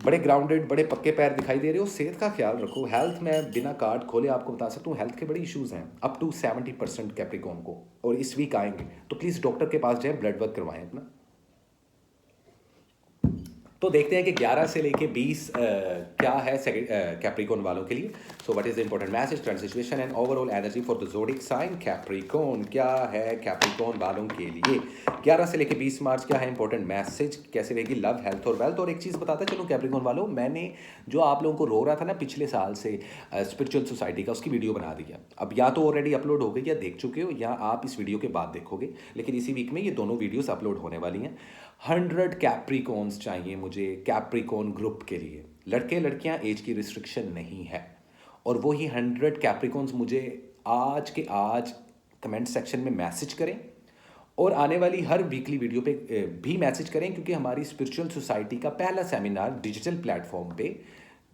बड़े ग्राउंडेड, बड़े पक्के पैर दिखाई दे रहे हो, सेहत का ख्याल रखो। हेल्थ में बिना कार्ड खोले आपको बता सकता हूँ, हेल्थ के बड़े इश्यूज हैं अप टू 70% कैप्रिकॉर्न को, और इस वीक आएंगे, तो प्लीज़ डॉक्टर के पास जाएं, ब्लड वर्क करवाएं अपना। तो देखते हैं कि 11 से लेके 20 क्या है कैप्रिकॉर्न वालों के लिए। So what is the important message, current situation and overall energy for the zodiac sign Capricorn. क्या है कैप्रिकॉर्न वालों के लिए 11 से लेके 20 मार्च, क्या है इंपॉर्टेंट मैसेज, कैसे रहेगी लव, हेल्थ और वेल्थ। और एक चीज़ बताता चलूँ कैप्रिकॉर्न वालों, मैंने जो आप लोगों को रो रहा था ना पिछले साल से स्पिरिचुअल सोसाइटी का, उसकी वीडियो बना दिया। अब या तो ऑलरेडी अपलोड हो गई या देख चुके हो, या आप इस वीडियो के बाद देखोगे, लेकिन इसी वीक में ये दोनों वीडियोस अपलोड होने वाली हैं। 100 कैप्रिकॉर्न्स चाहिए मुझे कैप्रिकॉर्न ग्रुप के लिए, लड़के लड़कियां, एज की रिस्ट्रिक्शन नहीं है, और वही 100 कैप्रिकॉर्न्स मुझे आज के आज कमेंट सेक्शन में मैसेज करें, और आने वाली हर वीकली वीडियो पे भी मैसेज करें, क्योंकि हमारी स्पिरिचुअल सोसाइटी का पहला सेमिनार डिजिटल प्लेटफॉर्म पे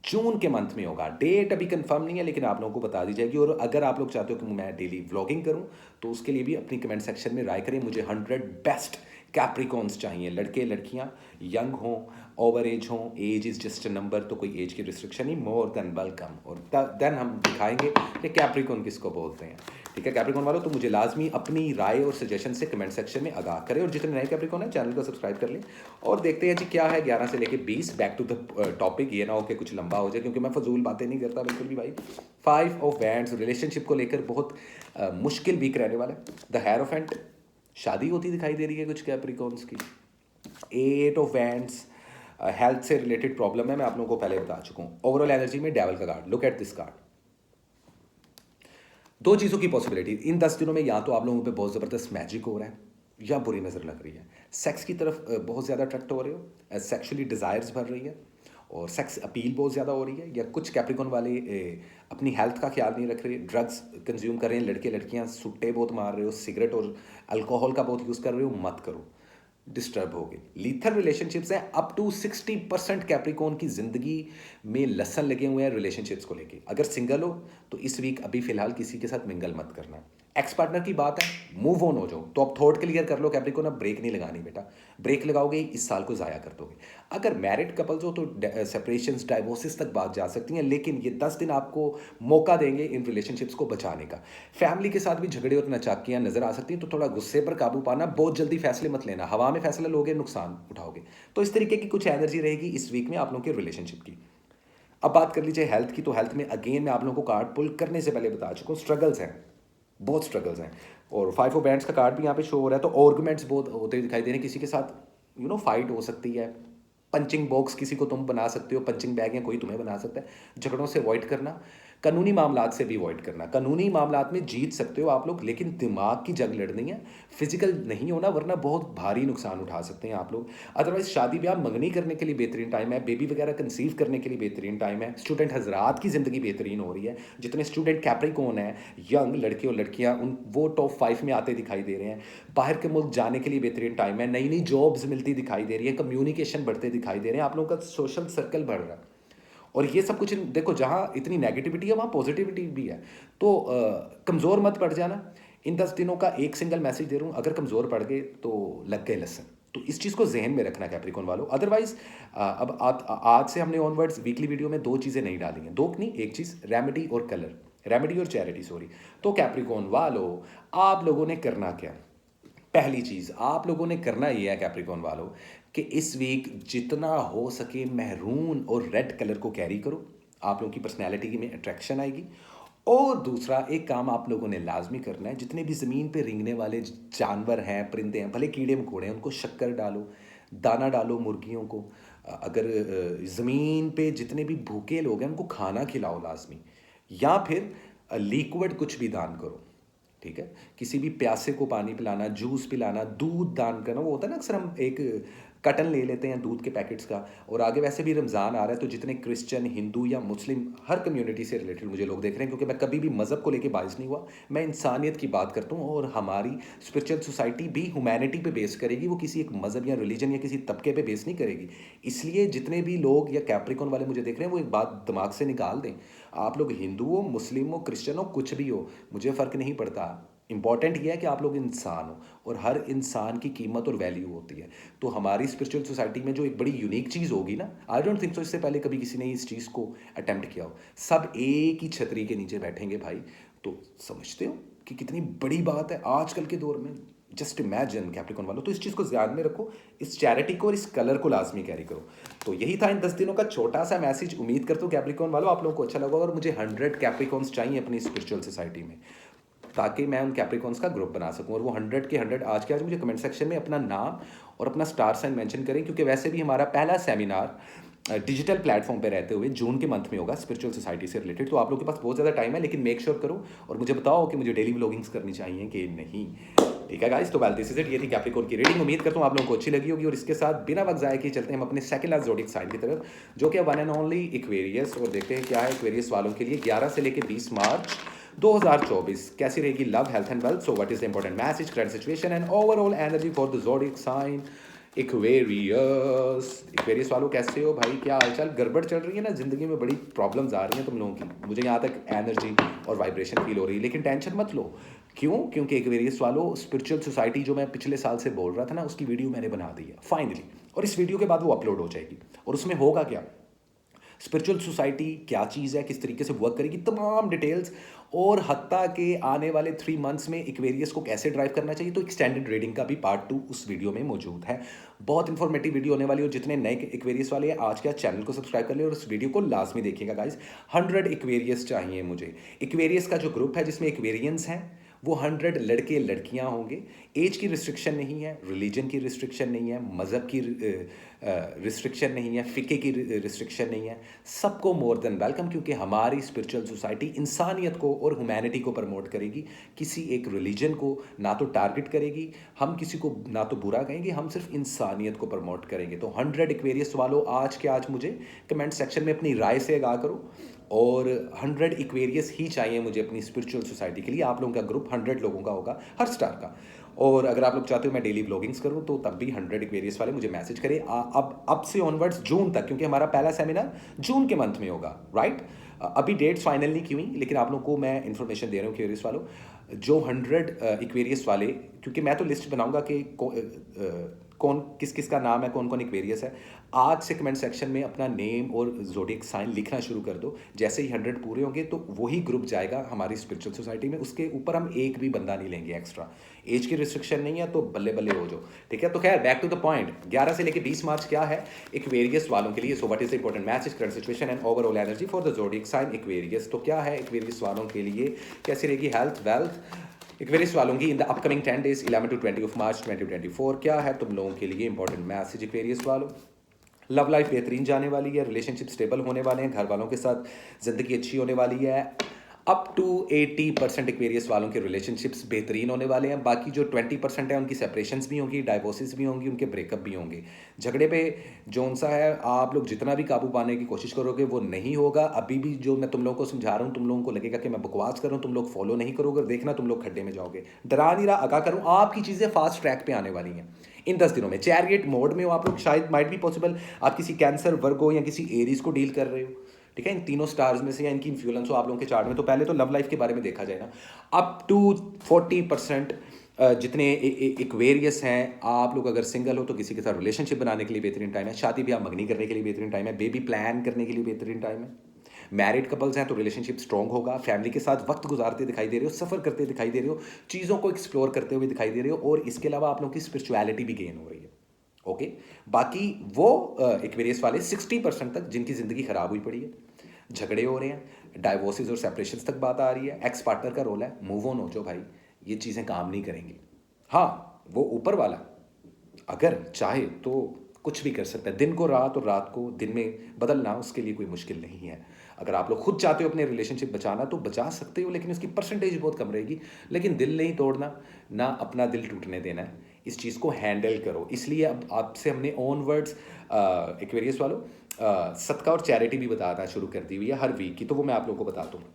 जून के मंथ में होगा। डेट अभी कंफर्म नहीं है, लेकिन आप लोगों को बता दी जाएगी। और अगर आप लोग चाहते हो कि मैं डेली व्लॉगिंग करूं, तो उसके लिए भी अपनी कमेंट सेक्शन में राय करें। मुझे 100 बेस्ट कैप्रिकॉर्न्स चाहिए, लड़के लड़कियां, यंग हों, ओवर एज हों, age is just a number, तो कोई एज की रिस्ट्रिक्शन नहीं, मोर देन वेलकम। और देन हम दिखाएंगे कि कैप्रिकॉर्न किसको बोलते हैं। ठीक है कैप्रिकॉर्न वालों, तो मुझे लाजमी अपनी राय और सजेशन से कमेंट सेक्शन में आगाह करें, और जितने नए कैप्रिकॉर्न हैं चैनल को सब्सक्राइब कर लें। और देखते हैं जी क्या है 11 से लेकर 20, बैक टू द टॉपिक, ये ना हो कि कुछ लंबा हो जाए, क्योंकि मैं फजूल बातें नहीं करता बिल्कुल भी भाई। 5 ऑफ वैंड्स, रिलेशनशिप को लेकर बहुत मुश्किल वीक रहने वाला है। द हेरोफेंट, शादी होती दिखाई दे रही है कुछ कैप्रिकॉर्न्स की। 8 ऑफ वैंड्स, हेल्थ से रिलेटेड प्रॉब्लम है, मैं आप लोगों को पहले बता चुका हूँ। ओवरऑल एनर्जी में डेविल का card, look at this card. दो चीज़ों की पॉसिबिलिटी इन 10 दिनों में, या तो आप लोगों पे बहुत ज़बरदस्त मैजिक हो रहा है, या बुरी नज़र लग रही है, सेक्स की तरफ बहुत ज़्यादा अट्रैक्ट हो रहे हो, सेक्शुअली डिज़ायर्स बढ़ रही है, और सेक्स अपील बहुत ज़्यादा हो रही है, या कुछ कैप्रिकॉर्न वाले अपनी हेल्थ का ख्याल नहीं रख रहे, ड्रग्स कंज्यूम कर रहे हैं, लड़के लड़कियां सुट्टे बहुत मार रहे हो, सिगरेट और अल्कोहल का बहुत यूज़ कर रहे हो, मत करो, डिस्टर्ब हो गए। लीथल रिलेशनशिप्स हैं, अप टू 60% कैप्रिकॉर्न की ज़िंदगी में लसन लगे हुए हैं रिलेशनशिप्स को लेके। अगर सिंगल हो तो इस वीक अभी फ़िलहाल किसी के साथ मिंगल मत करना। एक्स पार्टनर की बात है, मूव ऑन हो जाओ, तो अब थॉट क्लियर कर लो कैप्रिकॉर्न, अब ब्रेक नहीं लगानी बेटा, ब्रेक लगाओगे इस साल को ज़ाया कर दोगे। अगर मैरिड कपल्स हो तो सेपरेशंस, डाइवोर्सेस तक बात जा सकती हैं, लेकिन ये 10 दिन आपको मौका देंगे इन रिलेशनशिप्स को बचाने का। फैमिली के साथ भी झगड़े और नचाकियाँ नज़र आ सकती हैं, तो थोड़ा गुस्से पर काबू पाना, बहुत जल्दी फैसले मत लेना, हवा में फैसला लोगे नुकसान उठाओगे। तो इस तरीके की कुछ एनर्जी रहेगी इस वीक में आप लोगों के रिलेशनशिप की। अब बात कर लीजिए हेल्थ की, तो हेल्थ में अगेन मैं आप लोगों को कार्ड पुल करने से पहले बता चुका हूँ, स्ट्रगल्स हैं, बहुत स्ट्रगल्स हैं। और 5 ऑफ बैंड्स का कार्ड भी यहाँ पे शो हो रहा है, तो आर्गुमेंट्स बहुत होते दिखाई दे रहे हैं, किसी के साथ फाइट हो सकती है, पंचिंग बॉक्स किसी को तुम बना सकते हो, पंचिंग बैग या कोई तुम्हें बना सकता है, झगड़ों से अवॉइड करना। कानूनी मामलात से भी अवॉइड करना। कानूनी मामलात में जीत सकते हो आप लोग, लेकिन दिमाग की जंग लड़नी है, फिजिकल नहीं होना, वरना बहुत भारी नुकसान उठा सकते हैं आप लोग। अदरवाइज शादी ब्याह मंगनी करने के लिए बेहतरीन टाइम है, बेबी वगैरह कंसीव करने के लिए बेहतरीन टाइम है, स्टूडेंट हजरात की ज़िंदगी बेहतरीन हो रही है। जितने स्टूडेंट कैप्रिकॉर्न हैं, यंग लड़के और लड़कियां, उन वो टॉप 5 में आते दिखाई दे रहे हैं। बाहर के मुल्क जाने के लिए बेहतरीन टाइम है, नई नई जॉब्स मिलती दिखाई दे रही है, कम्युनिकेशन बढ़ते दिखाई दे रहे हैं, आप लोगों का सोशल सर्कल बढ़ रहा है। और ये सब कुछ देखो, जहाँ इतनी नेगेटिविटी है वहाँ पॉजिटिविटी भी है। तो कमज़ोर मत पड़ जाना। इन 10 दिनों का एक सिंगल मैसेज दे रहा हूँ, अगर कमज़ोर पड़ गए तो लग गए लेसन। तो इस चीज़ को जहन में रखना कैप्रिकॉर्न वालों। अदरवाइज अब आज से हमने ऑनवर्ड्स वीकली वीडियो में 2 चीज़ें नहीं डाली हैं, 2 नहीं, एक चीज़, रेमेडी और कलर, रेमेडी और चैरिटी, सॉरी। तो कैप्रिकॉर्न वालों, आप लोगों ने करना क्या? पहली चीज़ आप लोगों ने करना ये है कैप्रिकॉर्न वालों, कि इस वीक जितना हो सके महरून और रेड कलर को कैरी करो, आप लोगों की पर्सनैलिटी में अट्रैक्शन आएगी। और दूसरा एक काम आप लोगों ने लाजमी करना है, जितने भी ज़मीन पे रेंगने वाले जानवर हैं, परिंदे हैं, भले कीड़े मकोड़े हैं, उनको शक्कर डालो, दाना डालो मुर्गियों को। अगर ज़मीन पे जितने भी भूखे लोग हैं उनको खाना खिलाओ लाजमी, या फिर लिक्विड कुछ भी दान करो, ठीक है? किसी भी प्यासे को पानी पिलाना, जूस पिलाना, दूध दान करना। वो होता है ना, अक्सर हम एक कटन ले लेते हैं दूध के पैकेट्स का। और आगे वैसे भी रमज़ान आ रहा है, तो जितने क्रिश्चियन, हिंदू या मुस्लिम, हर कम्युनिटी से रिलेटेड मुझे लोग देख रहे हैं, क्योंकि मैं कभी भी मज़हब को लेके बाइस नहीं हुआ, मैं इंसानियत की बात करता हूँ। और हमारी स्पिरिचुअल सोसाइटी भी ह्यूमैनिटी पे बेस करेगी, वो किसी एक मज़हब या रिलीजन या किसी तबके पे बेस नहीं करेगी। इसलिए जितने भी लोग या कैप्रिकॉर्न वाले मुझे देख रहे हैं, वो एक बात दिमाग से निकाल दें, आप लोग हिंदू हो, मुस्लिम हो, क्रिश्चियन हो, कुछ भी हो, मुझे फ़र्क नहीं पड़ता। इंपॉर्टेंट ये है कि आप लोग इंसान हो, और हर इंसान की कीमत और वैल्यू होती है। तो हमारी स्पिरिचुअल सोसाइटी में जो एक बड़ी यूनिक चीज़ होगी ना, आई डोंट थिंक सो इससे पहले कभी किसी ने इस चीज़ को अटेम्प्ट किया हो। सब एक ही छतरी के नीचे बैठेंगे भाई। तो समझते हो कि कितनी बड़ी बात है आजकल के दौर में? जस्ट इमेजिन कैप्रिकॉर्न वालों। तो इस चीज़ को ध्यान में रखो, इस चैरिटी को और इस कलर को लाजमी कैरी करो। तो यही था इन 10 दिनों का छोटा सा मैसेज। उम्मीद करता हूँ कैप्रिकॉर्न वालों आप लोगों को अच्छा लगा, और मुझे 100 कैप्रिकॉर्न्स चाहिए अपनी स्पिरिचुअल सोसाइटी में, ताकि मैं उन कैप्रिकॉर्न्स का ग्रुप बना सकूं। और वो 100 के 100 आज के आज मुझे कमेंट सेक्शन में अपना नाम और अपना स्टार साइन मेंशन करें, क्योंकि वैसे भी हमारा पहला सेमिनार डिजिटल प्लेटफॉर्म पे रहते हुए जून के मंथ में होगा, स्पिरिचुअल सोसाइटी से रिलेटेड। तो आप लोगों के पास बहुत ज़्यादा टाइम है, लेकिन मेक श्योर करो और मुझे बताओ कि मुझे डेली व्लॉगिंग्स करनी चाहिए कि नहीं। ठीक है गाइस, तो वेल दिस इज इट। ये थी कैप्रिकॉर्न की रीडिंग। उम्मीद करता हूँ आप लोगों को अच्छी लगी होगी। और इसके साथ बिना वक्त ज़ाया किए चलते हैं हम अपने सेकंड लास्ट ज़ोडिक साइन की तरफ, जो कि वन एंड ओनली इक्वेरियस। और देखते हैं क्या है इक्वेरियस वालों के लिए 11 से लेकर 20 मार्च 2024 कैसी रहेगी love, health and wealth. So what is the important message, current situation and overall energy for the zodiac sign Aquarius. Aquarius वालों कैसे हो भाई, क्या हालचाल? गड़बड़ चल रही है ना ज़िंदगी में, बड़ी प्रॉब्लम्स आ रही हैं तुम लोगों की। मुझे यहाँ तक एनर्जी और वाइब्रेशन फील हो रही है, लेकिन टेंशन मत लो। क्यों? क्योंकि इक्वेरियस वालों, स्पिरिचुअल सोसाइटी जो मैं पिछले साल से बोल रहा था ना, उसकी वीडियो मैंने बना दी है फाइनली। और इस वीडियो के बाद वो अपलोड हो जाएगी। और उसमें होगा क्या, स्पिरिचुअल सोसाइटी क्या चीज़ है, किस तरीके से वर्क करेगी, तमाम डिटेल्स। और हत्ता के आने वाले 3 मंथ्स में इक्वेरियस को कैसे ड्राइव करना चाहिए, तो एक्सटेंडेड रीडिंग का भी पार्ट 2 उस वीडियो में मौजूद है। बहुत इंफॉर्मेटिव वीडियो होने वाली है। और जितने नए इक्वेरियस वाले हैं, आज के आज चैनल को सब्सक्राइब कर ले और उस वीडियो को लाजमी देखिएगा गाइज। 100 इक्वेरियस चाहिए मुझे। इक्वेरियस का जो ग्रुप है जिसमें इक्वेरियंस हैं, वो 100 लड़के लड़कियां होंगे। एज की रिस्ट्रिक्शन नहीं है, रिलीजन की रिस्ट्रिक्शन नहीं है, मज़हब की रिस्ट्रिक्शन नहीं है, फ़िके की रिस्ट्रिक्शन नहीं है। सबको मोर देन वेलकम, क्योंकि हमारी स्पिरिचुअल सोसाइटी इंसानियत को और ह्यूमैनिटी को प्रमोट करेगी। किसी एक रिलीजन को ना तो टारगेट करेगी, हम किसी को ना तो बुरा कहेंगे, हम सिर्फ इंसानियत को प्रमोट करेंगे। तो 100 इक्वेरियस वालों, आज के आज मुझे कमेंट सेक्शन में अपनी राय से आगाह करो। और 100 इक्वेरियस ही चाहिए मुझे अपनी स्पिरिचुअल सोसाइटी के लिए। आप लोगों का ग्रुप 100 लोगों का होगा, हर स्टार का। और अगर आप लोग चाहते हो मैं डेली ब्लॉगिंग्स करूं, तो तब भी 100 इक्वेरियस वाले मुझे मैसेज करें। अब से ऑनवर्ड्स जून तक, क्योंकि हमारा पहला सेमिनार जून के मंथ में होगा, राइट? अभी डेट्स फाइनल नहीं की हुई, लेकिन आप लोगों को मैं इन्फॉर्मेशन दे रहा हूँ इक्वेरियस वालों। जो 100 इक्वेरियस वाले, क्योंकि मैं तो लिस्ट बनाऊंगा कि कौन किस किस का नाम है, कौन कौन इक्वेरियस है। आज से कमेंट सेक्शन में अपना नेम और ज़ोडिक साइन लिखना शुरू कर दो। जैसे ही 100 पूरे होंगे तो वही ग्रुप जाएगा हमारी स्पिरिचुअल सोसाइटी में। उसके ऊपर हम एक भी बंदा नहीं लेंगे एक्स्ट्रा। एज की रिस्ट्रिक्शन नहीं है, तो बल्ले बल्ले हो जाओ, ठीक है? तो खैर, बैक टू द पॉइंट, 11 से लेकर 20 मार्च क्या है इक्वेरियस वालों के लिए। So what is the important message, current situation and overall energy for the zodiac sign Aquarius. तो क्या है इक्वेरियस वालों के लिए, कैसी रहेगी हेल्थ, वेल्थ इक्वेरियस वालों की इन the upcoming 10 days 11 to 20 of March 2024? क्या है तुम लोगों के लिए इंपॉर्टेंट मैसेज इक्वेरियस वालों? लव लाइफ बेहतरीन जाने वाली है, रिलेशनशिप स्टेबल होने वाले हैं, घर वालों के साथ ज़िंदगी अच्छी होने वाली है। अप टू 80% एक्वेरियस वालों के रिलेशनशिप्स बेहतरीन होने वाले हैं। बाकी जो 20% है उनकी सेपरेशंस भी होंगी, डाइवोर्सेस भी होंगी, उनके ब्रेकअप भी होंगे। झगड़े पे जौन सा है, आप लोग जितना भी काबू पाने की कोशिश करोगे वो नहीं होगा। अभी भी जो मैं तुम लोगों को समझा रहा हूँ, तुम लोगों को लगेगा कि मैं बकवास कर रहा हूँ, तुम लोग फॉलो नहीं करोगे, देखना तुम लोग खड्डे में जाओगे। डरा नहीं रहा, आगाह करूँ, आपकी चीज़ें फास्ट ट्रैक पे आने वाली हैं इन 10 दिनों में। चैरियट मोड में हो आप लोग, शायद माइट भी पॉसिबल आप किसी कैंसर, वर्गो या किसी एरीज को डील कर रहे हो, ठीक है, इन तीनों स्टार्स में से या इनकी इन्फ्लुएंस हो आप लोगों के चार्ट में। तो पहले तो लव लाइफ के बारे में देखा जाए ना, अप टू 40% जितने इक्वेरियस हैं, आप लोग अगर सिंगल हो तो किसी के साथ रिलेशनशिप बनाने के लिए बेहतरीन टाइम है, शादी ब्याह मंगनी करने के लिए बेहतरीन टाइम है, बेबी प्लान करने के लिए बेहतरीन टाइम है। मैरिड कपल्स हैं तो रिलेशनशिप स्ट्रॉन्ग होगा, फैमिली के साथ वक्त गुजारते दिखाई दे रहे हो, सफ़र करते दिखाई दे रहे हो, चीज़ों को एक्सप्लोर करते हुए दिखाई दे रहे हो, और इसके अलावा आप लोगों की स्पिरिचुअलिटी भी गेन हो रही है। ओके, बाकी वो एक्वेरियस वाले 60% तक जिनकी ज़िंदगी ख़राब हुई पड़ी है, झगड़े हो रहे हैं, डाइवोर्सेस और सेपरेशंस तक बात आ रही है, एक्स पार्टनर का रोल है, मूव ऑन हो जाओ भाई, ये चीज़ें काम नहीं करेंगी। हाँ, वो ऊपर वाला अगर चाहे तो कुछ भी कर सकता है, दिन को रात और रात को दिन में बदलना उसके लिए कोई मुश्किल नहीं है। अगर आप लोग खुद चाहते हो अपने रिलेशनशिप बचाना तो बचा सकते हो, लेकिन उसकी परसेंटेज बहुत कम रहेगी। लेकिन दिल नहीं तोड़ना, ना अपना दिल टूटने देना है, इस चीज़ को हैंडल करो। इसलिए अब आपसे हमने ओन वर्ड्स एक्वेरियस वालों सदका और चैरिटी भी बताना शुरू कर दी हुई है हर वीक की, तो वो मैं आप लोगों को बताता हूँ।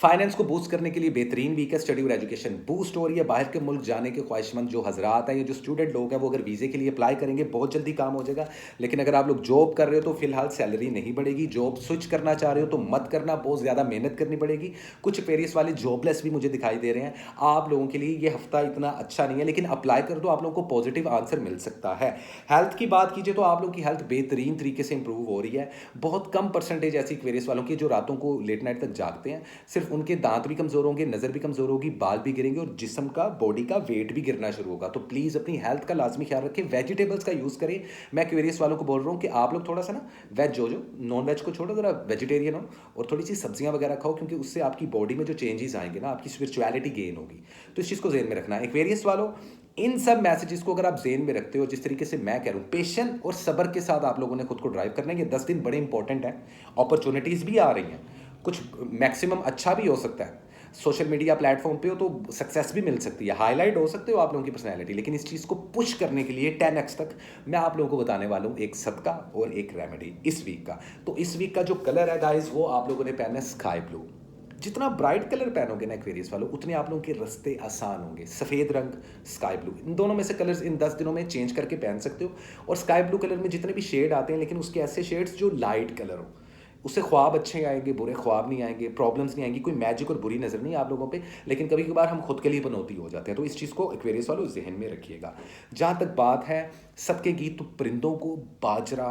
फाइनेंस को बूस्ट करने के लिए बेहतरीन वीक है, स्टडी और एजुकेशन बूस्ट हो रही है। बाहर के मुल्क जाने के ख्वाहिशमंद जो हजरात हैं या जो स्टूडेंट लोग हैं, वो अगर वीज़े के लिए अप्लाई करेंगे बहुत जल्दी काम हो जाएगा। लेकिन अगर आप लोग जॉब कर रहे हो तो फिलहाल सैलरी नहीं बढ़ेगी। जॉब स्विच करना चाह रहे हो तो मत करना, बहुत ज़्यादा मेहनत करनी पड़ेगी। कुछ पेरिस वाले जॉबलेस भी मुझे दिखाई दे रहे हैं। आप लोगों के लिए ये हफ्ता इतना अच्छा नहीं है, लेकिन अप्लाई कर दो, आप लोगों को पॉजिटिव आंसर मिल सकता है। हेल्थ की बात कीजिए तो आप लोगों की हेल्थ बेहतरीन तरीके से इंप्रूव हो रही है। बहुत कम परसेंटेज ऐसी एक्वेरियस वालों की जो रातों को लेट नाइट तक जागते हैं, सिर्फ उनके दांत भी कमज़ोर होंगे, नज़र भी कमज़ोर होगी, बाल भी गिरेंगे और जिस्म का, बॉडी का वेट भी गिरना शुरू होगा। तो प्लीज़ अपनी हेल्थ का लाजमी ख्याल रखें, वेजिटेबल्स का यूज़ करें। मैं एक्वेरियस वालों को बोल रहा हूँ कि आप लोग थोड़ा सा ना वेज हो, जो नॉन वेज को छोड़ो, ज़रा वेजिटेरियन हो और थोड़ी सी सब्जियां वगैरह खाओ, क्योंकि उससे आपकी बॉडी में जो चेंजेस आएंगे ना, आपकी स्पिरिचुअलिटी गेन होगी। तो इस चीज़ को जेन में रखना है। एक्वेरियस वालों, इन सब मैसेजेस को अगर आप जेन में रखते हो, जिस तरीके से मैं कह रहा हूँ, पेशेंस और सब्र के साथ आप लोगों ने खुद को ड्राइव करना है। ये 10 दिन बड़े इंपॉर्टेंट हैं, अपॉर्चुनिटीज़ भी आ रही हैं, कुछ मैक्सिमम अच्छा भी हो सकता है। सोशल मीडिया प्लेटफॉर्म पे हो तो सक्सेस भी मिल सकती है, हाईलाइट हो सकते हो आप लोगों की पर्सनैलिटी। लेकिन इस चीज़ को पुश करने के लिए 10x तक मैं आप लोगों को बताने वाला हूँ एक सदका और एक रेमेडी इस वीक का। तो इस वीक का जो कलर है गाइज, वो आप लोगों ने पहना है स्काई ब्लू। जितना ब्राइट कलर पहनोगे ना एक्वेरियस वालों, उतने आप लोगों के रास्ते आसान होंगे। सफ़ेद रंग, स्काई ब्लू, इन दोनों में से कलर्स इन 10 दिनों में चेंज करके पहन सकते हो। और स्काई ब्लू कलर में जितने भी शेड आते हैं, लेकिन उसके ऐसे शेड्स जो लाइट कलर हो, उससे ख्वाब अच्छे आएंगे, बुरे ख्वाब नहीं आएंगे, प्रॉब्लम्स नहीं आएंगी, कोई मैजिक और बुरी नज़र नहीं आप लोगों पे। लेकिन कभी कभार हम खुद के लिए पनौती हो जाते हैं, तो इस चीज़ को एक्वेरियस वालों जहन में रखिएगा। जहाँ तक बात है सबके गीत, तो परिंदों को बाजरा,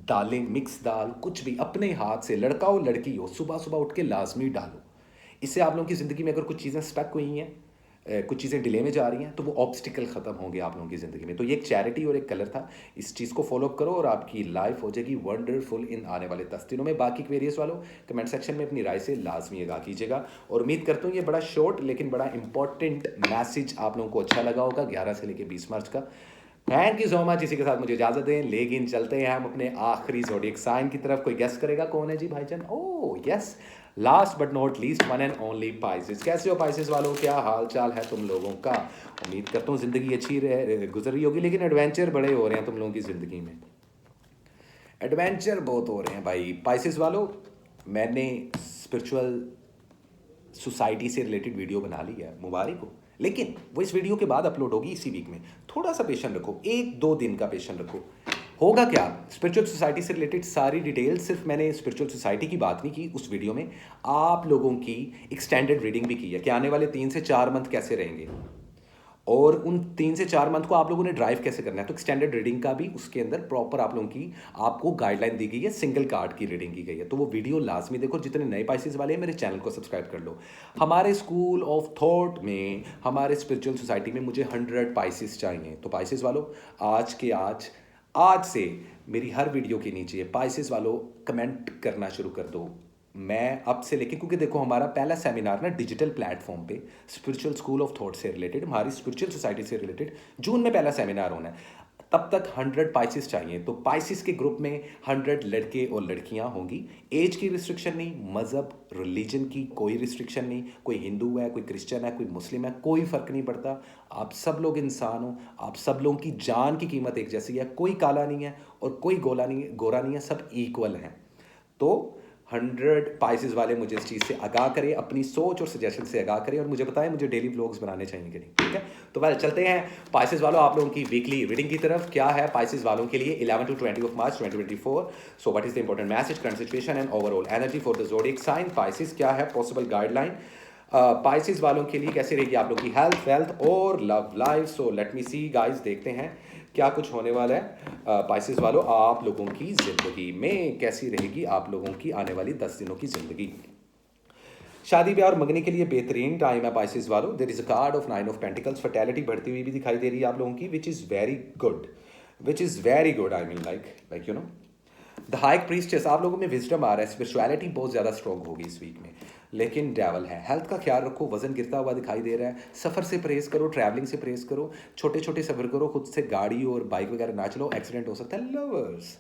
दालें, मिक्स दाल, कुछ भी अपने हाथ से, लड़का हो लड़की हो, सुबह सुबह उठ के लाजमी डालो। इससे आप लोगों की ज़िंदगी में अगर कुछ चीज़ें स्टक हुई हैं, कुछ चीज़ें डिले में जा रही हैं, तो वो ऑब्स्टिकल ख़त्म होंगे आप लोगों की ज़िंदगी में। तो ये एक चैरिटी और एक कलर था, इस चीज़ को फॉलो करो और आपकी लाइफ हो जाएगी वंडरफुल इन आने वाले 10 दिनों में। बाकी वेरियस वालों, कमेंट सेक्शन में अपनी राय से लाजमी आगाह कीजिएगा। और उम्मीद करता हूँ ये बड़ा शॉर्ट लेकिन बड़ा इंपॉर्टेंट मैसेज आप लोगों को अच्छा लगा होगा 11 से लेकर 20 मार्च का। Thank you so much. इसी के साथ मुझे इजाज़त दें, लेकिन चलते हैं हम अपने आखिरी ज़ोडिएक साइन की तरफ। कोई गेस करेगा कौन है जी भाईजान? Oh yes, last but not least, one and only Pisces. कैसे हो पाइसेस वालों, क्या हाल चाल है तुम लोगों का? उम्मीद करता हूँ ज़िंदगी अच्छी गुजर रही होगी, लेकिन एडवेंचर बड़े हो रहे हैं तुम लोगों की ज़िंदगी में, एडवेंचर बहुत हो रहे हैं भाई। पाइसेस वालों, मैंने स्पिरिचुअल सोसाइटी से रिलेटेड वीडियो बना ली है, मुबारक हो, लेकिन वो इस वीडियो के बाद अपलोड होगी इसी वीक में। थोड़ा सा पेशेंस रखो, 1-2 दिन का पेशेंस रखो। होगा क्या, स्पिरिचुअल सोसाइटी से रिलेटेड सारी डिटेल्स, सिर्फ मैंने स्पिरिचुअल सोसाइटी की बात नहीं की उस वीडियो में, आप लोगों की एक्सटेंडेड रीडिंग भी की है कि आने वाले 3 से 4 मंथ कैसे रहेंगे और उन 3 से 4 मंथ को आप लोगों ने ड्राइव कैसे करना है। तो एक्सटेंडेड रीडिंग का भी उसके अंदर प्रॉपर आप लोगों की आपको गाइडलाइन दी गई है, सिंगल कार्ड की रीडिंग की गई है। तो वो वीडियो लाजमी देखो। जितने नए पाइसेस वाले हैं मेरे चैनल को सब्सक्राइब कर लो। हमारे स्कूल ऑफ थॉट में, हमारे स्पिरिचुअल सोसाइटी में मुझे 100 पाइसेस चाहिए। तो पाइसेस वालों, आज से मेरी हर वीडियो के नीचे पाइसेस वालों कमेंट करना शुरू कर दो। मैं अब से लेके, क्योंकि देखो हमारा पहला सेमिनार ना डिजिटल प्लेटफॉर्म पे स्पिरिचुअल स्कूल ऑफ थॉट से रिलेटेड, हमारी स्पिरिचुअल सोसाइटी से रिलेटेड, जून में पहला सेमिनार होना है। तब तक 100 पाइसिस चाहिए। तो पाइसिस के ग्रुप में 100 लड़के और लड़कियां होंगी। एज की रिस्ट्रिक्शन नहीं, मज़हब रिलीजन की कोई रिस्ट्रिक्शन नहीं, कोई हिंदू है, कोई क्रिश्चियन है, कोई मुस्लिम है, कोई फ़र्क नहीं पड़ता। आप सब लोग इंसान हो, आप सब लोगों की जान की कीमत एक जैसी है, कोई काला नहीं है और कोई गोरा नहीं है, सब इक्वल हैं। तो 100 पाइसेस वाले मुझे इस चीज़ से आगाह करें, अपनी सोच और सजेशन से आगाह करें और मुझे बताएं मुझे डेली व्लॉग्स बनाने चाहिए कि नहीं, ठीक है। तो वेल चलते हैं पाइसेस वालों आप लोगों की वीकली रीडिंग की तरफ। क्या है पाइसेस वालों के लिए 11 to 20 of March 2024। So what is the important message, current situation and overall energy for the zodiac sign Pisces. क्या है पॉसिबल गाइडलाइन पाइसेस वालों के लिए, कैसे रहेगी आप लोग की हेल्थ, वेल्थ और लव लाइफ। सो लेट मी सी गाइस, देखते हैं क्या कुछ होने वाला है पाइसेस वालों आप लोगों की ज़िंदगी में, कैसी रहेगी आप लोगों की आने वाली 10 दिनों की ज़िंदगी। शादी ब्याह और मंगनी के लिए बेहतरीन टाइम है पाइसेस वालों। There is a card of 9 of pentacles, fertility बढ़ती हुई भी दिखाई दे रही है आप लोगों की, विच is very good, which is very good. I mean like you know the high priestess, आप लोगों में विजडम आ रहा है, स्पिरिचुअलिटी बहुत ज़्यादा स्ट्रॉन्ग होगी इस वीक में। लेकिन डेवल है, हेल्थ का ख्याल रखो, वजन गिरता हुआ दिखाई दे रहा है। सफ़र से परहेज करो, ट्रैवलिंग से परहेज करो, छोटे छोटे सफ़र करो, खुद से गाड़ी और बाइक वगैरह ना चलो, एक्सीडेंट हो सकता है। लवर्स,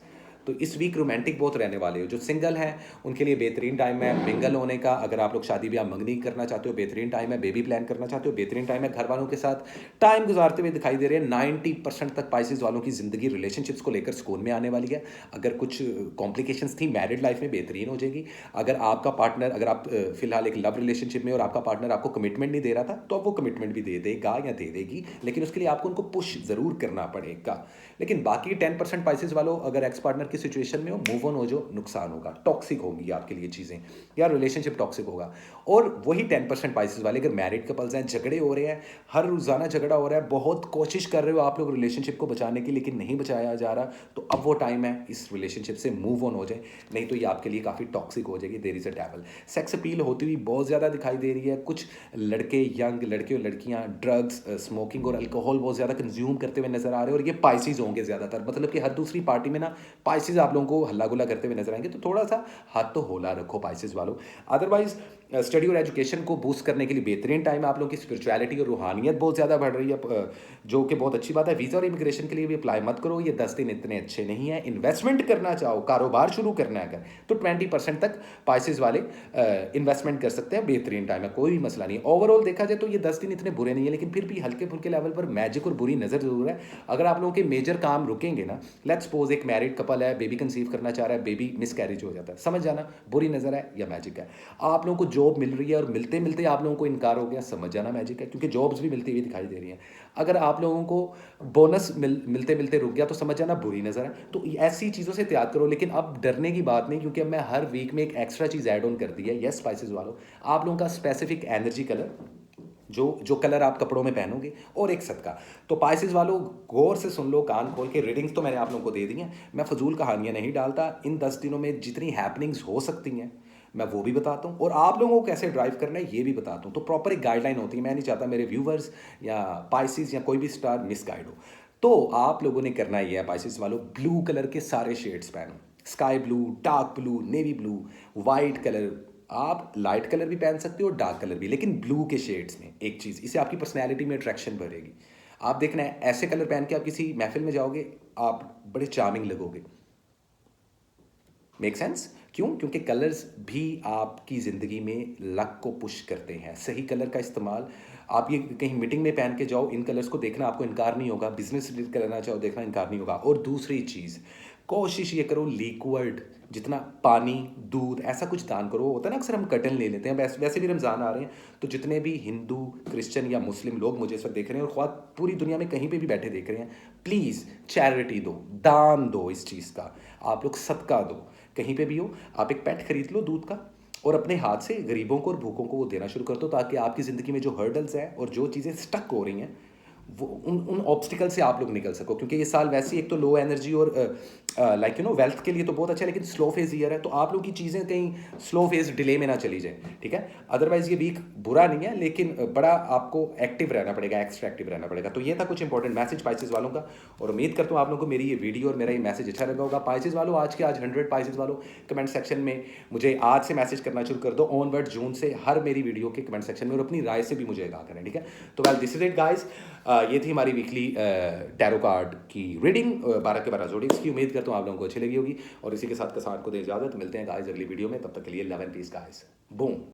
तो इस वीक रोमांटिक बहुत रहने वाले हो। जो सिंगल हैं उनके लिए बेहतरीन टाइम है मिंगल होने का। अगर आप लोग शादी ब्याह मंगनी करना चाहते हो बेहतरीन टाइम है, बेबी प्लान करना चाहते हो बेहतरीन टाइम है, घर वालों के साथ टाइम गुजारते हुए दिखाई दे रहे हैं। 90% तक पाइसेस वालों की ज़िंदगी रिलेशनशिप्स को लेकर सुकून में आने वाली है। अगर कुछ कॉम्प्लिकेशंस थी मैरिड लाइफ में बेहतरीन हो जाएगी। अगर आपका पार्टनर, अगर आप फिलहाल एक लव रिलेशनशिप में और आपका पार्टनर आपको कमिटमेंट नहीं दे रहा था, तो अब वो कमिटमेंट भी दे देगा या दे देगी, लेकिन उसके लिए आपको उनको पुश ज़रूर करना पड़ेगा। लेकिन बाकी 10% पाइसेस वालों अगर एक्स पार्टनर की सिचुएशन में हो, मूव ऑन हो, जो नुकसान होगा, टॉक्सिक होगी आपके लिए चीज़ें, या रिलेशनशिप टॉक्सिक होगा। और वही 10% पाइसेस वाले अगर मैरिड कपल्स हैं, झगड़े हो रहे हैं, हर रोज़ाना झगड़ा हो रहा है, बहुत कोशिश कर रहे हो आप लोग रिलेशनशिप को बचाने की लेकिन नहीं बचाया जा रहा, तो अब वो टाइम है इस रिलेशनशिप से मूव ऑन हो जाए, नहीं तो ये आपके लिए काफ़ी टॉक्सिक हो जाएगी। There is a devil. Sex appeal होती हुई बहुत ज़्यादा दिखाई दे रही है। कुछ लड़के, यंग लड़के और लड़कियां ड्रग्स, स्मोकिंग और अल्कोहल बहुत ज़्यादा कंज्यूम करते हुए नजर आ रहे हैं, और ये पाइसेस होंगे ज़्यादातर। मतलब कि हर दूसरी पार्टी में ना पाइसेस आप लोगों को हल्ला गुल्ला करते हुए नजर आएंगे, तो थोड़ा सा हाथ तो होला रखो पाइसेस वालों। अदरवाइज स्टडी और एजुकेशन को बूस्ट करने के लिए बेहतरीन टाइम है। आप लोगों की स्पिरिचुअलिटी और रूहानियत बहुत ज़्यादा बढ़ रही है, जो कि बहुत अच्छी बात है। वीज़ा और इमिग्रेशन के लिए भी अप्लाई मत करो, ये 10 दिन इतने अच्छे नहीं हैं। इन्वेस्टमेंट करना चाहो, कारोबार शुरू करना है अगर, तो 20% तक पाइसेस वाले इन्वेस्टमेंट कर सकते हैं, बेहतरीन टाइम है, कोई भी मसला नहीं है। ओवरऑल देखा जाए तो ये 10 दिन इतने बुरे नहीं है, लेकिन फिर भी हल्के फुल्के लेवल पर मैजिक और बुरी नज़र जरूर है। अगर आप लोगों के मेजर काम रुकेंगे ना, लेट्स सपोज एक मैरिड कपल है, बेबी कंसीव करना चाह रहा है, बेबी मिस कैरेज हो जाता है, समझ जाना बुरी नज़र है या मैजिक है। आप लोगों को जॉब मिल रही है और मिलते मिलते आप लोगों को इनकार हो गया, समझ जाना मैजिक है, क्योंकि जॉब्स भी मिलती हुई दिखाई दे रही हैं। अगर आप लोगों को बोनस मिलते मिलते रुक गया, तो समझ जाना बुरी नज़र है। तो ऐसी चीज़ों से त्याग करो, लेकिन अब डरने की बात नहीं, क्योंकि अब मैं हर वीक में एक एक्स्ट्रा चीज़ ऐड ऑन कर दी है। यस स्पाइसेस वालों, आप लोगों का स्पेसिफिक एनर्जी कलर, जो जो कलर आप कपड़ों में पहनोगे, और एक सदका। तो पाइसेस वालों गौर से सुन लो, कान खोल के। रीडिंग्स तो मैंने आप लोगों को दे दी हैं, मैं फजूल कहानियाँ नहीं डालता। इन 10 दिनों में जितनी हैपनिंग्स हो सकती हैं मैं वो भी बताता हूँ, और आप लोगों को कैसे ड्राइव करना है ये भी बताता हूँ। तो प्रॉपर एक गाइडलाइन होती है, मैं नहीं चाहता मेरे व्यूवर्स या पाइसेस या कोई भी स्टार मिसगाइड हो। तो आप लोगों ने करना ये है पाइसेस वालों, ब्लू कलर के सारे शेड्स पहनो, sky blue, dark blue, navy blue, white colour. आप लाइट कलर भी पहन सकते हो, डार्क कलर भी, लेकिन ब्लू के शेड्स में। एक चीज़, इससे आपकी पर्सनैलिटी में अट्रैक्शन बढ़ेगी। आप देखना है ऐसे कलर पहन के आप किसी महफिल में जाओगे, आप बड़े चार्मिंग लगोगे। Make sense? क्यों? क्योंकि कलर्स भी आपकी ज़िंदगी में लक को पुश करते हैं। सही कलर का इस्तेमाल, आप ये कहीं मीटिंग में पहन के जाओ, इन कलर्स को देखना आपको इनकार नहीं होगा। बिजनेस डील करना चाहो, देखना इनकार नहीं होगा। और दूसरी चीज़, कोशिश ये करो लिक्विड, जितना पानी, दूध, ऐसा कुछ दान करो। होता है ना अक्सर हम कटन ले लेते हैं, वैसे भी रमज़ान आ रहे हैं, तो जितने भी हिंदू, क्रिश्चियन या मुस्लिम लोग मुझे इस वक्त देख रहे हैं, और ख्वाह पूरी दुनिया में कहीं पे भी बैठे देख रहे हैं, प्लीज़ चैरिटी दो, दान दो, इस चीज़ का आप लोग सदका दो। कहीं पे भी हो, आप एक पेट खरीद लो दूध का, और अपने हाथ से गरीबों को और भूखों को वो देना शुरू कर दो, ताकि आपकी ज़िंदगी में जो हर्डल्स हैं और जो चीज़ें स्टक हो रही हैं, वो उन ऑब्स्टिकल से आप लोग निकल सको। क्योंकि ये साल वैसे ही एक तो लो एनर्जी और लाइक यू नो वेल्थ के लिए तो बहुत अच्छा है, लेकिन स्लो फेज ईयर है, तो आप लोग की चीज़ें कहीं स्लो फेज डिले में ना चली जाए, ठीक है। अदरवाइज ये वीक बुरा नहीं है, लेकिन बड़ा आपको एक्टिव रहना पड़ेगा, एक्स्ट्रा एक्टिव रहना पड़ेगा। तो ये था कुछ इंपॉर्टेंट मैसेज पाइसेस वालों का, और उम्मीद करता हूँ आप लोगों को मेरी ये वीडियो और मेरा ये मैसेज अच्छा लगा होगा। पाइसेस वालों, आज के आज 100 पाइसेस वालों कमेंट सेक्शन में मुझे आज से मैसेज करना शुरू कर दो, ऑनवर्ड जून से हर मेरी वीडियो के कमेंट सेक्शन में, और अपनी राय से भी मुझे आगाह करें, ठीक है। तो well this is it guys, ये थी हमारी वीकली टैरो कार्ड की रीडिंग 12 के 12 जोडिक्स की। उम्मीद करता हूँ आप लोगों को अच्छी लगी होगी और इसी के साथ कसान को दे इजाज़त। मिलते हैं गाइस अगली वीडियो में, तब तक के लिए love and peace guys. Boom.